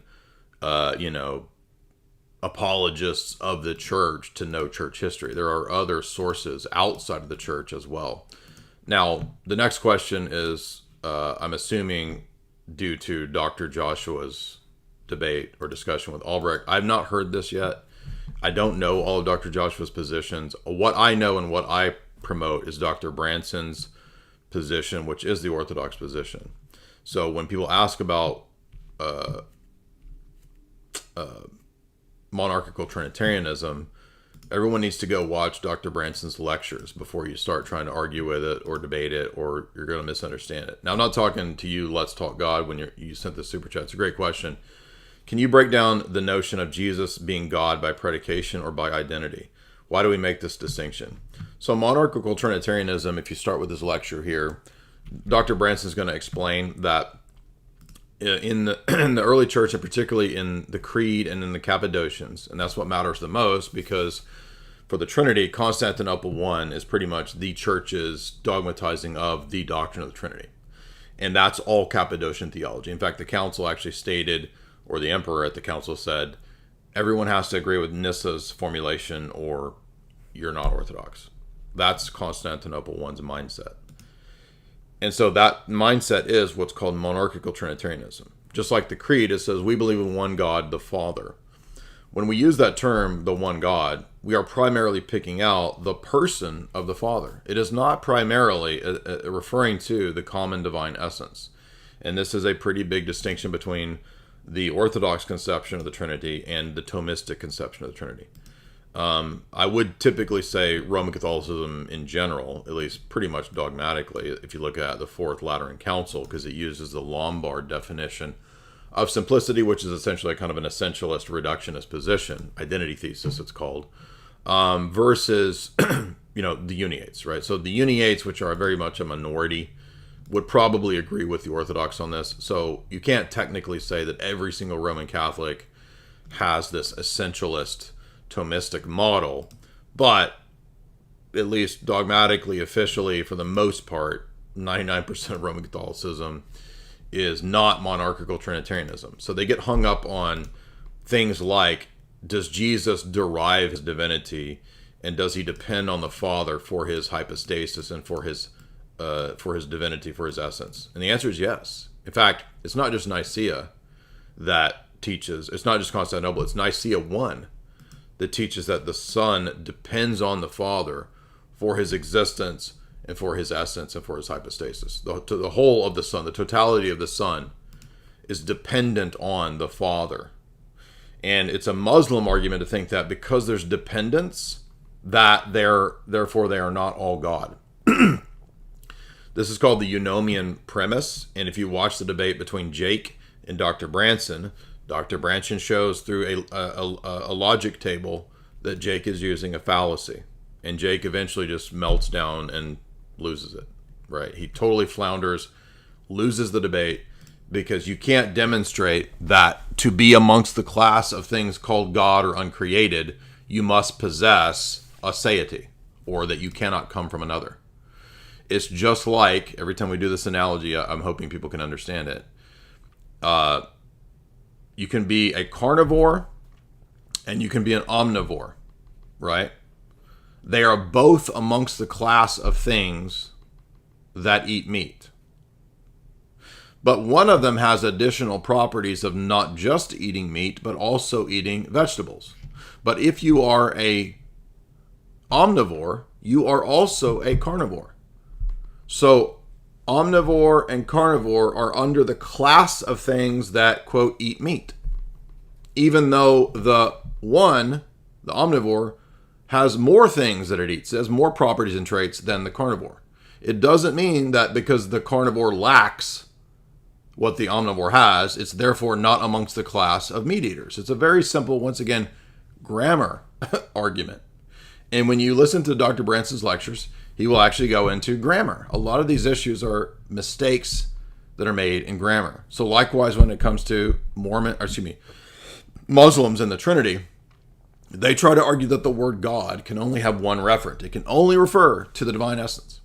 apologists of the church to know church history. There are other sources outside of the church as well. Now, the next question is, I'm assuming due to Dr. Joshua's debate or discussion with Albrecht. I've not heard this yet. I don't know all of Dr. Joshua's positions. What I know and what I promote is Dr. Branson's position, which is the Orthodox position. So when people ask about monarchical Trinitarianism, everyone needs to go watch Dr. Branson's lectures before you start trying to argue with it or debate it, or you're going to misunderstand it. Now, I'm not talking to you, Let's Talk God, when you sent the super chat. It's a great question. Can you break down the notion of Jesus being God by predication or by identity? Why do we make this distinction? So monarchical Trinitarianism, if you start with this lecture here, Dr. Branson's going to explain that in the early church, and particularly in the Creed and in the Cappadocians, and that's what matters the most, because for the Trinity, Constantinople I is pretty much the church's dogmatizing of the doctrine of the Trinity. And that's all Cappadocian theology. In fact, the council actually stated, or the emperor at the council said, everyone has to agree with Nissa's formulation or you're not Orthodox. That's Constantinople I's mindset. And so that mindset is what's called monarchical Trinitarianism. Just like the Creed, it says we believe in one God, the Father. When we use that term, the one God, we are primarily picking out the person of the Father. It is not primarily referring to the common divine essence. And this is a pretty big distinction between the Orthodox conception of the Trinity and the Thomistic conception of the Trinity. I would typically say Roman Catholicism in general, at least pretty much dogmatically, if you look at the Fourth Lateran Council, because it uses the Lombard definition of simplicity, which is essentially kind of an essentialist reductionist position, identity thesis it's called, versus the Uniates, right? So the Uniates, which are very much a minority, would probably agree with the Orthodox on this. So you can't technically say that every single Roman Catholic has this essentialist Thomistic model, but at least dogmatically, officially, for the most part, 99% of Roman Catholicism is not monarchical Trinitarianism. So they get hung up on things like, does Jesus derive his divinity, and does he depend on the Father for his hypostasis and for his divinity, for his essence? And the answer is yes. In fact, it's not just Nicaea that teaches, it's not just Constantinople, it's Nicaea 1 that teaches that the Son depends on the Father for his existence and for his essence and for his hypostasis. The whole of the Son, the totality of the Son, is dependent on the Father. And it's a Muslim argument to think that because there's dependence, that therefore they are not all God. This is called the Eunomian premise, and if you watch the debate between Jake and Dr. Branson shows through a logic table that Jake is using a fallacy, and Jake eventually just melts down and loses it, right? He totally flounders, loses the debate, because you can't demonstrate that to be amongst the class of things called God or uncreated, you must possess a aseity, or that you cannot come from another. It's just like, every time we do this analogy, I'm hoping people can understand it. You can be a carnivore and you can be an omnivore, right? They are both amongst the class of things that eat meat. But one of them has additional properties of not just eating meat, but also eating vegetables. But if you are a omnivore, you are also a carnivore. So omnivore and carnivore are under the class of things that, quote, eat meat. Even though the omnivore, has more things that it eats, it has more properties and traits than the carnivore. It doesn't mean that because the carnivore lacks what the omnivore has, it's therefore not amongst the class of meat eaters. It's a very simple, once again, grammar argument. And when you listen to Dr. Branson's lectures, he will actually go into grammar. A lot of these issues are mistakes that are made in grammar. So likewise, when it comes to Muslims and the Trinity, they try to argue that the word God can only have one referent. It can only refer to the divine essence.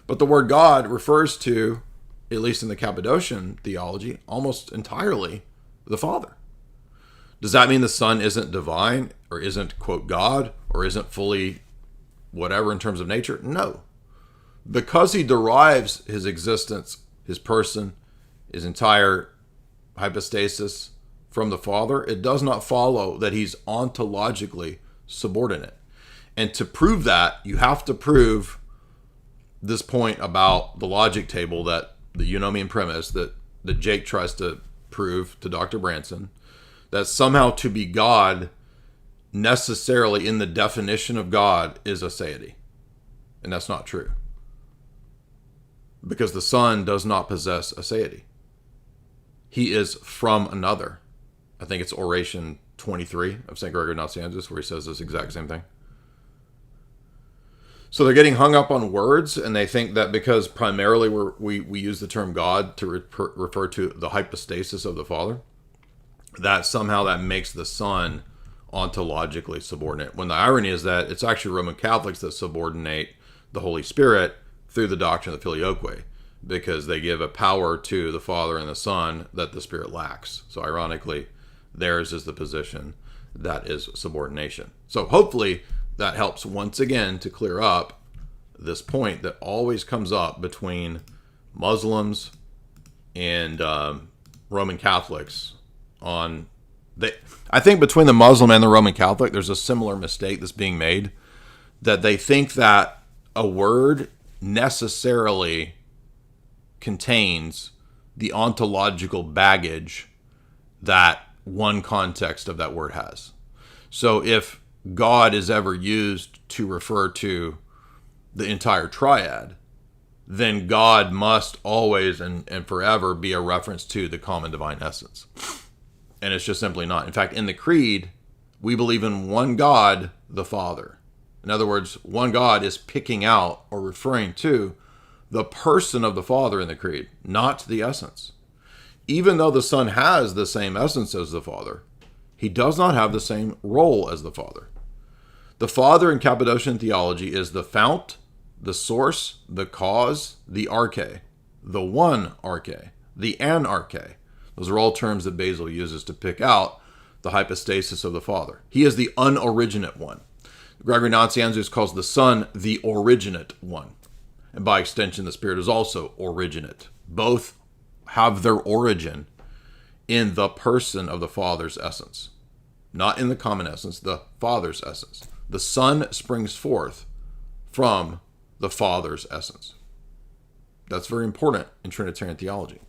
But the word God refers to, at least in the Cappadocian theology, almost entirely the Father. Does that mean the Son isn't divine, or isn't, quote, God, or isn't fully whatever in terms of nature? No. Because he derives his existence, his person, his entire hypostasis from the Father, it does not follow that he's ontologically subordinate. And to prove that, you have to prove this point about the logic table, that the Eunomian premise that Jake tries to prove to Dr. Branson, that somehow to be God necessarily in the definition of God is aseity. And that's not true. Because the Son does not possess aseity. He is from another. I think it's Oration 23 of St. Gregory Nazianzus where he says this exact same thing. So they're getting hung up on words, and they think that because primarily we use the term God to refer to the hypostasis of the Father, that somehow that makes the Son ontologically subordinate. When the irony is that it's actually Roman Catholics that subordinate the Holy Spirit through the doctrine of the Filioque, because they give a power to the Father and the Son that the Spirit lacks. So ironically, theirs is the position that is subordination. So hopefully that helps once again to clear up this point that always comes up between Muslims and Roman Catholics on... I think between the Muslim and the Roman Catholic, there's a similar mistake that's being made, that they think that a word necessarily contains the ontological baggage that one context of that word has. So if God is ever used to refer to the entire triad, then God must always and forever be a reference to the common divine essence. And it's just simply not. In fact, in the Creed, we believe in one God, the Father. In other words, one God is picking out or referring to the person of the Father in the Creed, not the essence. Even though the Son has the same essence as the Father, he does not have the same role as the Father. The Father in Cappadocian theology is the fount, the source, the cause, the arche, the one arche, the anarche. Those are all terms that Basil uses to pick out the hypostasis of the Father. He is the unoriginate one. Gregory Nazianzus calls the Son the originate one. And by extension, the Spirit is also originate. Both have their origin in the person of the Father's essence. Not in the common essence, the Father's essence. The Son springs forth from the Father's essence. That's very important in Trinitarian theology.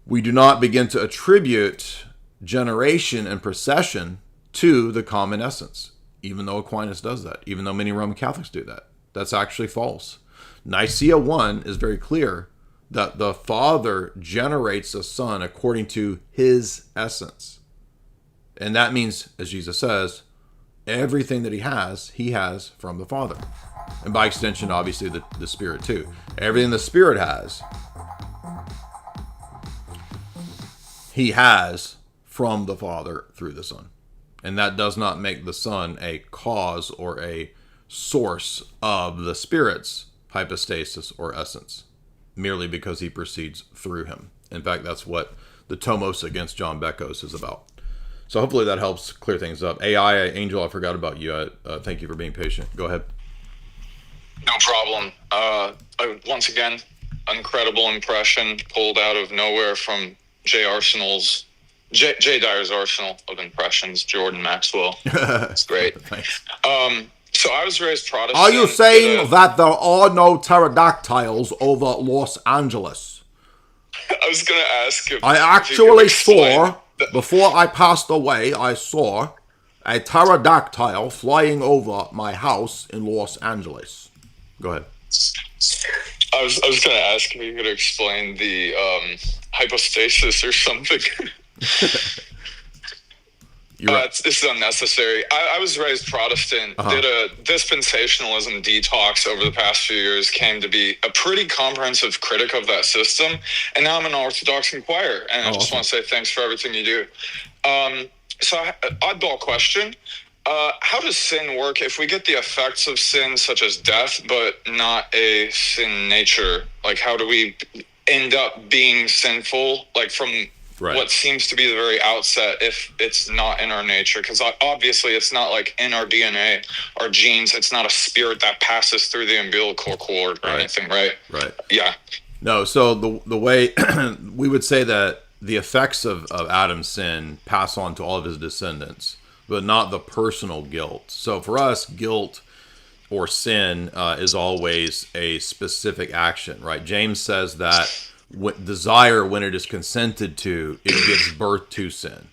We do not begin to attribute generation and procession to the common essence, even though Aquinas does that, even though many Roman Catholics do that. That's actually false. Nicaea 1 is very clear that the Father generates a Son according to his essence. And that means, as Jesus says, everything that he has from the Father. And by extension, obviously, the Spirit too. Everything the Spirit has, he has from the Father through the Son. And that does not make the Son a cause or a source of the Spirit's hypostasis or essence, merely because he proceeds through him. In fact, that's what the Tomos against John Beckos is about. So hopefully that helps clear things up. AI, Angel, I forgot about you. Thank you for being patient. Go ahead. No problem. Once again, incredible impression pulled out of nowhere from Jay Dyer's arsenal of impressions, Jordan Maxwell. It's great. Thanks. So I was raised Protestant. Are you saying that there are no pterodactyls over Los Angeles? I was going to ask if... I actually saw, before I passed away, I saw a pterodactyl flying over my house in Los Angeles. Go ahead. I was going to ask if you could explain the hypostasis or something. Right. This is unnecessary. I was raised Protestant, did a dispensationalism detox over the past few years, came to be a pretty comprehensive critic of that system, and now I'm an Orthodox inquirer, and I just want to say thanks for everything you do. So, oddball question. How does sin work if we get the effects of sin, such as death, but not a sin nature? Like, how do we end up being sinful, like from what seems to be the very outset, if it's not in our nature? Because obviously it's not like in our DNA, our genes. It's not a spirit that passes through the umbilical cord or anything, right? Right. Yeah. No, so the way we would say that the effects of Adam's sin pass on to all of his descendants, but not the personal guilt. So for us, guilt or sin is always a specific action, right? James says that desire, when it is consented to, it gives birth to sin.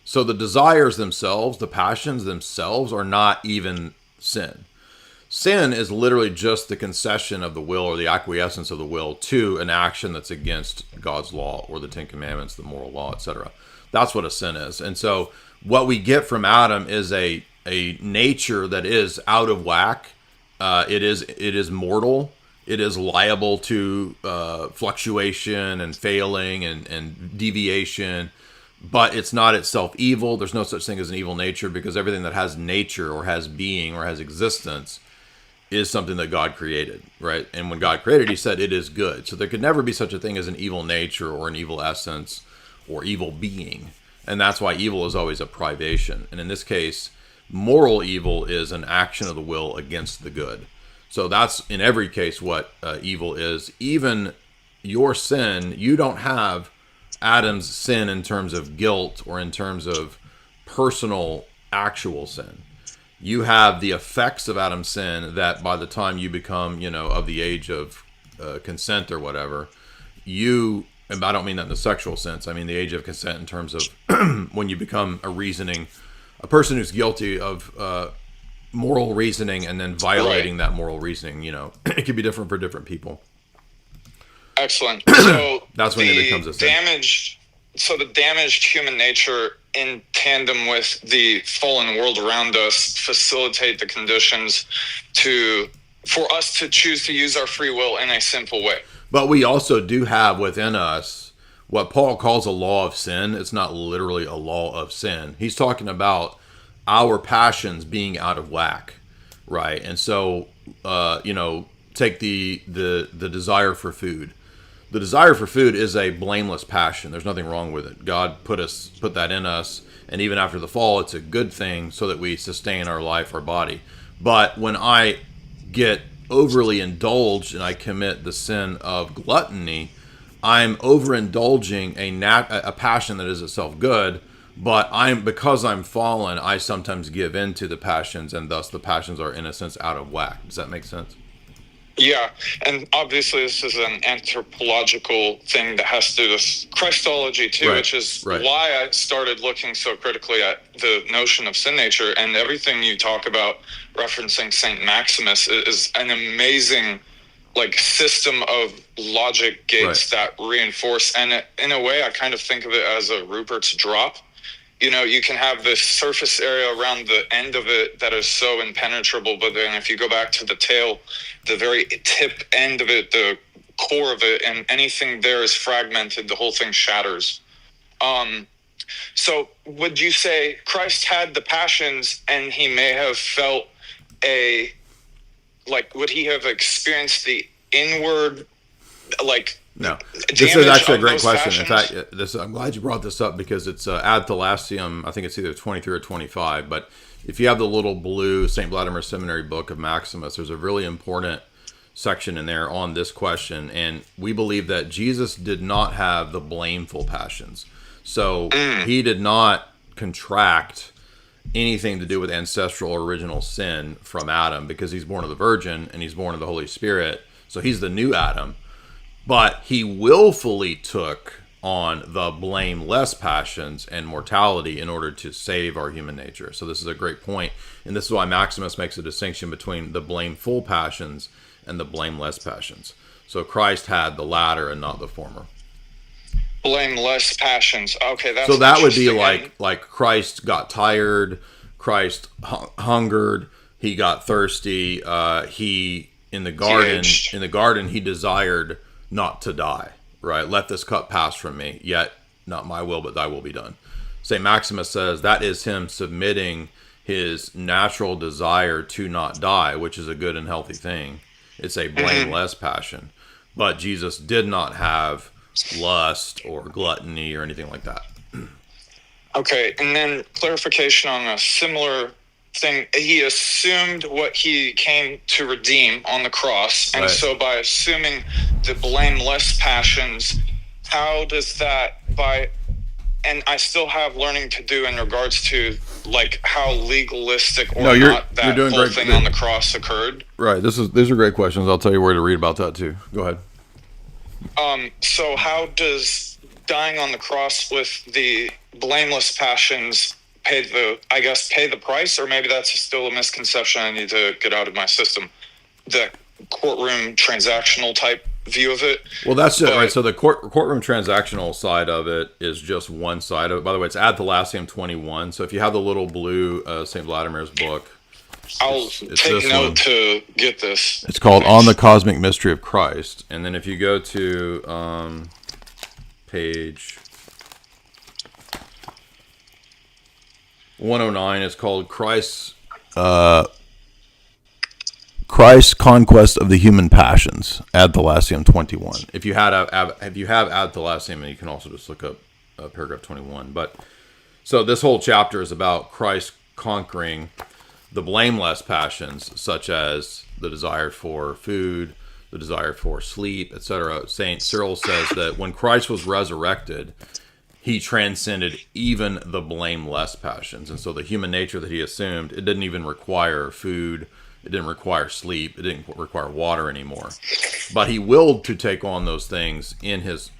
So the desires themselves, the passions themselves, are not even sin. Sin is literally just the concession of the will or the acquiescence of the will to an action that's against God's law or the Ten Commandments, the moral law, etc. That's what a sin is. And so what we get from Adam is a nature that is out of whack. It is mortal. It is liable to fluctuation and failing and deviation. But it's not itself evil. There's no such thing as an evil nature, because everything that has nature or has being or has existence is something that God created, right? And when God created, he said it is good. So there could never be such a thing as an evil nature or an evil essence or evil being. And that's why evil is always a privation. And in this case, moral evil is an action of the will against the good. So that's in every case what evil is. Even your sin, you don't have Adam's sin in terms of guilt or in terms of personal actual sin. You have the effects of Adam's sin that by the time you become, of the age of consent or whatever, and I don't mean that in the sexual sense. I mean the age of consent in terms of when you become a person who's guilty of moral reasoning and then violating that moral reasoning. It can be different for different people. Excellent. So that's when it becomes a sin. The damaged human nature in tandem with the fallen world around us facilitate the conditions for us to choose to use our free will in a sinful way. But we also do have within us what Paul calls a law of sin. It's not literally a law of sin. He's talking about our passions being out of whack, right? And so, take the desire for food. The desire for food is a blameless passion. There's nothing wrong with it. God put that in us, and even after the fall, it's a good thing so that we sustain our life, our body. But when I get overly indulged and I commit the sin of gluttony, I'm overindulging a passion that is itself good, but because I'm fallen, I sometimes give in to the passions, and thus the passions are in a sense out of whack. Does that make sense? Yeah, and obviously this is an anthropological thing that has to do with Christology too, which is why I started looking so critically at the notion of sin nature. And everything you talk about referencing Saint Maximus is an amazing system of logic gates that reinforce. And in a way, I kind of think of it as a Rupert's drop. You can have this surface area around the end of it that is so impenetrable, but then if you go back to the tail, the very tip end of it, the core of it, and anything there is fragmented, the whole thing shatters. So would you say Christ had the passions and he may have felt would he have experienced the inward, No, this is actually a great question. Passions? In fact, I'm glad you brought this up because it's Ad Thalassium. I think it's either 23 or 25. But if you have the little blue St. Vladimir Seminary book of Maximus, there's a really important section in there on this question. And we believe that Jesus did not have the blameful passions. So he did not contract anything to do with ancestral or original sin from Adam, because he's born of the Virgin and he's born of the Holy Spirit. So he's the new Adam. But he willfully took on the blameless passions and mortality in order to save our human nature. So this is a great point. And this is why Maximus makes a distinction between the blameful passions and the blameless passions. So Christ had the latter and not the former. Blameless passions. Okay, that's so that would be like Christ got tired, Christ hungered, he got thirsty, he in the garden he desired not to die, right? Let this cup pass from me, yet not my will, but thy will be done. St. Maximus says that is him submitting his natural desire to not die, which is a good and healthy thing. It's a blameless passion. But Jesus did not have lust or gluttony or anything like that. Okay, and then clarification on a similar thing. He assumed what he came to redeem on the cross, and so by assuming the blameless passions, how does that and I still have learning to do in regards to how legalistic or not that whole thing on the cross occurred. Right. These are great questions. I'll tell you where to read about that too. Go ahead. So how does dying on the cross with the blameless passions pay the price, or maybe that's still a misconception I need to get out of my system. The courtroom transactional type view of it. Well, that's it, right? So the courtroom transactional side of it is just one side of it. By the way, it's Ad Thalassium 21. So if you have the little blue St. Vladimir's book, I'll take note to get this. It's called On the Cosmic Mystery of Christ. And then if you go to page 109, it's called Christ's Conquest of the Human Passions, Ad Thalassium 21. If you have Ad Thalassium, and you can also just look up paragraph 21. But so this whole chapter is about Christ conquering the blameless passions, such as the desire for food, the desire for sleep, etc. Saint Cyril says that when Christ was resurrected, he transcended even the blameless passions. And so the human nature that he assumed, it didn't even require food, it didn't require sleep, it didn't require water anymore. But he willed to take on those things in his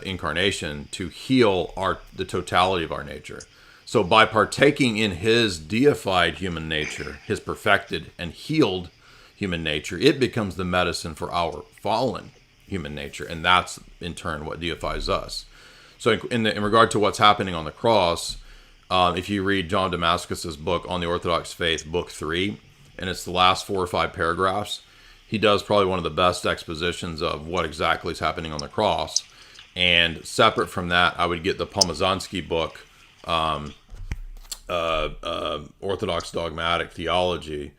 incarnation to heal the totality of our nature. So by partaking in his deified human nature, his perfected and healed human nature, it becomes the medicine for our fallen human nature. And that's, in turn, what deifies us. So in regard to what's happening on the cross, if you read John Damascus's book on the Orthodox Faith, book 3, and it's the last 4 or 5 paragraphs, he does probably one of the best expositions of what exactly is happening on the cross. And separate from that, I would get the Pomazansky book, Orthodox Dogmatic Theology.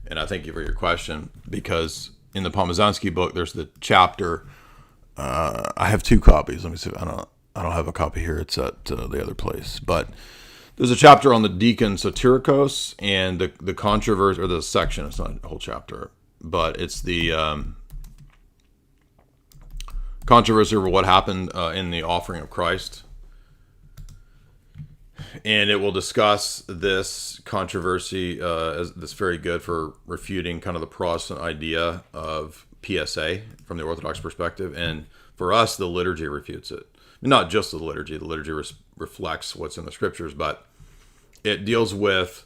And I thank you for your question, because in the Pomazansky book, there's the chapter. I have 2 copies. Let me see. I don't have a copy here. It's at the other place. But there's a chapter on the deacon Satyricos and the controversy, or the section. It's not a whole chapter, but it's the controversy over what happened in the offering of Christ. And it will discuss this controversy as that's very good for refuting kind of the Protestant idea of PSA from the Orthodox perspective. And for us, the liturgy refutes it. Not just the liturgy. The liturgy reflects what's in the scriptures, but it deals with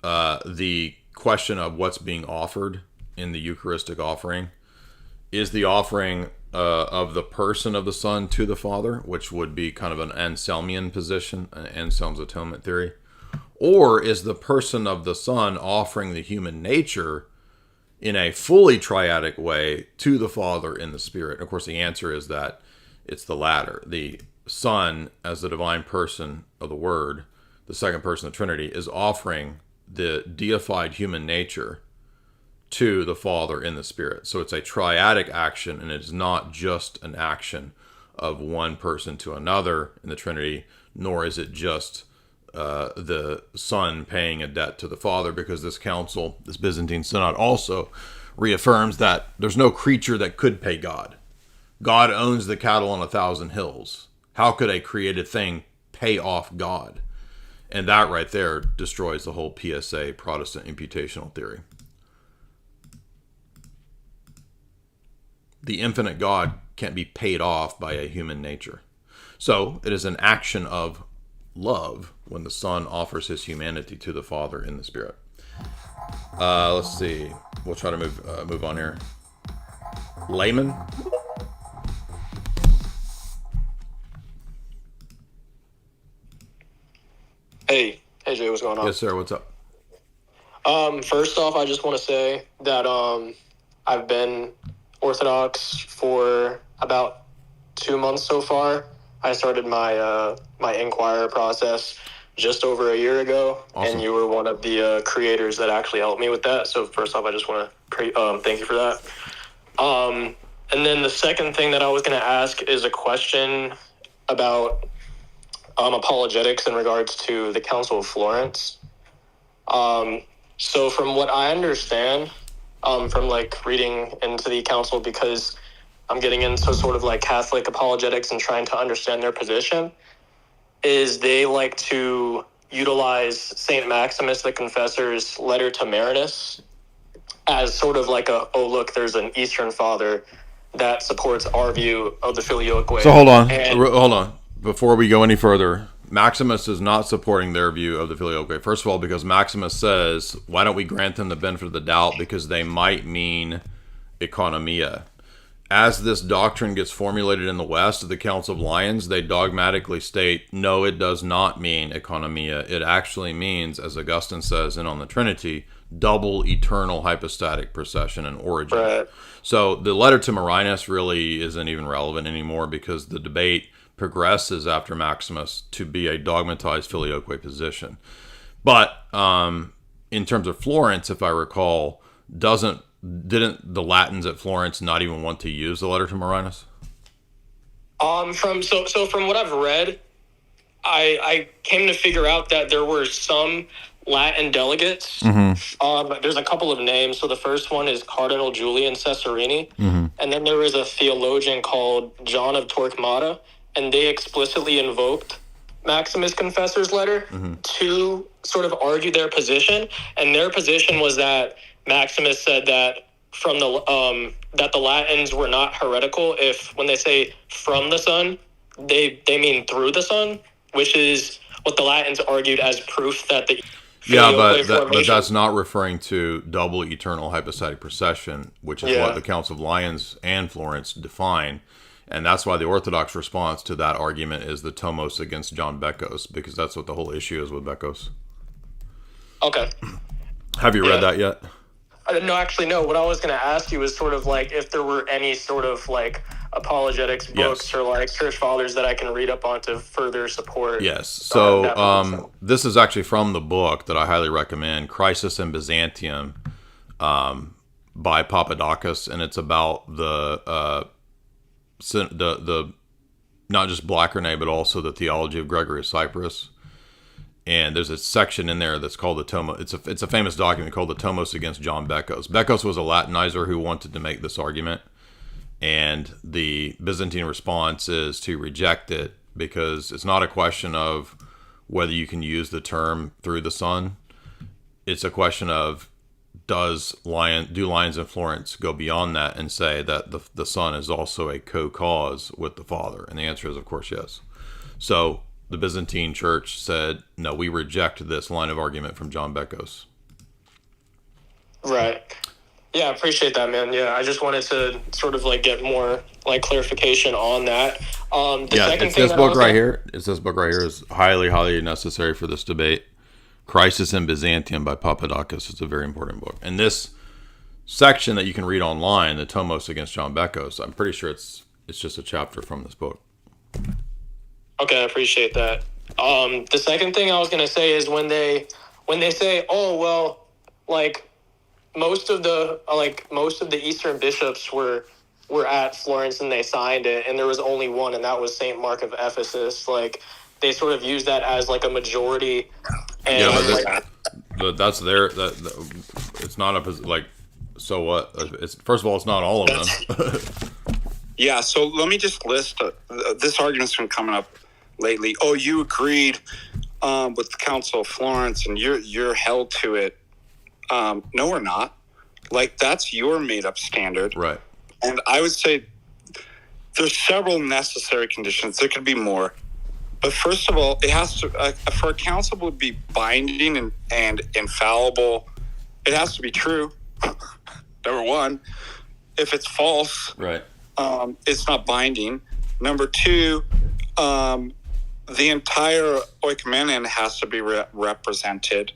the question of what's being offered in the Eucharistic offering. Is the offering of the person of the Son to the Father, which would be kind of an Anselmian position, an Anselm's atonement theory, or is the person of the Son offering the human nature in a fully triadic way to the Father in the Spirit? And of course, the answer is that it's the latter. The Son, as the divine person of the Word, the second person of the Trinity, is offering the deified human nature to the Father in the Spirit. So it's a triadic action, and it is not just an action of one person to another in the Trinity, nor is it just the Son paying a debt to the Father, because this council, this Byzantine Synod, also reaffirms that there's no creature that could pay God. God owns the cattle on 1,000 hills. How could a created thing pay off God? And that right there destroys the whole PSA, Protestant imputational theory. The infinite God can't be paid off by a human nature. So it is an action of love when the Son offers his humanity to the Father in the Spirit. Let's see. We'll try to move on here. Layman. Hey Jay, what's going on? Yes, sir. What's up? First off, I just want to say that I've been Orthodox for about 2 months so far. I started my my Inquirer process just over a year ago, awesome. And you were one of the creators that actually helped me with that. So first off, I just want to thank you for that. And then the second thing that I was going to ask is a question about apologetics in regards to the Council of Florence. So from what I understand, from like reading into the council, because I'm getting into sort of like Catholic apologetics and trying to understand their position, is they like to utilize St. Maximus the Confessor's letter to Marinus as sort of like oh look, there's an Eastern Father that supports our view of the Filioque. So hold on. before we go any further, Maximus is not supporting their view of the Filioque. First of all, because Maximus says, why don't we grant them the benefit of the doubt, because they might mean economia. As this doctrine gets formulated in the West of the Council of Lyons, they dogmatically state, no, it does not mean economia. It actually means, as Augustine says in On the Trinity, double eternal hypostatic procession and origin. Right. So the letter to Marinus really isn't even relevant anymore, because the debate progresses after Maximus to be a dogmatized Filioque position. But in terms of Florence, if I recall, didn't the Latins at Florence not even want to use the letter to Marinus? From what I've read, I came to figure out that there were some Latin delegates. There's a couple of names. So the first one is Cardinal Julian Cesarini, and then there is a theologian called John of Torquemada, and they explicitly invoked Maximus Confessor's letter to sort of argue their position. And their position was that Maximus said that from the that the Latins were not heretical if, when they say from the Son, they mean through the Son, which is what the Latins argued as proof that the but that's not referring to double eternal hypostatic procession, which is what the Council of Lyons and Florence define. And that's why the Orthodox response to that argument is the Tomos against John Bekos, because that's what the whole issue is with Bekos. Okay. Have you read that yet? No, actually, no. What I was going to ask you is sort of like if there were any sort of like apologetics books or like church fathers that I can read up on to further support. Yes. So this is actually from the book that I highly recommend, Crisis in Byzantium, by Papadakis, and it's about the not just Blackernay, but also the theology of Gregory of Cyprus. And there's a section in there that's called the Tomos. It's a famous document called the Tomos against John Bekos. Bekos was a Latinizer who wanted to make this argument, and the Byzantine response is to reject it, because it's not a question of whether you can use the term through the Son. It's a question of do Lyons and Florence go beyond that and say that the Son is also a co-cause with the Father? And the answer is, of course, yes. So the Byzantine Church said, no, we reject this line of argument from John Bekos. Right. Yeah, I appreciate that, man. Yeah, I just wanted to sort of like get more like clarification on that. This book right here is highly, highly necessary for this debate. Crisis in Byzantium by Papadakis is a very important book. And this section that you can read online, the Tomos against John Bekos, I'm pretty sure it's just a chapter from this book. Okay, I appreciate that. The second thing I was going to say is when they say, oh, well, like most of the Eastern bishops were at Florence and they signed it, and there was only one, and that was St. Mark of Ephesus. Like, they sort of use that as like a majority. And but that's it's not so what? First of all, it's not all of them. Yeah, so let me just list this argument's been coming up lately. Oh, you agreed with the Council of Florence, and you're held to it. No, we're not. Like, that's your made-up standard, right? And I would say there's several necessary conditions. There could be more. But first of all, it has to, for a council to be binding and infallible, it has to be true. Number one. If it's false, right, it's not binding. Number two, the entire oikoumenion has to be represented,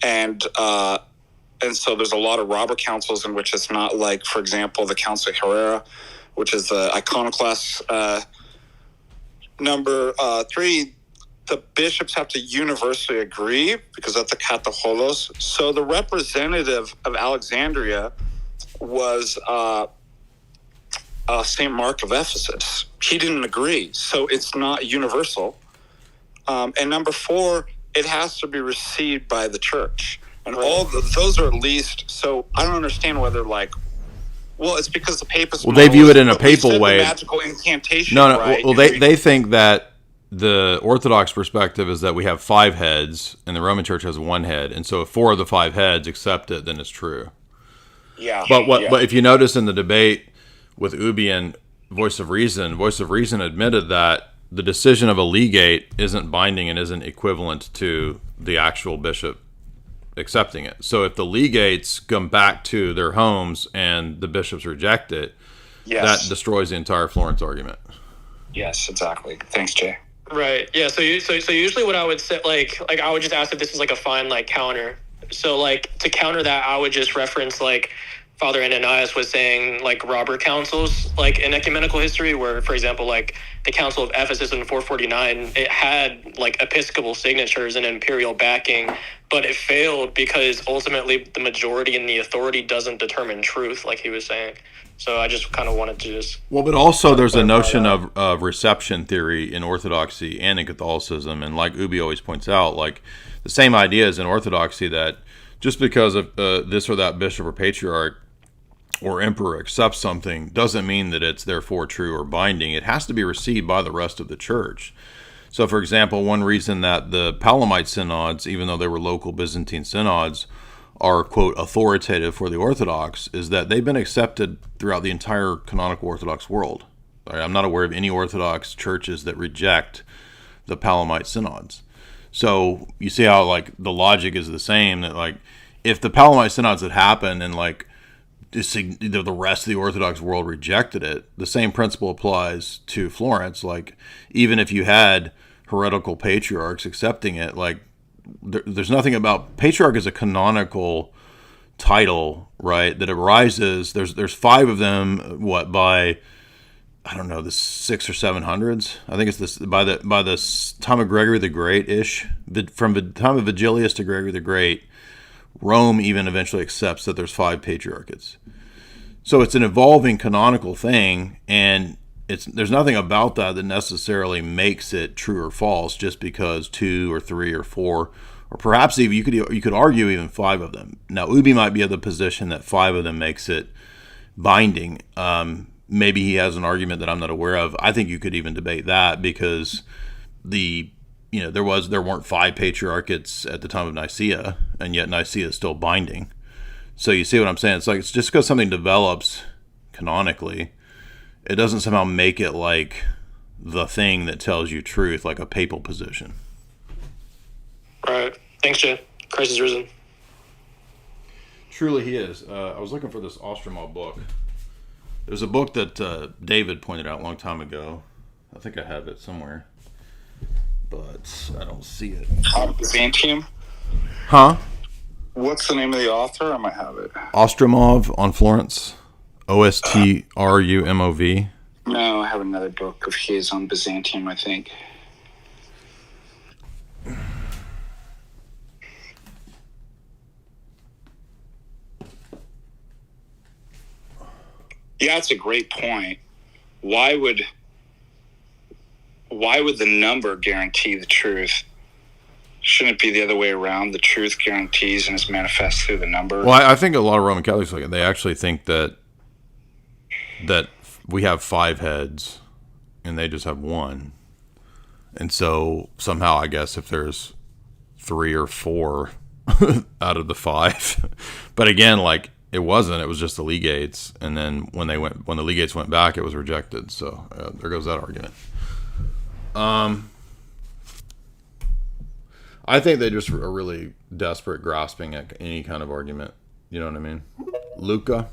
and so there's a lot of robber councils in which it's not like, for example, the Council of Herrera, which is the iconoclast. Number three, the bishops have to universally agree, because that's the kataholos. So the representative of Alexandria was St. Mark of Ephesus. He didn't agree, so it's not universal. And number four, it has to be received by the church. And those are at least, so I don't understand whether it's because the papists... Well, they view it in a papal way. Magical incantation, No, right? well, they think that the Orthodox perspective is that we have 5 heads, and the Roman Church has 1 head. And so if 4 of the 5 heads accept it, then it's true. Yeah. But if you notice in the debate with Ubi and Voice of Reason admitted that the decision of a legate isn't binding and isn't equivalent to the actual bishop accepting it. So if the legates come back to their homes and the bishops reject it, that destroys the entire Florence argument. Yes, exactly. Thanks, Jay. Right. Yeah. So usually what I would say, like I would just ask if this is like a fine like counter. So like to counter that, I would just reference like Father Ananias was saying like robber councils like in ecumenical history, where for example like the Council of Ephesus in 449, it had like episcopal signatures and imperial backing, but it failed because ultimately the majority and the authority doesn't determine truth, like he was saying. So I just kind of wanted to just... Well, but also there's a notion of reception theory in Orthodoxy and in Catholicism. And like Ubi always points out, like the same idea is in Orthodoxy that just because of this or that bishop or patriarch or emperor accepts something doesn't mean that it's therefore true or binding. It has to be received by the rest of the church. So, for example, one reason that the Palamite synods, even though they were local Byzantine synods, are, quote, authoritative for the Orthodox is that they've been accepted throughout the entire canonical Orthodox world. Right? I'm not aware of any Orthodox churches that reject the Palamite synods. So you see how, like, the logic is the same, that, like, if the Palamite synods had happened and, like, the rest of the Orthodox world rejected it, the same principle applies to Florence. Like, even if you had heretical patriarchs accepting it, like, there's nothing about patriarch is a canonical title, right? That arises. There's 5 of them. What, by I don't know, the 600s or 700s? I think it's this by the time of Gregory the Great ish. From the time of Vigilius to Gregory the Great, Rome even eventually accepts that there's 5 patriarchates. So it's an evolving canonical thing, and there's nothing about that necessarily makes it true or false just because 2 or 3 or 4, or perhaps even you could argue even 5 of them. Now Ubi might be of the position that 5 of them makes it binding. Maybe he has an argument that I'm not aware of. I think you could even debate that because there weren't 5 patriarchates at the time of Nicaea, and yet Nicaea is still binding. So you see what I'm saying? It's like, it's just because something develops canonically, it doesn't somehow make it like the thing that tells you truth, like a papal position. Right. Thanks, Jay. Christ is risen. Truly he is. I was looking for this Ostromov book. There's a book that David pointed out a long time ago. I think I have it somewhere, but I don't see it. Byzantium? Huh? What's the name of the author? I might have it. Ostromov on Florence. Ostrumov. No, I have another book of his on Byzantium, I think. Yeah, that's a great point. Why would the number guarantee the truth? Shouldn't it be the other way around? The truth guarantees and is manifest through the number. Well, I think a lot of Roman Catholics, they actually think that we have 5 heads and they just have 1. And so somehow, I guess, if there's 3 or 4 out of the 5, but again, like, it was just the legates, and then when the legates went back, it was rejected. So there goes that argument. I think they just are really desperate, grasping at any kind of argument. You know what I mean? Luca.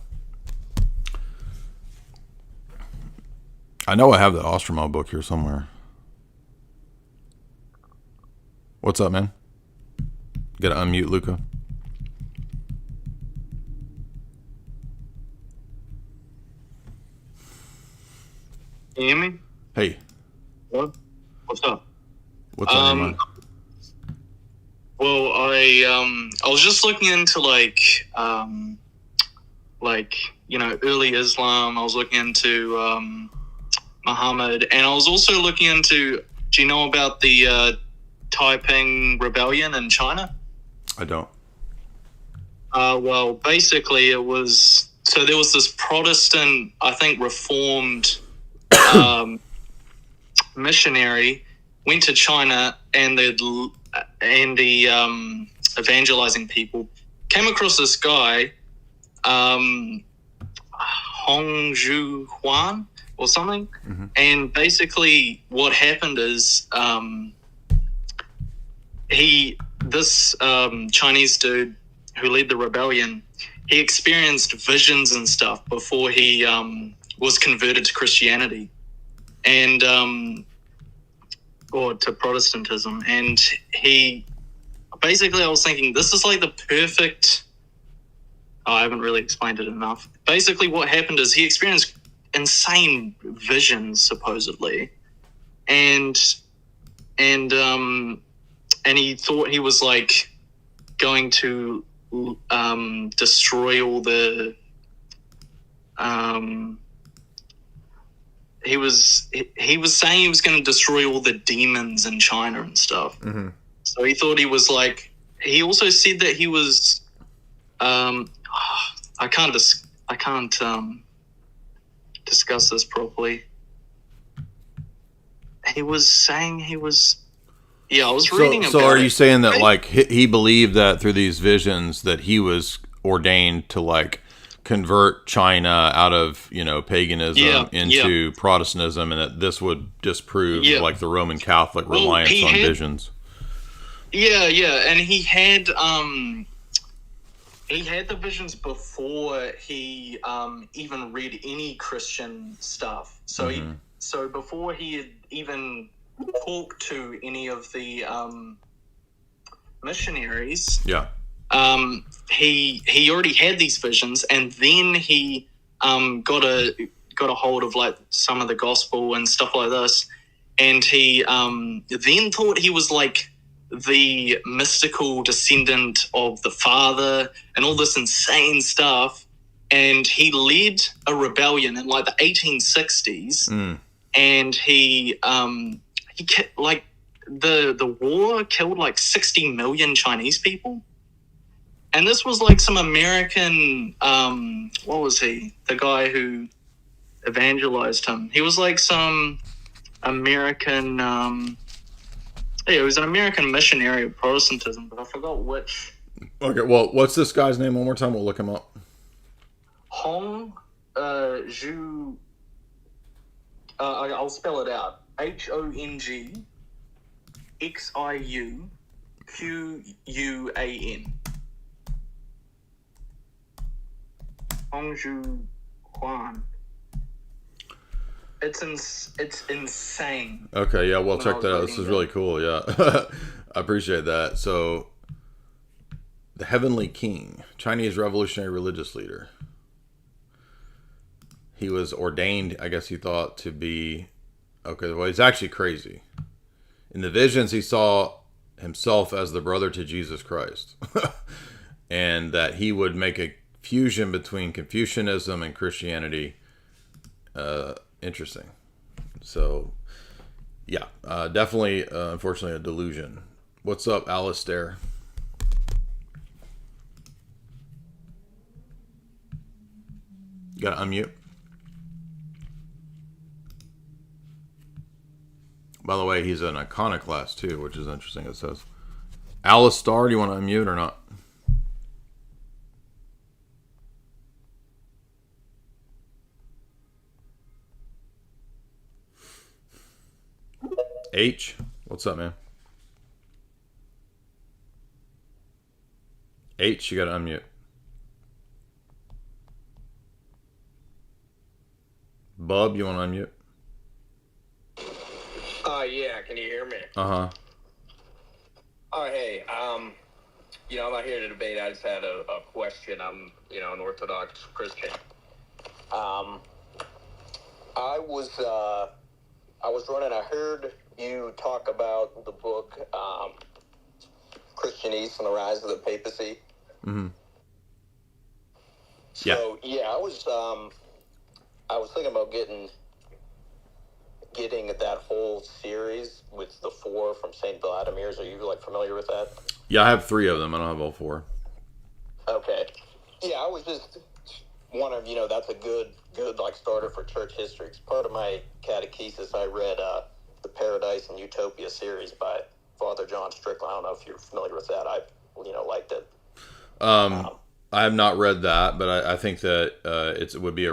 I know I have the Ostromov book here somewhere. What's up, man? Gotta unmute Luca. Can you hear me? Hey. What? What's up? What's on your mind? Well, I was just looking into early Islam. I was looking into Muhammad, and I was also looking into. Do you know about the Taiping Rebellion in China? I don't. Well, basically, there was this Protestant, I think, Reformed missionary went to China, and the evangelizing people came across this guy, Hong Zhu Huan, or something. And basically what happened is this Chinese dude who led the rebellion, he experienced visions and stuff before he was converted to Christianity and or to Protestantism. And he basically, I was thinking, this is like the perfect... I haven't really explained it enough. Basically what happened is he experienced insane visions, supposedly, and he thought he was like going to destroy all the he was saying he was going to destroy all the demons in China and stuff. So he thought he was like, he also said that he was I can't discuss this properly. He was saying he was... Yeah, I was reading about it. So are you saying that, like, he believed that through these visions that he was ordained to, like, convert China out of, you know, paganism into Protestantism, and that this would disprove, like, the Roman Catholic reliance on visions? Yeah, and he had the visions before he even read any Christian stuff. So so before he had even talked to any of the missionaries, he already had these visions, and then he got a hold of like some of the gospel and stuff like this, and he then thought he was like the mystical descendant of the Father and all this insane stuff, and he led a rebellion in like the 1860s, and he like the war killed like 60 million Chinese people, and this was like some American what was he, the guy who evangelized him? He was like some American he was an American missionary of Protestantism, but I forgot which. Okay, well, what's this guy's name? One more time, we'll look him up. Hong Zhu. I'll spell it out. HONG XIU QUAN. Hong Zhu Huan. It's insane. Okay, yeah, well, check that out. This is really cool, yeah. I appreciate that. So, the Heavenly King, Chinese revolutionary religious leader. He was ordained, I guess he thought, to be... Okay, well, he's actually crazy. In the visions, he saw himself as the brother to Jesus Christ. And that he would make a fusion between Confucianism and Christianity. Interesting. So, yeah, definitely, unfortunately, a delusion. What's up, Alistair? You gotta unmute. By the way, he's an iconoclast too, which is interesting. It says, Alistair, do you want to unmute or not? H, what's up, man? H, you gotta unmute. Bub, you want to unmute? Yeah, can you hear me? Uh-huh. Oh, hey, you know, I'm not here to debate. I just had a question. I'm, you know, an Orthodox Christian. I was running, I heard you talk about the book, Christian East and the Rise of the Papacy. Mm-hmm. So, yeah, I was thinking about getting that whole series with the 4 from St. Vladimir's. Are you, like, familiar with that? Yeah, I have 3 of them. I don't have all 4. Okay. Yeah, I was just wondering, you know, that's a good, like, starter for church history. 'Cause part of my catechesis, I read the Paradise and Utopia series by Father John Strickland. I don't know if you're familiar with that. I, you know, liked it. I have not read that, but I think that it would be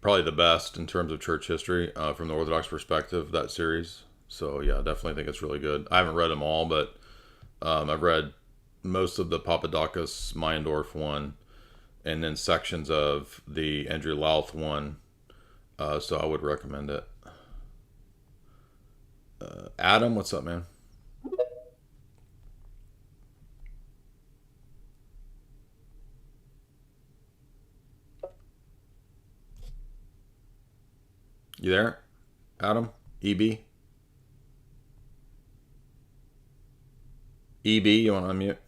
probably the best in terms of church history from the Orthodox perspective, that series. So yeah, definitely think it's really good. I haven't read them all, but I've read most of the Papadakis Meyendorff one, and then sections of the Andrew Louth one. So I would recommend it. Adam, what's up, man? You there, Adam? EB? EB, you want to unmute?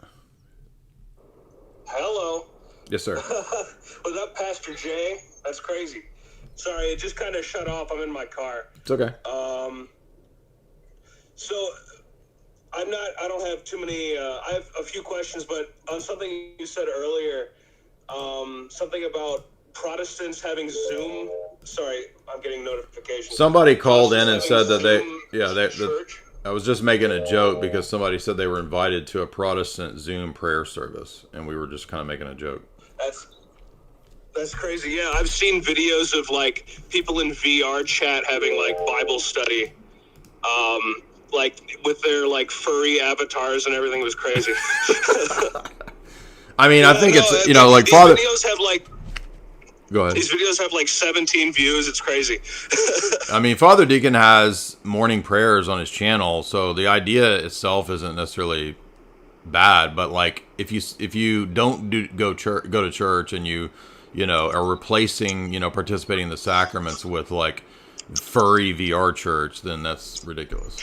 Hello. Yes, sir. What's up, Pastor Jay? That's crazy. Sorry, it just kind of shut off. I'm in my car. It's okay. So I don't have too many, I have a few questions, but on something you said earlier, something about Protestants having Zoom. Sorry, I'm getting notifications. Somebody called in and said that I was just making a joke because somebody said they were invited to a Protestant Zoom prayer service, and we were just kind of making a joke. That's crazy. Yeah, I've seen videos of like people in VR chat having like Bible study, like with their like furry avatars and everything. Was crazy. I mean, I think it's like these Father. Videos have like. Go ahead. These videos have like 17 views. It's crazy. I mean, Father Deacon has morning prayers on his channel, so the idea itself isn't necessarily bad. But like, if you don't go to church and you are replacing participating in the sacraments with like furry VR church, then that's ridiculous.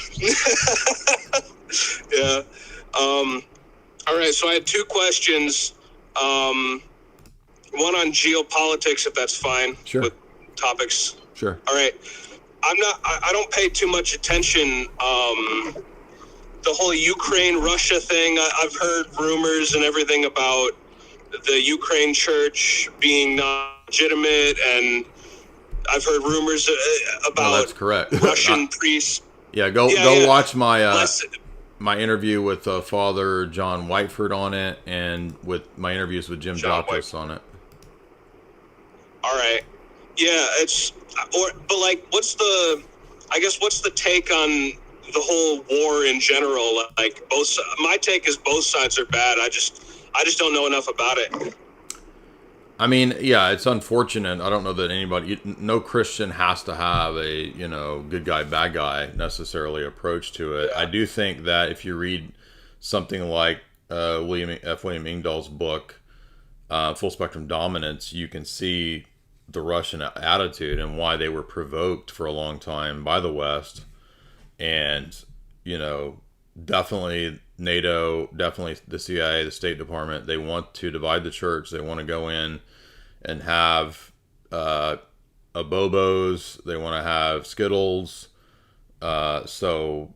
Yeah. All right. So I had two questions. One on geopolitics, if that's fine. Sure. With topics. Sure. All right. I don't pay too much attention. The whole Ukraine-Russia thing, I've heard rumors and everything about the Ukraine church being not legitimate, and I've heard rumors about that's correct. Russian priests. Yeah, go watch my interview with Father John Whiteford on it, and with my interviews with Jim Jockus on it. All right. Yeah, but like, what's the take on the whole war in general? Like, my take is both sides are bad. I just don't know enough about it. I mean, yeah, it's unfortunate. I don't know that no Christian has to have a, good guy, bad guy necessarily approach to it. I do think that if you read something like William Engdahl's book, Full Spectrum Dominance, you can see the Russian attitude and why they were provoked for a long time by the West. And, definitely NATO, definitely the CIA, the State Department, they want to divide the church. They want to go in and have Bobos. They want to have Skittles. So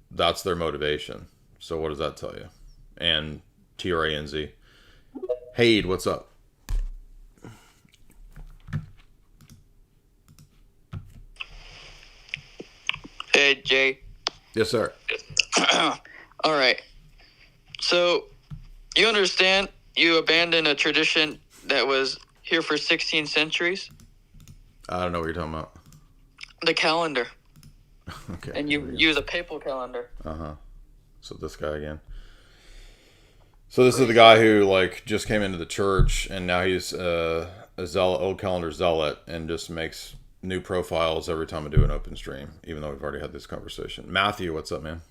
that's their motivation. So what does that tell you? And TRANZ. Haid, what's up? Hey, Jay. Yes, sir. All right. So, you understand you abandoned a tradition that was here for 16 centuries? I don't know what you're talking about. The calendar. Okay. And you use a papal calendar. Uh-huh. So this guy again. So this is the guy who just came into the church, and now he's a zealot, old calendar zealot, and just makes new profiles every time I do an open stream, even though we've already had this conversation. Matthew, what's up, man?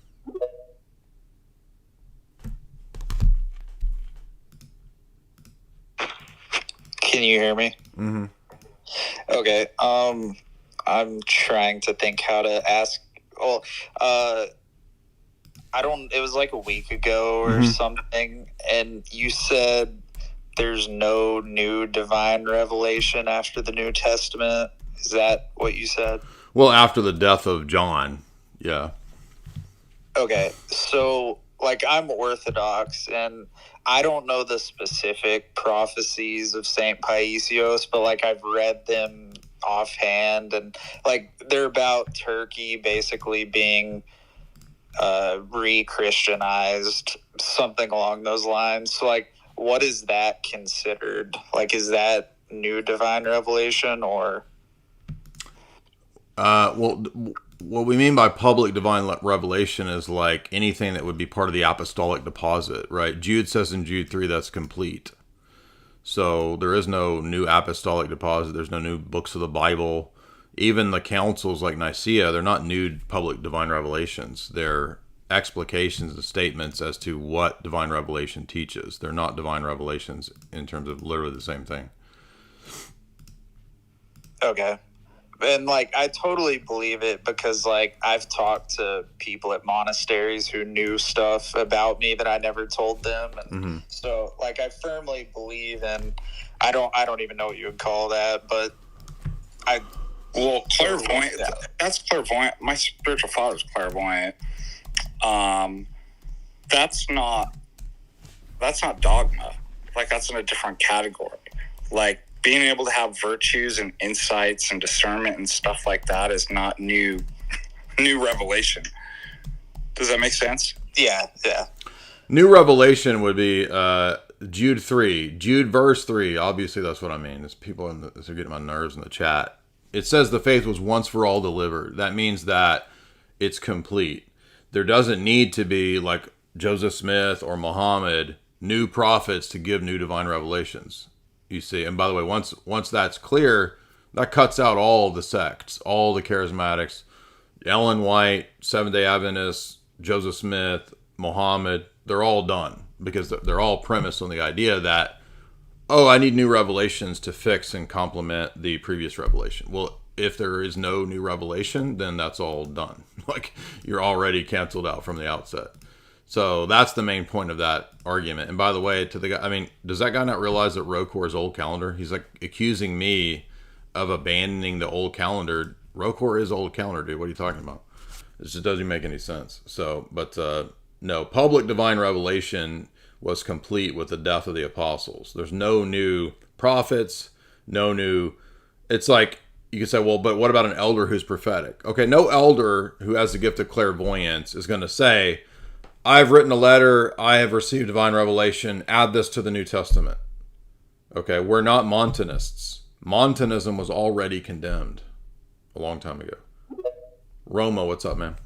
Can you hear me? Mm-hmm. Okay. I'm trying to think how to ask. Well, it was like a week ago or something, and you said there's no new divine revelation after the New Testament. Is that what you said? Well, after the death of John, yeah. Okay, so I'm Orthodox, and I don't know the specific prophecies of Saint Paisios, but I've read them offhand, and they're about Turkey basically being re-Christianized, something along those lines. So what is that considered? Like, is that new divine revelation or? Well, what we mean by public divine revelation is like anything that would be part of the apostolic deposit, right? Jude says in Jude 3 that's complete. So there is no new apostolic deposit. There's no new books of the Bible. Even the councils like Nicaea, they're not new public divine revelations. They're explications and statements as to what divine revelation teaches. They're not divine revelations in terms of literally the same thing. Okay. And like, I totally believe it because like I've talked to people at monasteries who knew stuff about me that I never told them. And so like, I firmly believe in, I don't even know what you would call that, but well, clairvoyant, that's clairvoyant. My spiritual father's clairvoyant. That's not dogma. Like, that's in a different category. Like, being able to have virtues and insights and discernment and stuff like that is not new revelation. Does that make sense? Yeah. New revelation would be Jude 3. Jude verse 3. Obviously, that's what I mean. There's people they're getting my nerves in the chat. It says the faith was once for all delivered. That means that it's complete. There doesn't need to be, like Joseph Smith or Muhammad, new prophets to give new divine revelations. You see, and by the way, once that's clear, that cuts out all the sects, all the charismatics, Ellen White, Seventh-day Adventists, Joseph Smith, Muhammad. They're all done because they're all premised on the idea that, oh, I need new revelations to fix and complement the previous revelation. Well, if there is no new revelation, then that's all done. Like, you're already canceled out from the outset. So that's the main point of that argument. And by the way, to the guy, I mean, does that guy not realize that Rokor's old calendar? He's like accusing me of abandoning the old calendar. Rokor is old calendar, dude. What are you talking about? It just doesn't make any sense. So, but no, public divine revelation was complete with the death of the apostles. There's no new prophets, no new. It's like, you could say, well, but what about an elder who's prophetic? Okay, no elder who has the gift of clairvoyance is going to say, I've written a letter, I have received divine revelation, add this to the New Testament. Okay, we're not Montanists. Montanism was already condemned a long time ago. Roma, what's up, man?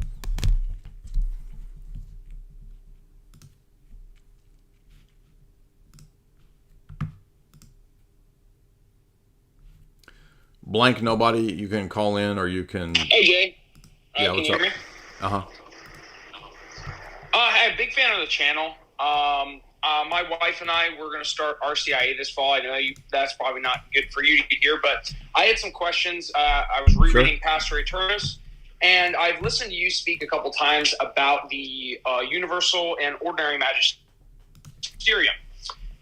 Blank nobody, you can call in or you can... Hey, Jay. Yeah, can what's you up? hear me? Uh-huh. Hey, big fan of the channel. My wife and I, we're going to start RCIA this fall. I know that's probably not good for you to hear, but I had some questions. I was rereading Pastor Eternus, and I've listened to you speak a couple times about the universal and ordinary magisterium,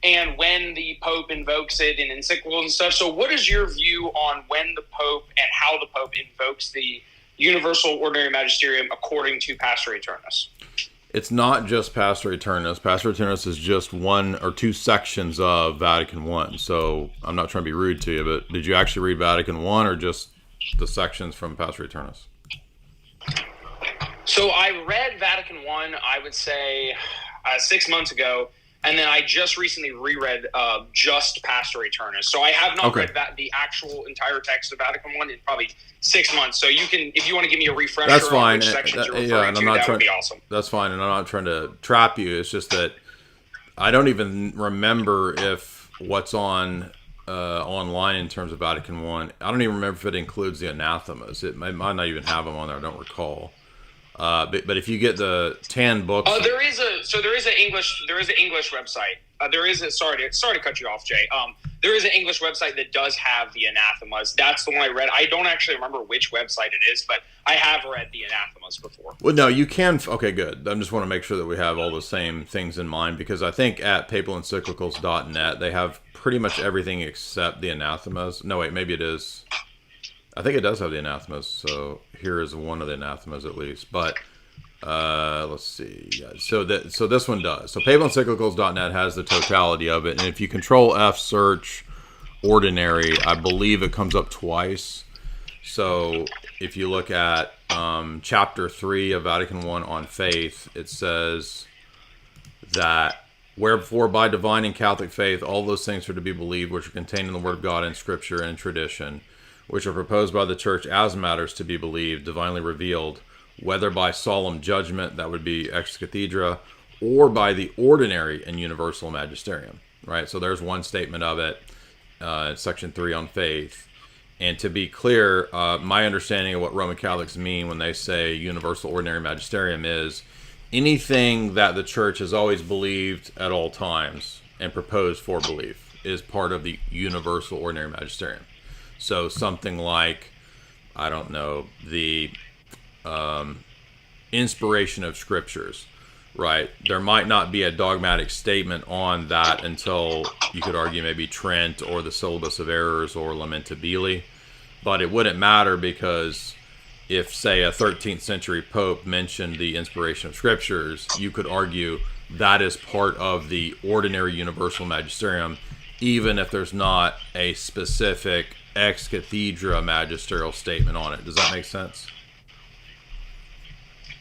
and when the Pope invokes it in encyclicals and stuff. So what is your view on when the Pope and how the Pope invokes the universal ordinary magisterium according to Pastor Eternus? It's not just Pastor Eternus. Pastor Eternus is just one or two sections of Vatican I. So I'm not trying to be rude to you, but did you actually read Vatican I or just the sections from Pastor Eternus? So I read Vatican I would say 6 months ago, and then I just recently reread just Pastor Eternus. So I have not read the actual entire text of Vatican I in probably 6 months. So you can, if you want to give me a refresher That's fine. on which sections you're referring to, that would be awesome. That's fine, and I'm not trying to trap you. It's just that I don't even remember if what's on online in terms of Vatican I. I don't even remember if it includes the anathemas. It might not even have them on there. I don't recall. But if you get the 10 books, there is an English website. Sorry to cut you off, Jay. There is an English website that does have the anathemas. That's the one I read. I don't actually remember which website it is, but I have read the anathemas before. Well, no, you can. Okay, good. I just want to make sure that we have all the same things in mind, because I think at papalencyclicals.net they have pretty much everything except the anathemas. No, wait, maybe it is. I think it does have the anathemas, so here is one of the anathemas at least. But let's see. Yeah, so this one does. So papalencyclicals.net has the totality of it, and if you Control F search ordinary, I believe it comes up twice. So if you look at chapter 3 of Vatican I on faith, it says that Wherefore, by divine and Catholic faith, all those things are to be believed which are contained in the Word of God and Scripture and in tradition, which are proposed by the Church as matters to be believed, divinely revealed, whether by solemn judgment, that would be ex cathedra, or by the ordinary and universal magisterium. Right? So there's one statement of it, section 3 on faith. And to be clear, my understanding of what Roman Catholics mean when they say universal ordinary magisterium is anything that the Church has always believed at all times and proposed for belief is part of the universal ordinary magisterium. So something like, I don't know, the inspiration of scriptures, right? There might not be a dogmatic statement on that until, you could argue, maybe Trent or the Syllabus of Errors or Lamentabili, but it wouldn't matter because if, say, a 13th century pope mentioned the inspiration of scriptures, you could argue that is part of the ordinary universal magisterium, even if there's not a specific ex cathedra magisterial statement on it. Does that make sense?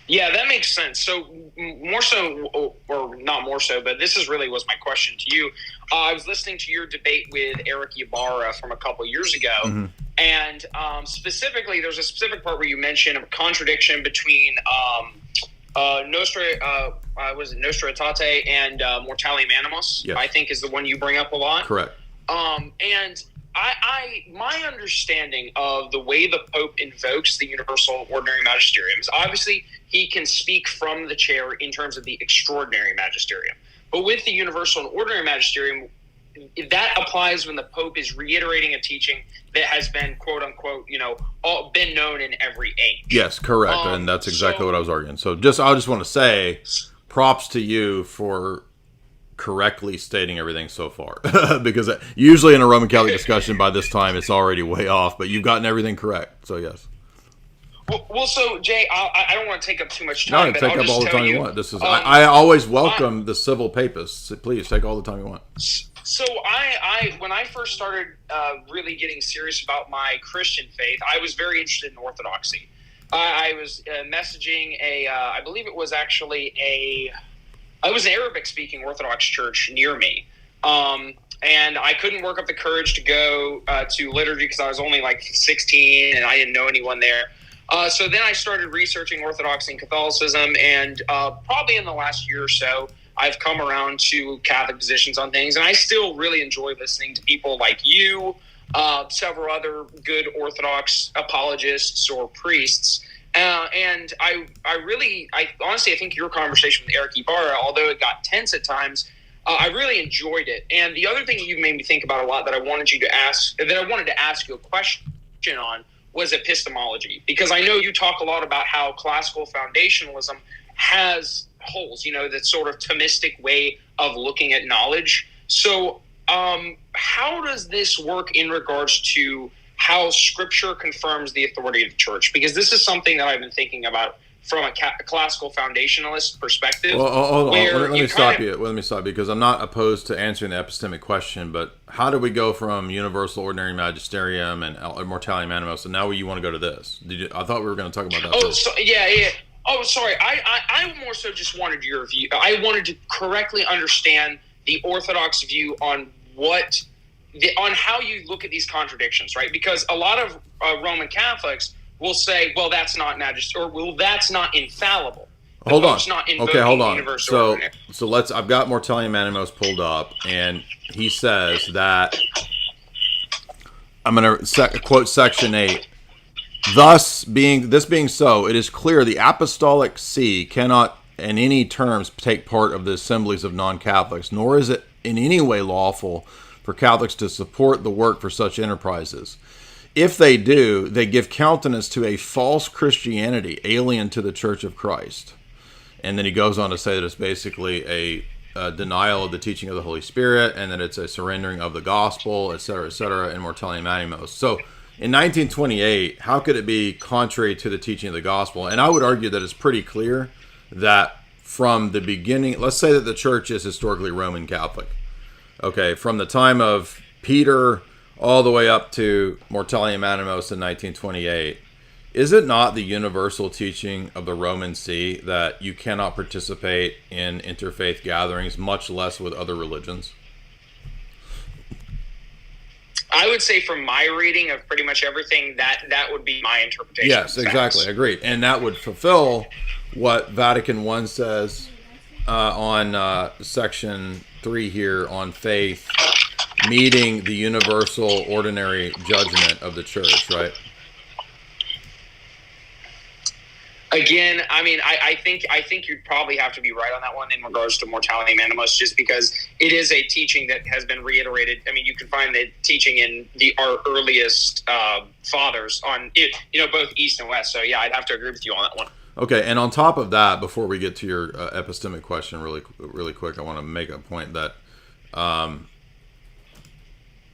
Yeah, that makes sense. So more so, or not more so, but this was my question to you. I was listening to your debate with Eric Ibarra from a couple years ago, and specifically, there's a specific part where you mentioned a contradiction between Nostra Aetate and Mortalium Animos. Yes. I think is the one you bring up a lot. Correct. And my understanding of the way the Pope invokes the Universal Ordinary Magisterium is obviously he can speak from the chair in terms of the Extraordinary Magisterium. But with the Universal and Ordinary Magisterium, that applies when the Pope is reiterating a teaching that has been, quote unquote, been known in every age. Yes, correct. And that's exactly what I was arguing. So I just want to say props to you for correctly stating everything so far, because usually in a Roman Catholic discussion by this time it's already way off, but you've gotten everything correct. So yes. Well, so Jay, I don't want to take up too much time. No, take up all the time you want. This is I always welcome the civil papists. Please take all the time you want. So when I first started really getting serious about my Christian faith, I was very interested in Orthodoxy. I was messaging I believe it was actually it was an Arabic-speaking Orthodox church near me. And I couldn't work up the courage to go to liturgy because I was only like 16 and I didn't know anyone there. So then I started researching Orthodoxy and Catholicism, and probably in the last year or so, I've come around to Catholic positions on things, and I still really enjoy listening to people like you, several other good Orthodox apologists or priests. And I honestly, I think your conversation with Eric Ibarra, although it got tense at times, I really enjoyed it. And the other thing you made me think about a lot that I wanted to ask you a question on was epistemology, because I know you talk a lot about how classical foundationalism has holes, that sort of Thomistic way of looking at knowledge. So how does this work in regards to how Scripture confirms the authority of the Church? Because this is something that I've been thinking about from a classical foundationalist perspective. Well, hold on. Let me stop you. Let me stop you, because I'm not opposed to answering the epistemic question, but how do we go from universal ordinary magisterium and mortalium animos, and now you want to go to this? I thought we were going to talk about that. Yeah. Oh, sorry. I more so just wanted your view. I wanted to correctly understand the Orthodox view on on how you look at these contradictions, right? Because a lot of Roman Catholics will say, well, that's not that's not infallible. Hold on. Okay, hold on. So I've got Mortalium Animos pulled up, and he says that, I'm going to quote section 8. This being so, it is clear the Apostolic See cannot in any terms take part of the assemblies of non-Catholics, nor is it in any way lawful for Catholics to support the work for such enterprises. If they do, they give countenance to a false Christianity alien to the Church of Christ. And then he goes on to say that it's basically a denial of the teaching of the Holy Spirit, and that it's a surrendering of the gospel, etc., in Mortalium Animos. So in 1928, how could it be contrary to the teaching of the gospel? And I would argue that it's pretty clear that from the beginning, let's say that the church is historically Roman Catholic. Okay, from the time of Peter all the way up to Mortalium Animos in 1928, is it not the universal teaching of the Roman See that you cannot participate in interfaith gatherings, much less with other religions? I would say from my reading of pretty much everything, that would be my interpretation. Yes, exactly. Agreed. And that would fulfill what Vatican I says on section 3 here on faith, meeting the universal ordinary judgment of the church, right? Again, I mean, I think you'd probably have to be right on that one in regards to mortality animus, just because it is a teaching that has been reiterated. I mean, you can find the teaching in our earliest fathers on it, both East and West. So yeah, I'd have to agree with you on that one. Okay, and on top of that, before we get to your epistemic question, really quick, I want to make a point that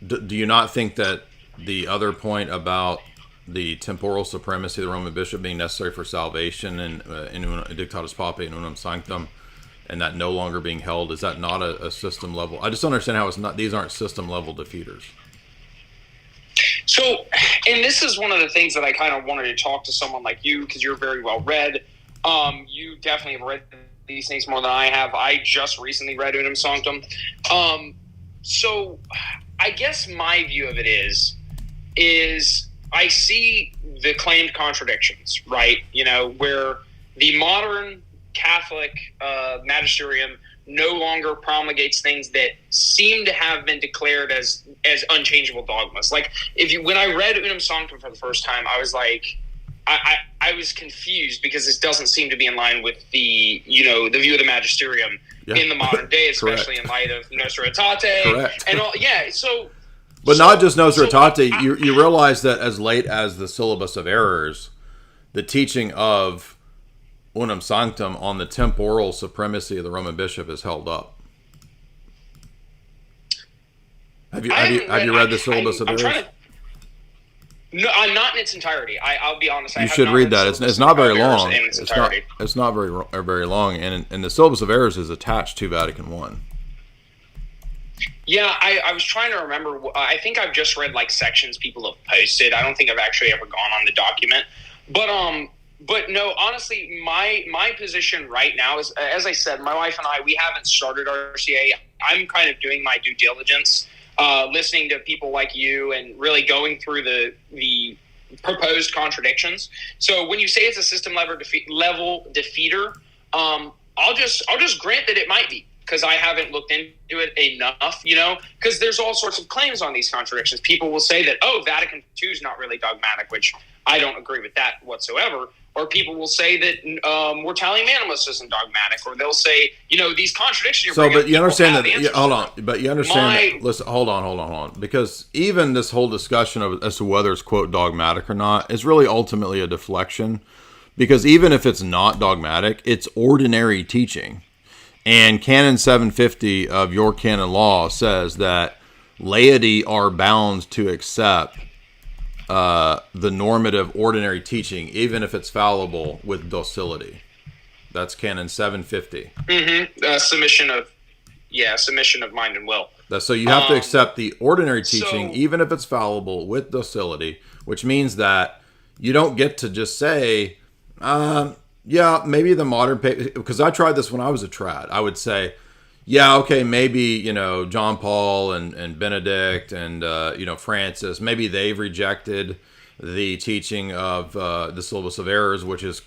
do you not think that the other point about the temporal supremacy of the Roman bishop being necessary for salvation and in Dictatus Papae and Unum Sanctum, and that no longer being held, is that not a system level? I just don't understand how it's not. These aren't system level defeaters. So, and this is one of the things that I kind of wanted to talk to someone like you, because you're very well read. You definitely have read these things more than I have. I just recently read Unum Sanctum. So I guess my view of it is I see the claimed contradictions, right? Where the modern Catholic magisterium no longer promulgates things that seem to have been declared as unchangeable dogmas. Like when I read Unum Sanctum for the first time, I was like, I was confused because this doesn't seem to be in line with the the view of the magisterium in the modern day, especially in light of Nostra Aetate and all. Yeah, so. But not just Nostra Aetate, you realize that as late as the Syllabus of Errors, the teaching of Unum Sanctum on the temporal supremacy of the Roman bishop is held up. Have you read the Syllabus of Errors? No, not in its entirety. I'll be honest. You should read that. It's not very long. It's not very long, and the Syllabus of Errors is attached to Vatican I. Yeah, I was trying to remember. I think I've just read like sections people have posted. I don't think I've actually ever gone on the document. But no, honestly, my position right now is, as I said, my wife and I, we haven't started RCA. I'm kind of doing my due diligence, listening to people like you and really going through the proposed contradictions. So when you say it's a system level defeater, I'll just grant that it might be, because I haven't looked into it enough, because there's all sorts of claims on these contradictions. People will say that, Vatican II is not really dogmatic, which I don't agree with that whatsoever. Or people will say that mortality animus isn't dogmatic, or they'll say, these contradictions. But you understand that. Hold on. But you understand that. Listen, hold on. Because even this whole discussion as to whether it's quote dogmatic or not is really ultimately a deflection. Because even if it's not dogmatic, it's ordinary teaching. And Canon 750 of your canon law says that laity are bound to accept the normative ordinary teaching, even if it's fallible, with docility. That's Canon 750. Submission of mind and will. So you have to accept the ordinary teaching, even if it's fallible, with docility, which means that you don't get to just say, yeah, maybe the modern because I tried this when I was a trad. I would say, yeah, okay, maybe, John Paul and Benedict and, Francis, maybe they've rejected the teaching of the Syllabus of Errors, which is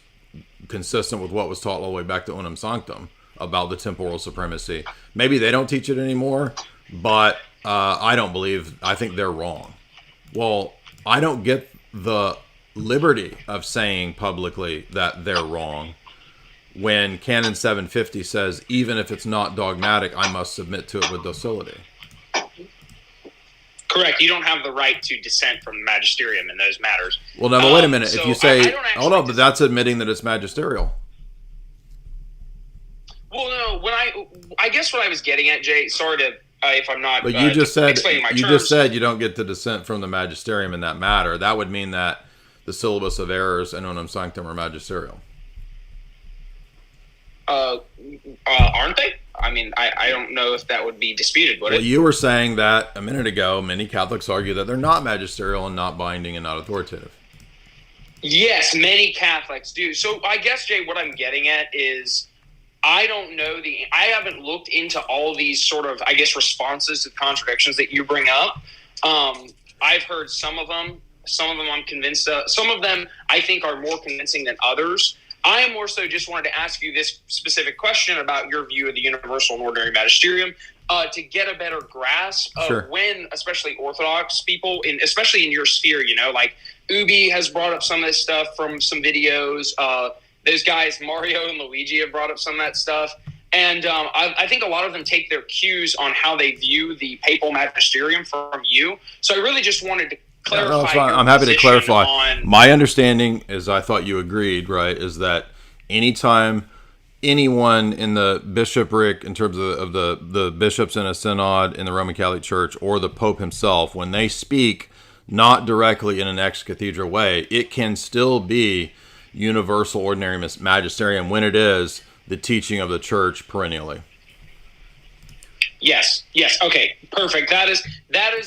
consistent with what was taught all the way back to Unum Sanctum about the temporal supremacy. Maybe they don't teach it anymore, but I think they're wrong. Well, I don't get the liberty of saying publicly that they're wrong when Canon 750 says, even if it's not dogmatic, I must submit to it with docility. Correct. You don't have the right to dissent from the magisterium in those matters. Well, now, but wait a minute. If you say, hold on, but that's admitting that it's magisterial. Well, no, I guess what I was getting at, Jay, sorry to, if I'm not, but you just said, terms. Just said you don't get to dissent from the magisterium in that matter. That would mean that the Syllabus of Errors and Unum Sanctum are magisterial. Aren't they? I mean, I don't know if that would be disputed, would it? Well, you were saying that a minute ago. Many Catholics argue that they're not magisterial and not binding and not authoritative. Yes, many Catholics do. So I guess, Jay, what I'm getting at is I don't know I haven't looked into all these sort of, I guess, responses to contradictions that you bring up. I've heard some of them. Some of them I'm convinced of. Some of them I think are more convincing than others. I am more so just wanted to ask you this specific question about your view of the universal and ordinary magisterium to get a better grasp of when, especially Orthodox people, especially in your sphere, like Ubi has brought up some of this stuff from some videos. Those guys, Mario and Luigi, have brought up some of that stuff. And I think a lot of them take their cues on how they view the papal magisterium from you. So I really just wanted to clarify. No, I'm happy to clarify. My understanding is, I thought you agreed, right, is that anytime anyone in the bishopric, in terms of the bishops in a synod in the Roman Catholic Church, or the Pope himself, when they speak not directly in an ex cathedra way, it can still be universal ordinary magisterium when it is the teaching of the church perennially. Yes. Okay, perfect. That is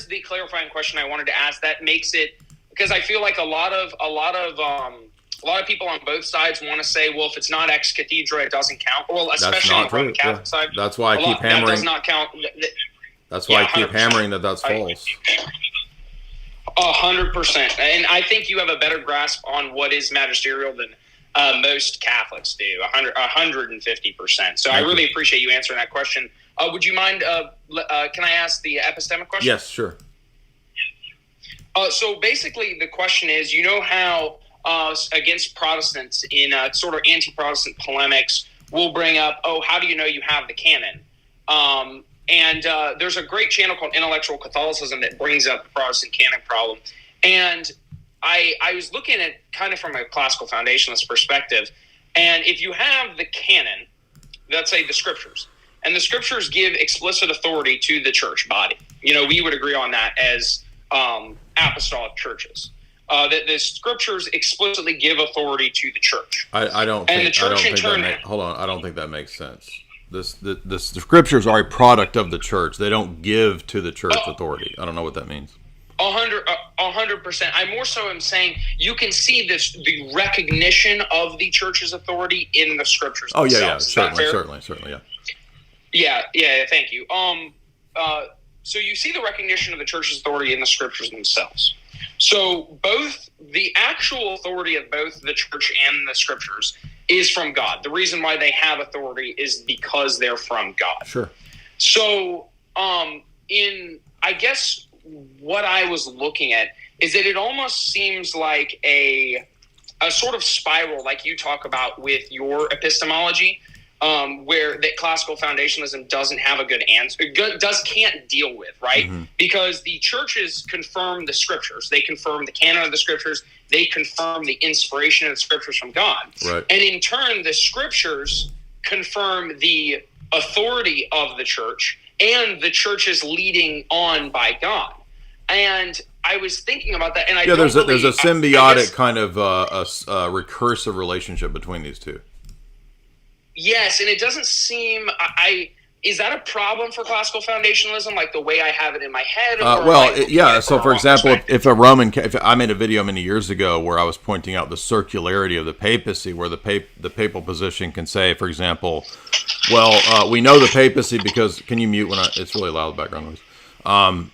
the clarifying question I wanted to ask. That makes it, because I feel like a lot of people on both sides want to say, well, if it's not ex cathedra, it doesn't count. Well, especially on the Roman Catholic side. That's why I keep hammering. That does not count. That's why I keep hammering that's false. 100%. And I think you have a better grasp on what is magisterial than most Catholics do. 150%. So I really appreciate you answering that question. Would you mind? Can I ask the epistemic question? Yes, sure. So basically, the question is, how against Protestants in sort of anti-Protestant polemics, we'll bring up, how do you know you have the canon? And there's a great channel called Intellectual Catholicism that brings up the Protestant canon problem. And I was looking at kind of from a classical foundationalist perspective. And if you have the canon, let's say the scriptures, and the scriptures give explicit authority to the church body. We would agree on that as apostolic churches. That the scriptures explicitly give authority to the church. I don't think that makes sense. The scriptures are a product of the church. They don't give to the church authority. I don't know what that means. 100%. I more so am saying you can see the recognition of the church's authority in the scriptures themselves. Certainly. Yeah, thank you. So you see the recognition of the church's authority in the scriptures themselves. So both the actual authority of both the church and the scriptures is from God. The reason why they have authority is because they're from God. Sure. So I guess what I was looking at is that it almost seems like a sort of spiral, like you talk about with your epistemology, where that classical foundationalism doesn't have a good answer, can't deal with, right? Mm-hmm. Because the churches confirm the scriptures. They confirm the canon of the scriptures. They confirm the inspiration of the scriptures from God. Right. And in turn, the scriptures confirm the authority of the church and the church is leading on by God. And I was thinking about that, and there's a symbiotic kind of a recursive relationship between these two. Yes, and it doesn't seem. Is that a problem for classical foundationalism, like the way I have it in my head? So, for example, if I made a video many years ago where I was pointing out the circularity of the papacy, where the papal position can say, for example, we know the papacy because can you mute when it's really loud background noise?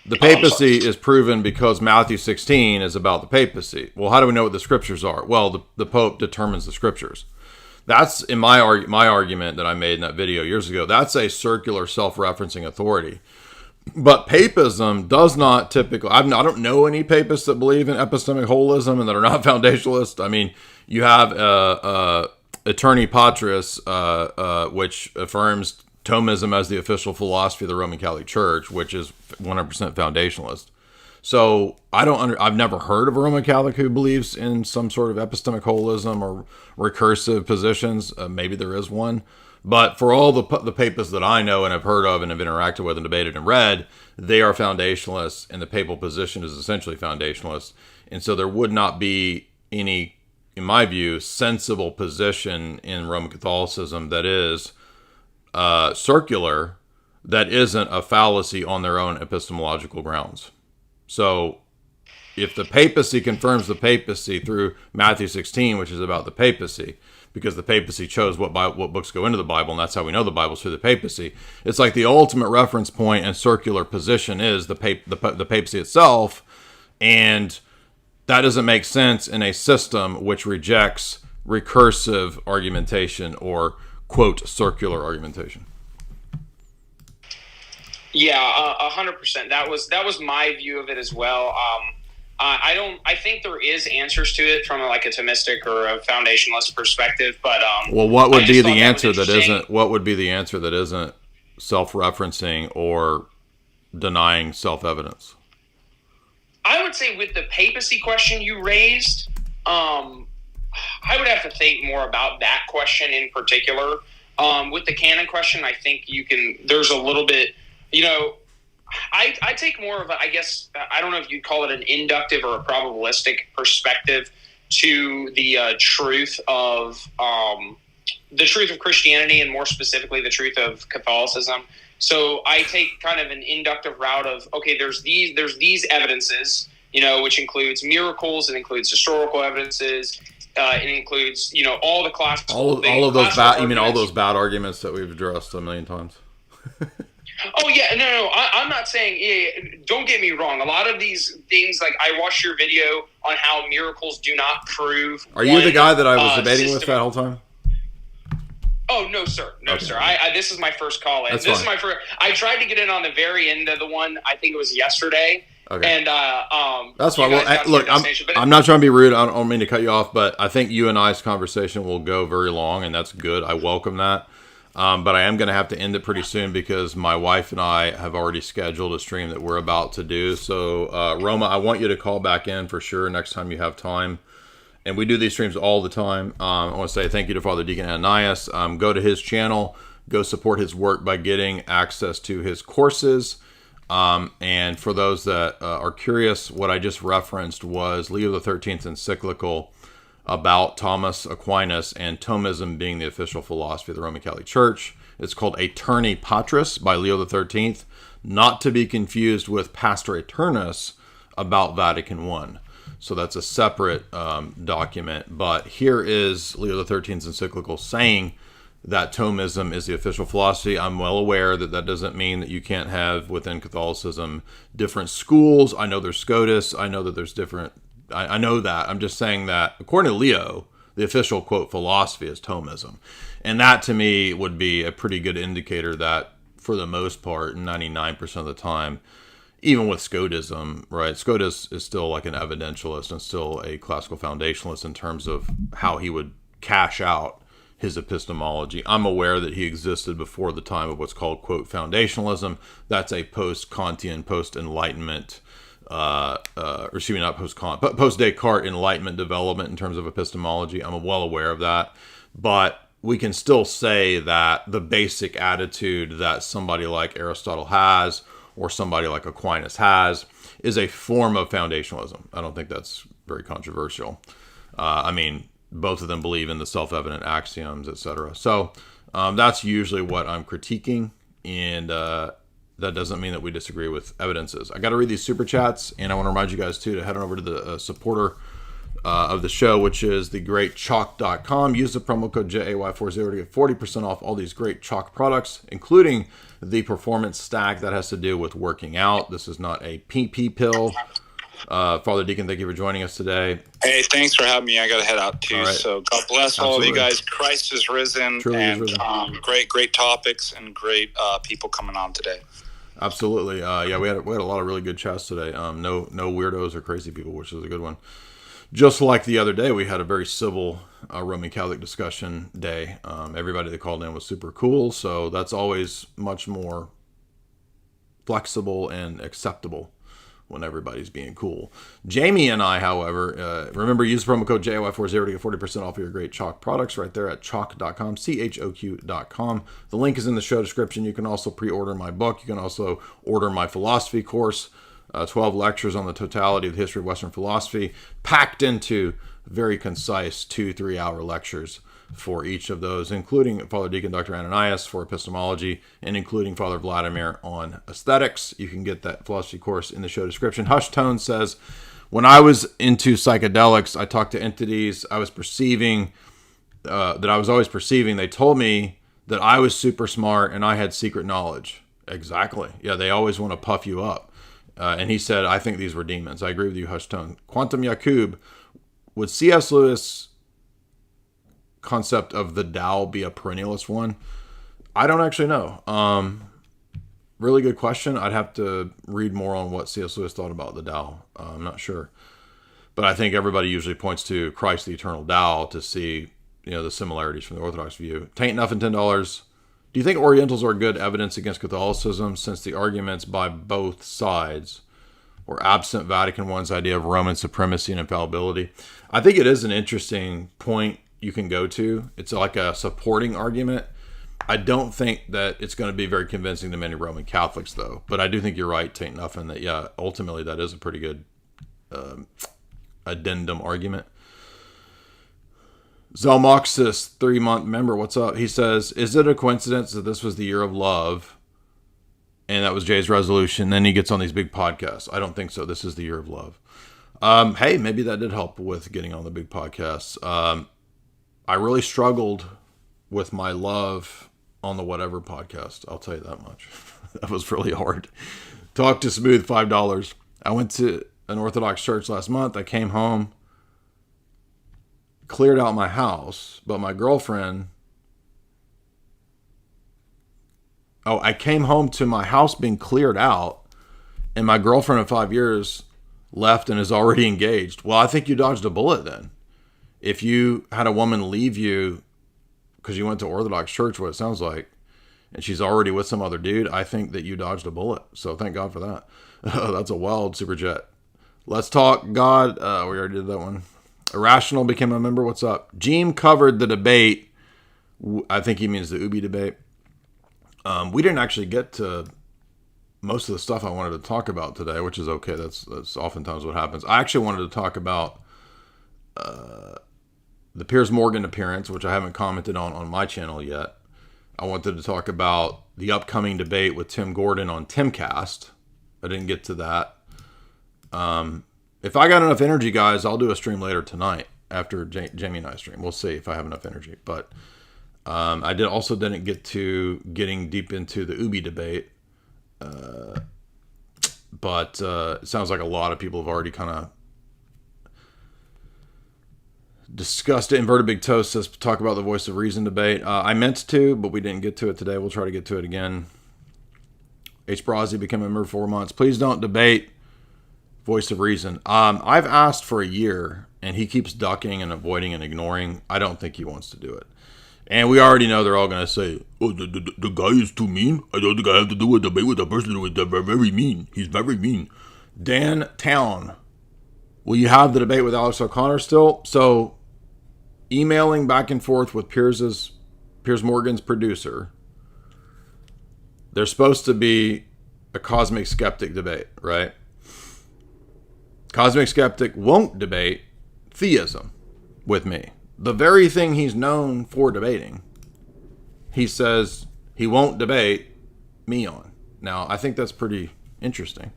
The papacy is proven because Matthew 16 is about the papacy. Well, how do we know what the scriptures are? Well, the Pope determines the scriptures. That's in my argument that I made in that video years ago. That's a circular self-referencing authority. But papism does not typically... I don't know any papists that believe in epistemic holism and that are not foundationalists. I mean, you have Aeterni Patris, which affirms Thomism as the official philosophy of the Roman Catholic Church, which is 100% foundationalist. So I've never heard of a Roman Catholic who believes in some sort of epistemic holism or recursive positions. Maybe there is one. But for all the papists that I know and have heard of and have interacted with and debated and read, they are foundationalists, and the papal position is essentially foundationalist. And so there would not be any, in my view, sensible position in Roman Catholicism that is circular, that isn't a fallacy on their own epistemological grounds. So if the papacy confirms the papacy through Matthew 16, which is about the papacy, because the papacy chose what books go into the Bible, and that's how we know the Bible's through the papacy. It's like the ultimate reference point and circular position is the papacy itself, and that doesn't make sense in a system which rejects recursive argumentation or, quote, circular argumentation. Yeah, 100%. That was my view of it as well. I think there is answers to it from like a Thomistic or a foundationalist perspective, but well, what would be the answer that isn't? What would be the answer that isn't self-referencing or denying self-evidence? I would say with the papacy question you raised, I would have to think more about that question in particular. With the canon question, I think there's a little bit, I take more of a, I guess, I don't know if you'd call it an inductive or a probabilistic perspective to the truth of Christianity, and more specifically the truth of Catholicism. So I take kind of an inductive route of, okay, there's these evidences, which includes miracles, it includes historical evidences, it includes, all the classical all of those bad, you mean all those bad arguments that we've addressed a million times? Oh yeah, no. I'm not saying. Don't get me wrong. A lot of these things, like I watched your video on how miracles do not prove. Are you the guy that I was debating with that whole time? Oh no, sir. No, Okay. sir. This is my first call in. That's This fine. is my first. I tried to get in on the very end of the one. I think it was yesterday. Okay. And That's you fine. guys Well, got to look, your destination, but I'm not trying to be rude. I don't mean to cut you off, but I think you and I's conversation will go very long, and that's good. I welcome that. But I am going to have to end it pretty soon because my wife and I have already scheduled a stream that we're about to do. So, Roma, I want you to call back in for sure next time you have time. And we do these streams all the time. I want to say thank you to Father Deacon Ananias. Go to his channel. Go support his work by getting access to his courses. And for those that are curious, what I just referenced was Leo XIII's encyclical about Thomas Aquinas and Thomism being the official philosophy of the Roman Catholic Church. It's called Aeterni Patris by Leo XIII, not to be confused with Pastor Aeternus about Vatican I. So that's a separate document. But here is Leo XIII's encyclical saying that Thomism is the official philosophy. I'm well aware that that doesn't mean that you can't have within Catholicism different schools. I know there's Scotus. I know that there's different... I know that. I'm just saying that according to Leo, the official, quote, philosophy is Thomism. And that to me would be a pretty good indicator that for the most part, 99% of the time, even with Scotism, right? Scotus is still like an evidentialist and still a classical foundationalist in terms of how he would cash out his epistemology. I'm aware that he existed before the time of what's called, quote, foundationalism. That's a post-Kantian, post-Enlightenment post-Descartes Enlightenment development in terms of epistemology. I'm well aware of that. But we can still say that the basic attitude that somebody like Aristotle has or somebody like Aquinas has is a form of foundationalism. I don't think that's very controversial. I mean, both of them believe in the self-evident axioms, etc. So that's usually what I'm critiquing, and that doesn't mean that we disagree with evidences. I got to read these super chats, and I want to remind you guys too to head on over to the supporter of the show, which is thegreatchalk.com. Use the promo code JAY40 to get 40% off all these great chalk products, including the performance stack that has to do with working out. This is not a PP pill. Father Deacon, thank you for joining us today. Hey, thanks for having me. I got to head out too. All right. So God bless all of you guys. Christ is risen. Truly is and risen. Great topics and great people coming on today. Absolutely. Yeah, we had a lot of really good chats today. No weirdos or crazy people, which is a good one. Just like the other day, we had a very civil Roman Catholic discussion day. Everybody that called in was super cool, so that's always much more flexible and acceptable when everybody's being cool. Jamie and I, however, remember, use promo code JAY40 to get 40% off of your great chalk products right there at chalk.com, CHOQ.com. The link is in the show description. You can also pre-order my book. You can also order my philosophy course, 12 lectures on the totality of the history of Western philosophy, packed into very concise 2-3 hour lectures for each of those, including Father Deacon Dr. Ananias for epistemology, and including Father Vladimir on aesthetics. You can get that philosophy course in the show description. Hush Tone says, When I was into psychedelics, I talked to entities I was perceiving, that I was always perceiving. They told me that I was super smart and I had secret knowledge. Exactly. Yeah, they always want to puff you up. And he said, I think these were demons. I agree with you, Hushtone. Quantum Yakub, would C.S. Lewis' concept of the Tao be a perennialist one? I don't actually know. Really good question. I'd have to read more on what C.S. Lewis thought about the Tao. I'm not sure. But I think everybody usually points to Christ, the eternal Tao, to see, the similarities from the Orthodox view. Taint Enough and $10. Do you think Orientals are good evidence against Catholicism, since the arguments by both sides were absent Vatican I's idea of Roman supremacy and infallibility? I think it is an interesting point you can go to. It's like a supporting argument. I don't think that it's going to be very convincing to many Roman Catholics, though. But I do think you're right, Taint Enough, and that, yeah, ultimately that is a pretty good addendum argument. Zelmoxis, 3-month member, what's up? He says, is it a coincidence that this was the year of love and that was Jay's resolution? Then he gets on these big podcasts. I don't think so. This is the year of love. Hey, maybe that did help with getting on the big podcasts. I really struggled with my love on the Whatever podcast. I'll tell you that much. That was really hard. Talk to Smooth, $5. I went to an Orthodox church last month. I came home, cleared out my house, but my girlfriend... I came home to my house being cleared out, and my girlfriend of 5 years left and is already engaged. Well, I think you dodged a bullet then. If you had a woman leave you because you went to Orthodox church, what it sounds like, and she's already with some other dude, I think that you dodged a bullet. So thank God for that. That's a wild super jet. Let's talk God. We already did that one. Irrational became a member. What's up? Jeem covered the debate. I think he means the Ubi debate. We didn't actually get to most of the stuff I wanted to talk about today, which is okay. That's oftentimes what happens. I actually wanted to talk about the Piers Morgan appearance, which I haven't commented on my channel yet. I wanted to talk about the upcoming debate with Tim Gordon on Timcast. I didn't get to that. If I got enough energy, guys, I'll do a stream later tonight after Jamie and I stream. We'll see if I have enough energy. But I didn't get to getting deep into the Ubi debate. But it sounds like a lot of people have already kind of discussed it. Inverted Big Toast says, talk about the Voice of Reason debate. I meant to, but we didn't get to it today. We'll try to get to it again. H. Brazzi became a member 4 months. Please don't debate Voice of Reason. I've asked for a year, and he keeps ducking and avoiding and ignoring. I don't think he wants to do it. And we already know they're all going to say, oh, the guy is too mean. I don't think I have to do a debate with a person who is very mean. He's very mean. Dan Town, will you have the debate with Alex O'Connor still? So, emailing back and forth with Piers Morgan's producer, there's supposed to be a Cosmic Skeptic debate, right? Cosmic Skeptic won't debate theism with me. The very thing he's known for debating, he says he won't debate me on. Now, I think that's pretty interesting.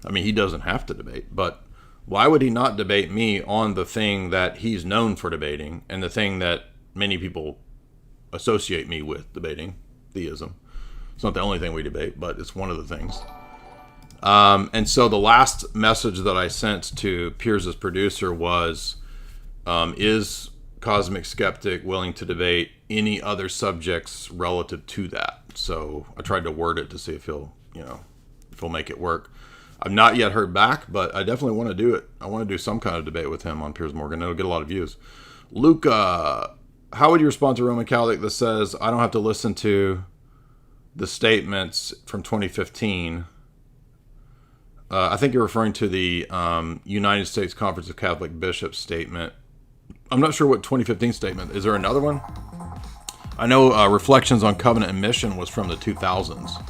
I mean, he doesn't have to debate, but why would he not debate me on the thing that he's known for debating and the thing that many people associate me with debating, theism? It's not the only thing we debate, but it's one of the things. And so the last message that I sent to Piers' producer was, is Cosmic Skeptic willing to debate any other subjects relative to that? So I tried to word it to see if he'll make it work. I've not yet heard back, but I definitely want to do it. I want to do some kind of debate with him on Piers Morgan. It'll get a lot of views. Luca, how would you respond to Roman Catholic that says, I don't have to listen to the statements from 2015? I think you're referring to the United States Conference of Catholic Bishops statement. I'm not sure what 2015 statement. Is there another one? I know Reflections on Covenant and Mission was from the 2000s.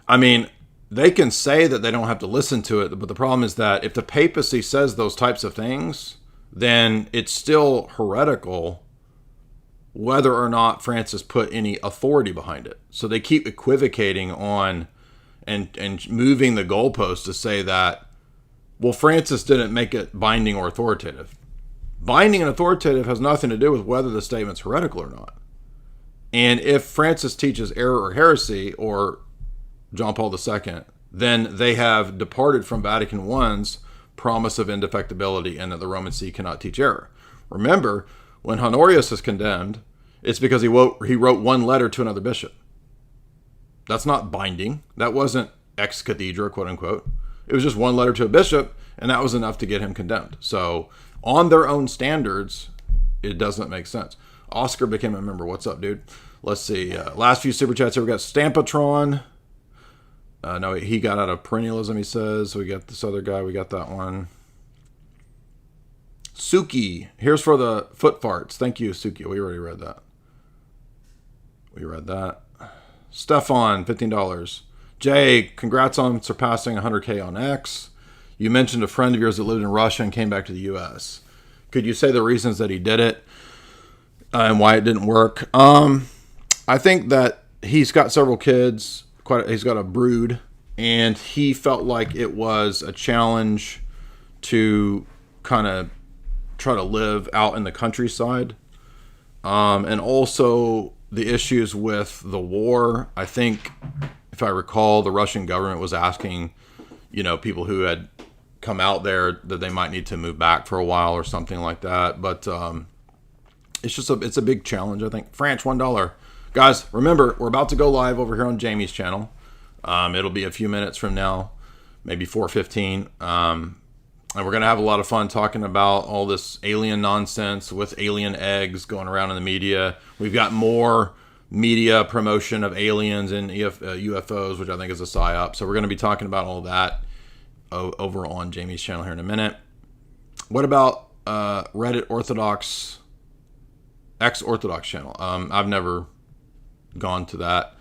I mean, they can say that they don't have to listen to it, but the problem is that if the papacy says those types of things, then it's still heretical whether or not Francis put any authority behind it. So they keep equivocating on, and moving the goalpost to say that, well, Francis didn't make it binding or authoritative. Binding and authoritative has nothing to do with whether the statement's heretical or not. And if Francis teaches error or heresy, or John Paul II, then they have departed from Vatican I's promise of indefectibility and that the Roman See cannot teach error. Remember, when Honorius is condemned, it's because he wrote one letter to another bishop. That's not binding. That wasn't ex cathedra, quote unquote. It was just one letter to a bishop, and that was enough to get him condemned. So on their own standards, it doesn't make sense. Oscar became a member. What's up, dude? Let's see. Last few super chats here. We got Stampatron. No, he got out of perennialism, he says. We got this other guy. We got that one. Suki. Here's for the foot farts. Thank you, Suki. We already read that. We read that. Stefan, $15. Jay, congrats on surpassing 100K on X. You mentioned a friend of yours that lived in Russia and came back to the U.S. Could you say the reasons that he did it and why it didn't work? I think that he's got several kids. He's got a brood, and he felt like it was a challenge to kind of try to live out in the countryside. And also the issues with the war. I think, if I recall, the Russian government was asking, people who had come out there that they might need to move back for a while or something like that. But it's a big challenge, I think. France, $1. Guys, remember, we're about to go live over here on Jamie's channel. It'll be a few minutes from now, maybe 4:15. And we're going to have a lot of fun talking about all this alien nonsense with alien eggs going around in the media. We've got more media promotion of aliens and UFOs, which I think is a psyop. So we're going to be talking about all that over on Jamie's channel here in a minute. What about Reddit Orthodox, ex-Orthodox channel? I've never gone to that.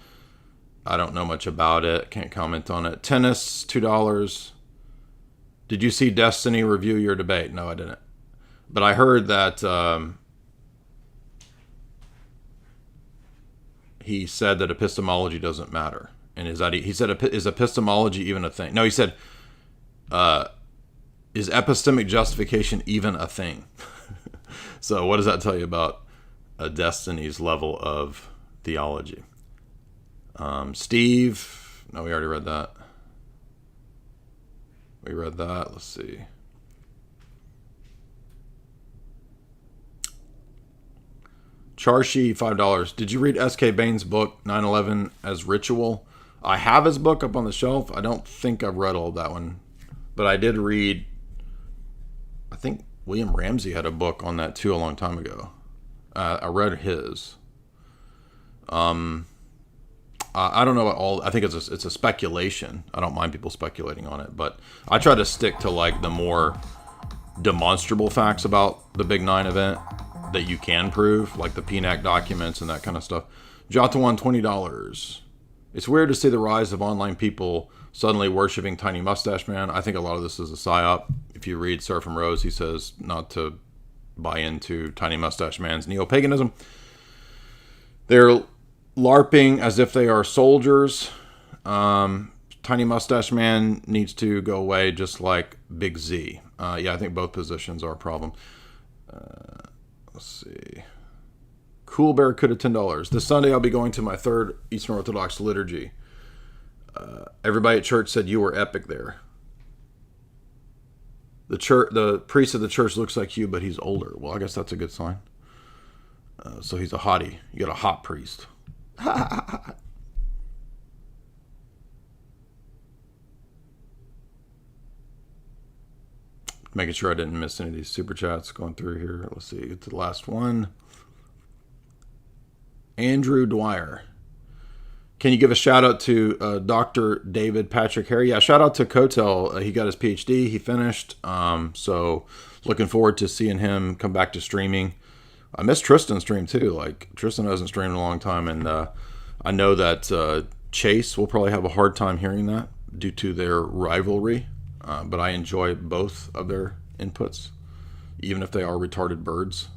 I don't know much about it. Can't comment on it. Tennis, $2. Did you see Destiny review your debate? No, I didn't. But I heard that he said that epistemology doesn't matter. And he said, is epistemology even a thing? No, he said, is epistemic justification even a thing? So what does that tell you about Destiny's level of theology? Steve, no, we already read that. We read that. Let's see. Charshi, $5. Did you read S.K. Bain's book, 9/11 as Ritual? I have his book up on the shelf. I don't think I've read all of that one. But I did read, I think William Ramsey had a book on that too a long time ago. I read his. I don't know at all. I think it's a speculation. I don't mind people speculating on it, but I try to stick to like the more demonstrable facts about the Big 9 event that you can prove, like the PNAC documents and that kind of stuff. Jotawan, $20. It's weird to see the rise of online people suddenly worshiping Tiny Mustache Man. I think a lot of this is a psyop. If you read Seraphim Rose, he says not to buy into Tiny Mustache Man's neo-paganism. They're LARPing as if they are soldiers. Tiny Mustache Man needs to go away, just like Big Z. Yeah, I think both positions are a problem. Let's see. Cool Bear could have $10. This Sunday I'll be going to my third Eastern Orthodox liturgy. Everybody at church said you were epic there. The priest of the church looks like you, but he's older. Well, I guess that's a good sign. So he's a hottie. You got a hot priest. Making sure I didn't miss any of these super chats going through here. Let's see, get to the last one. Andrew Dwyer. Can you give a shout out to Dr. David Patrick Harry? Yeah, shout out to Kotel. He got his PhD. He finished. So looking forward to seeing him come back to streaming. I miss Tristan's stream too. Like, Tristan hasn't streamed in a long time, and I know that Chase will probably have a hard time hearing that due to their rivalry. But I enjoy both of their inputs, even if they are retarded birds.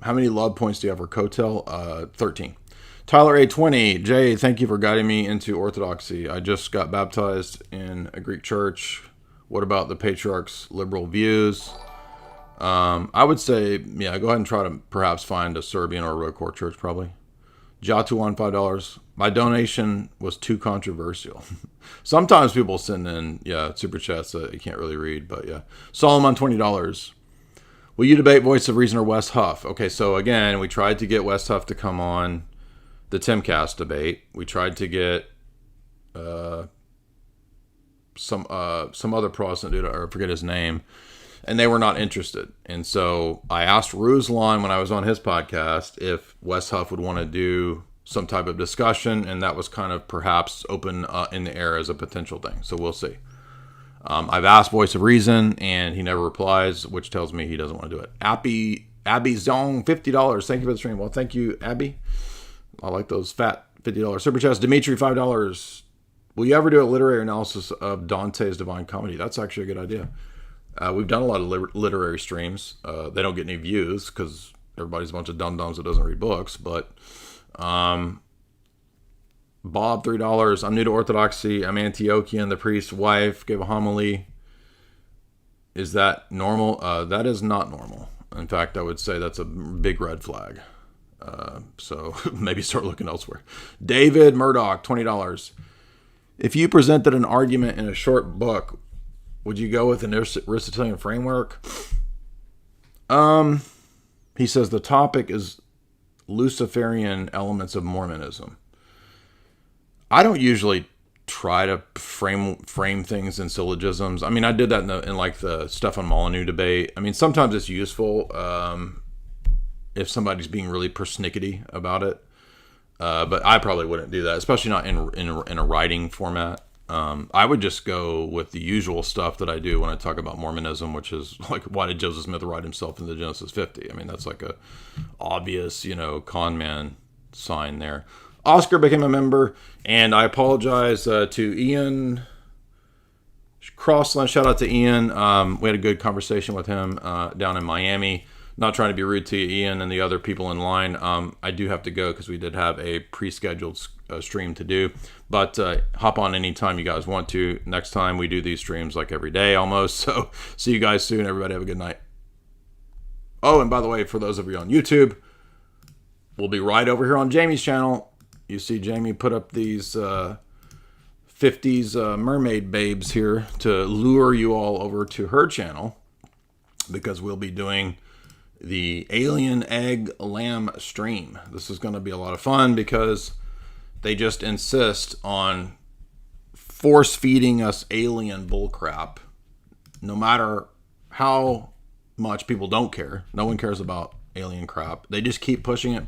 How many love points do you have for Kotel? 13. Tyler A20, Jay, thank you for guiding me into Orthodoxy. I just got baptized in a Greek church. What about the patriarch's liberal views? I would say, yeah, go ahead and try to perhaps find a Serbian or a Rokor church, probably. Jatuan, $5. My donation was too controversial. Sometimes people send in, super chats that you can't really read, but yeah. Solomon, $20. Will you debate Voice of Reason or Wes Huff? Okay, so again, we tried to get Wes Huff to come on the Timcast debate. We tried to get some other Protestant dude, I forget his name, and they were not interested. And so I asked Ruslan when I was on his podcast if Wes Huff would want to do some type of discussion, and that was kind of perhaps open in the air as a potential thing. So we'll see. I've asked Voice of Reason, and he never replies, which tells me he doesn't want to do it. Abby Zong, $50. Thank you for the stream. Well, thank you, Abby. I like those fat $50 super chats. Dimitri, $5. Will you ever do a literary analysis of Dante's Divine Comedy? That's actually a good idea. We've done a lot of literary streams. They don't get any views because everybody's a bunch of dum-dums that doesn't read books. But Bob, $3. I'm new to Orthodoxy. I'm Antiochian. The priest's wife gave a homily. Is that normal? That is not normal. In fact, I would say that's a big red flag. So maybe start looking elsewhere. David Murdoch, $20. If you presented an argument in a short book, would you go with an Aristotelian framework? He says the topic is Luciferian elements of Mormonism. I don't usually try to frame things in syllogisms. I mean, I did that in like the Stefan Molyneux debate. I mean, sometimes it's useful if somebody's being really persnickety about it. But I probably wouldn't do that, especially not in a writing format. I would just go with the usual stuff that I do when I talk about Mormonism, which is like, why did Joseph Smith write himself into Genesis 50? I mean, that's like a obvious, con man sign there. Oscar became a member, and I apologize to Ian Crossland. Shout out to Ian. We had a good conversation with him down in Miami. Not trying to be rude to Ian and the other people in line. I do have to go because we did have a pre-scheduled stream to do. But hop on anytime you guys want to. Next time we do these streams like every day almost. So see you guys soon. Everybody have a good night. Oh, and by the way, for those of you on YouTube, we'll be right over here on Jamie's channel. You see Jamie put up these 50s mermaid babes here to lure you all over to her channel, because we'll be doing the alien egg lamb stream. This is going to be a lot of fun because they just insist on force feeding us alien bullcrap, no matter how much people don't care. No one cares about alien crap. They just keep pushing it.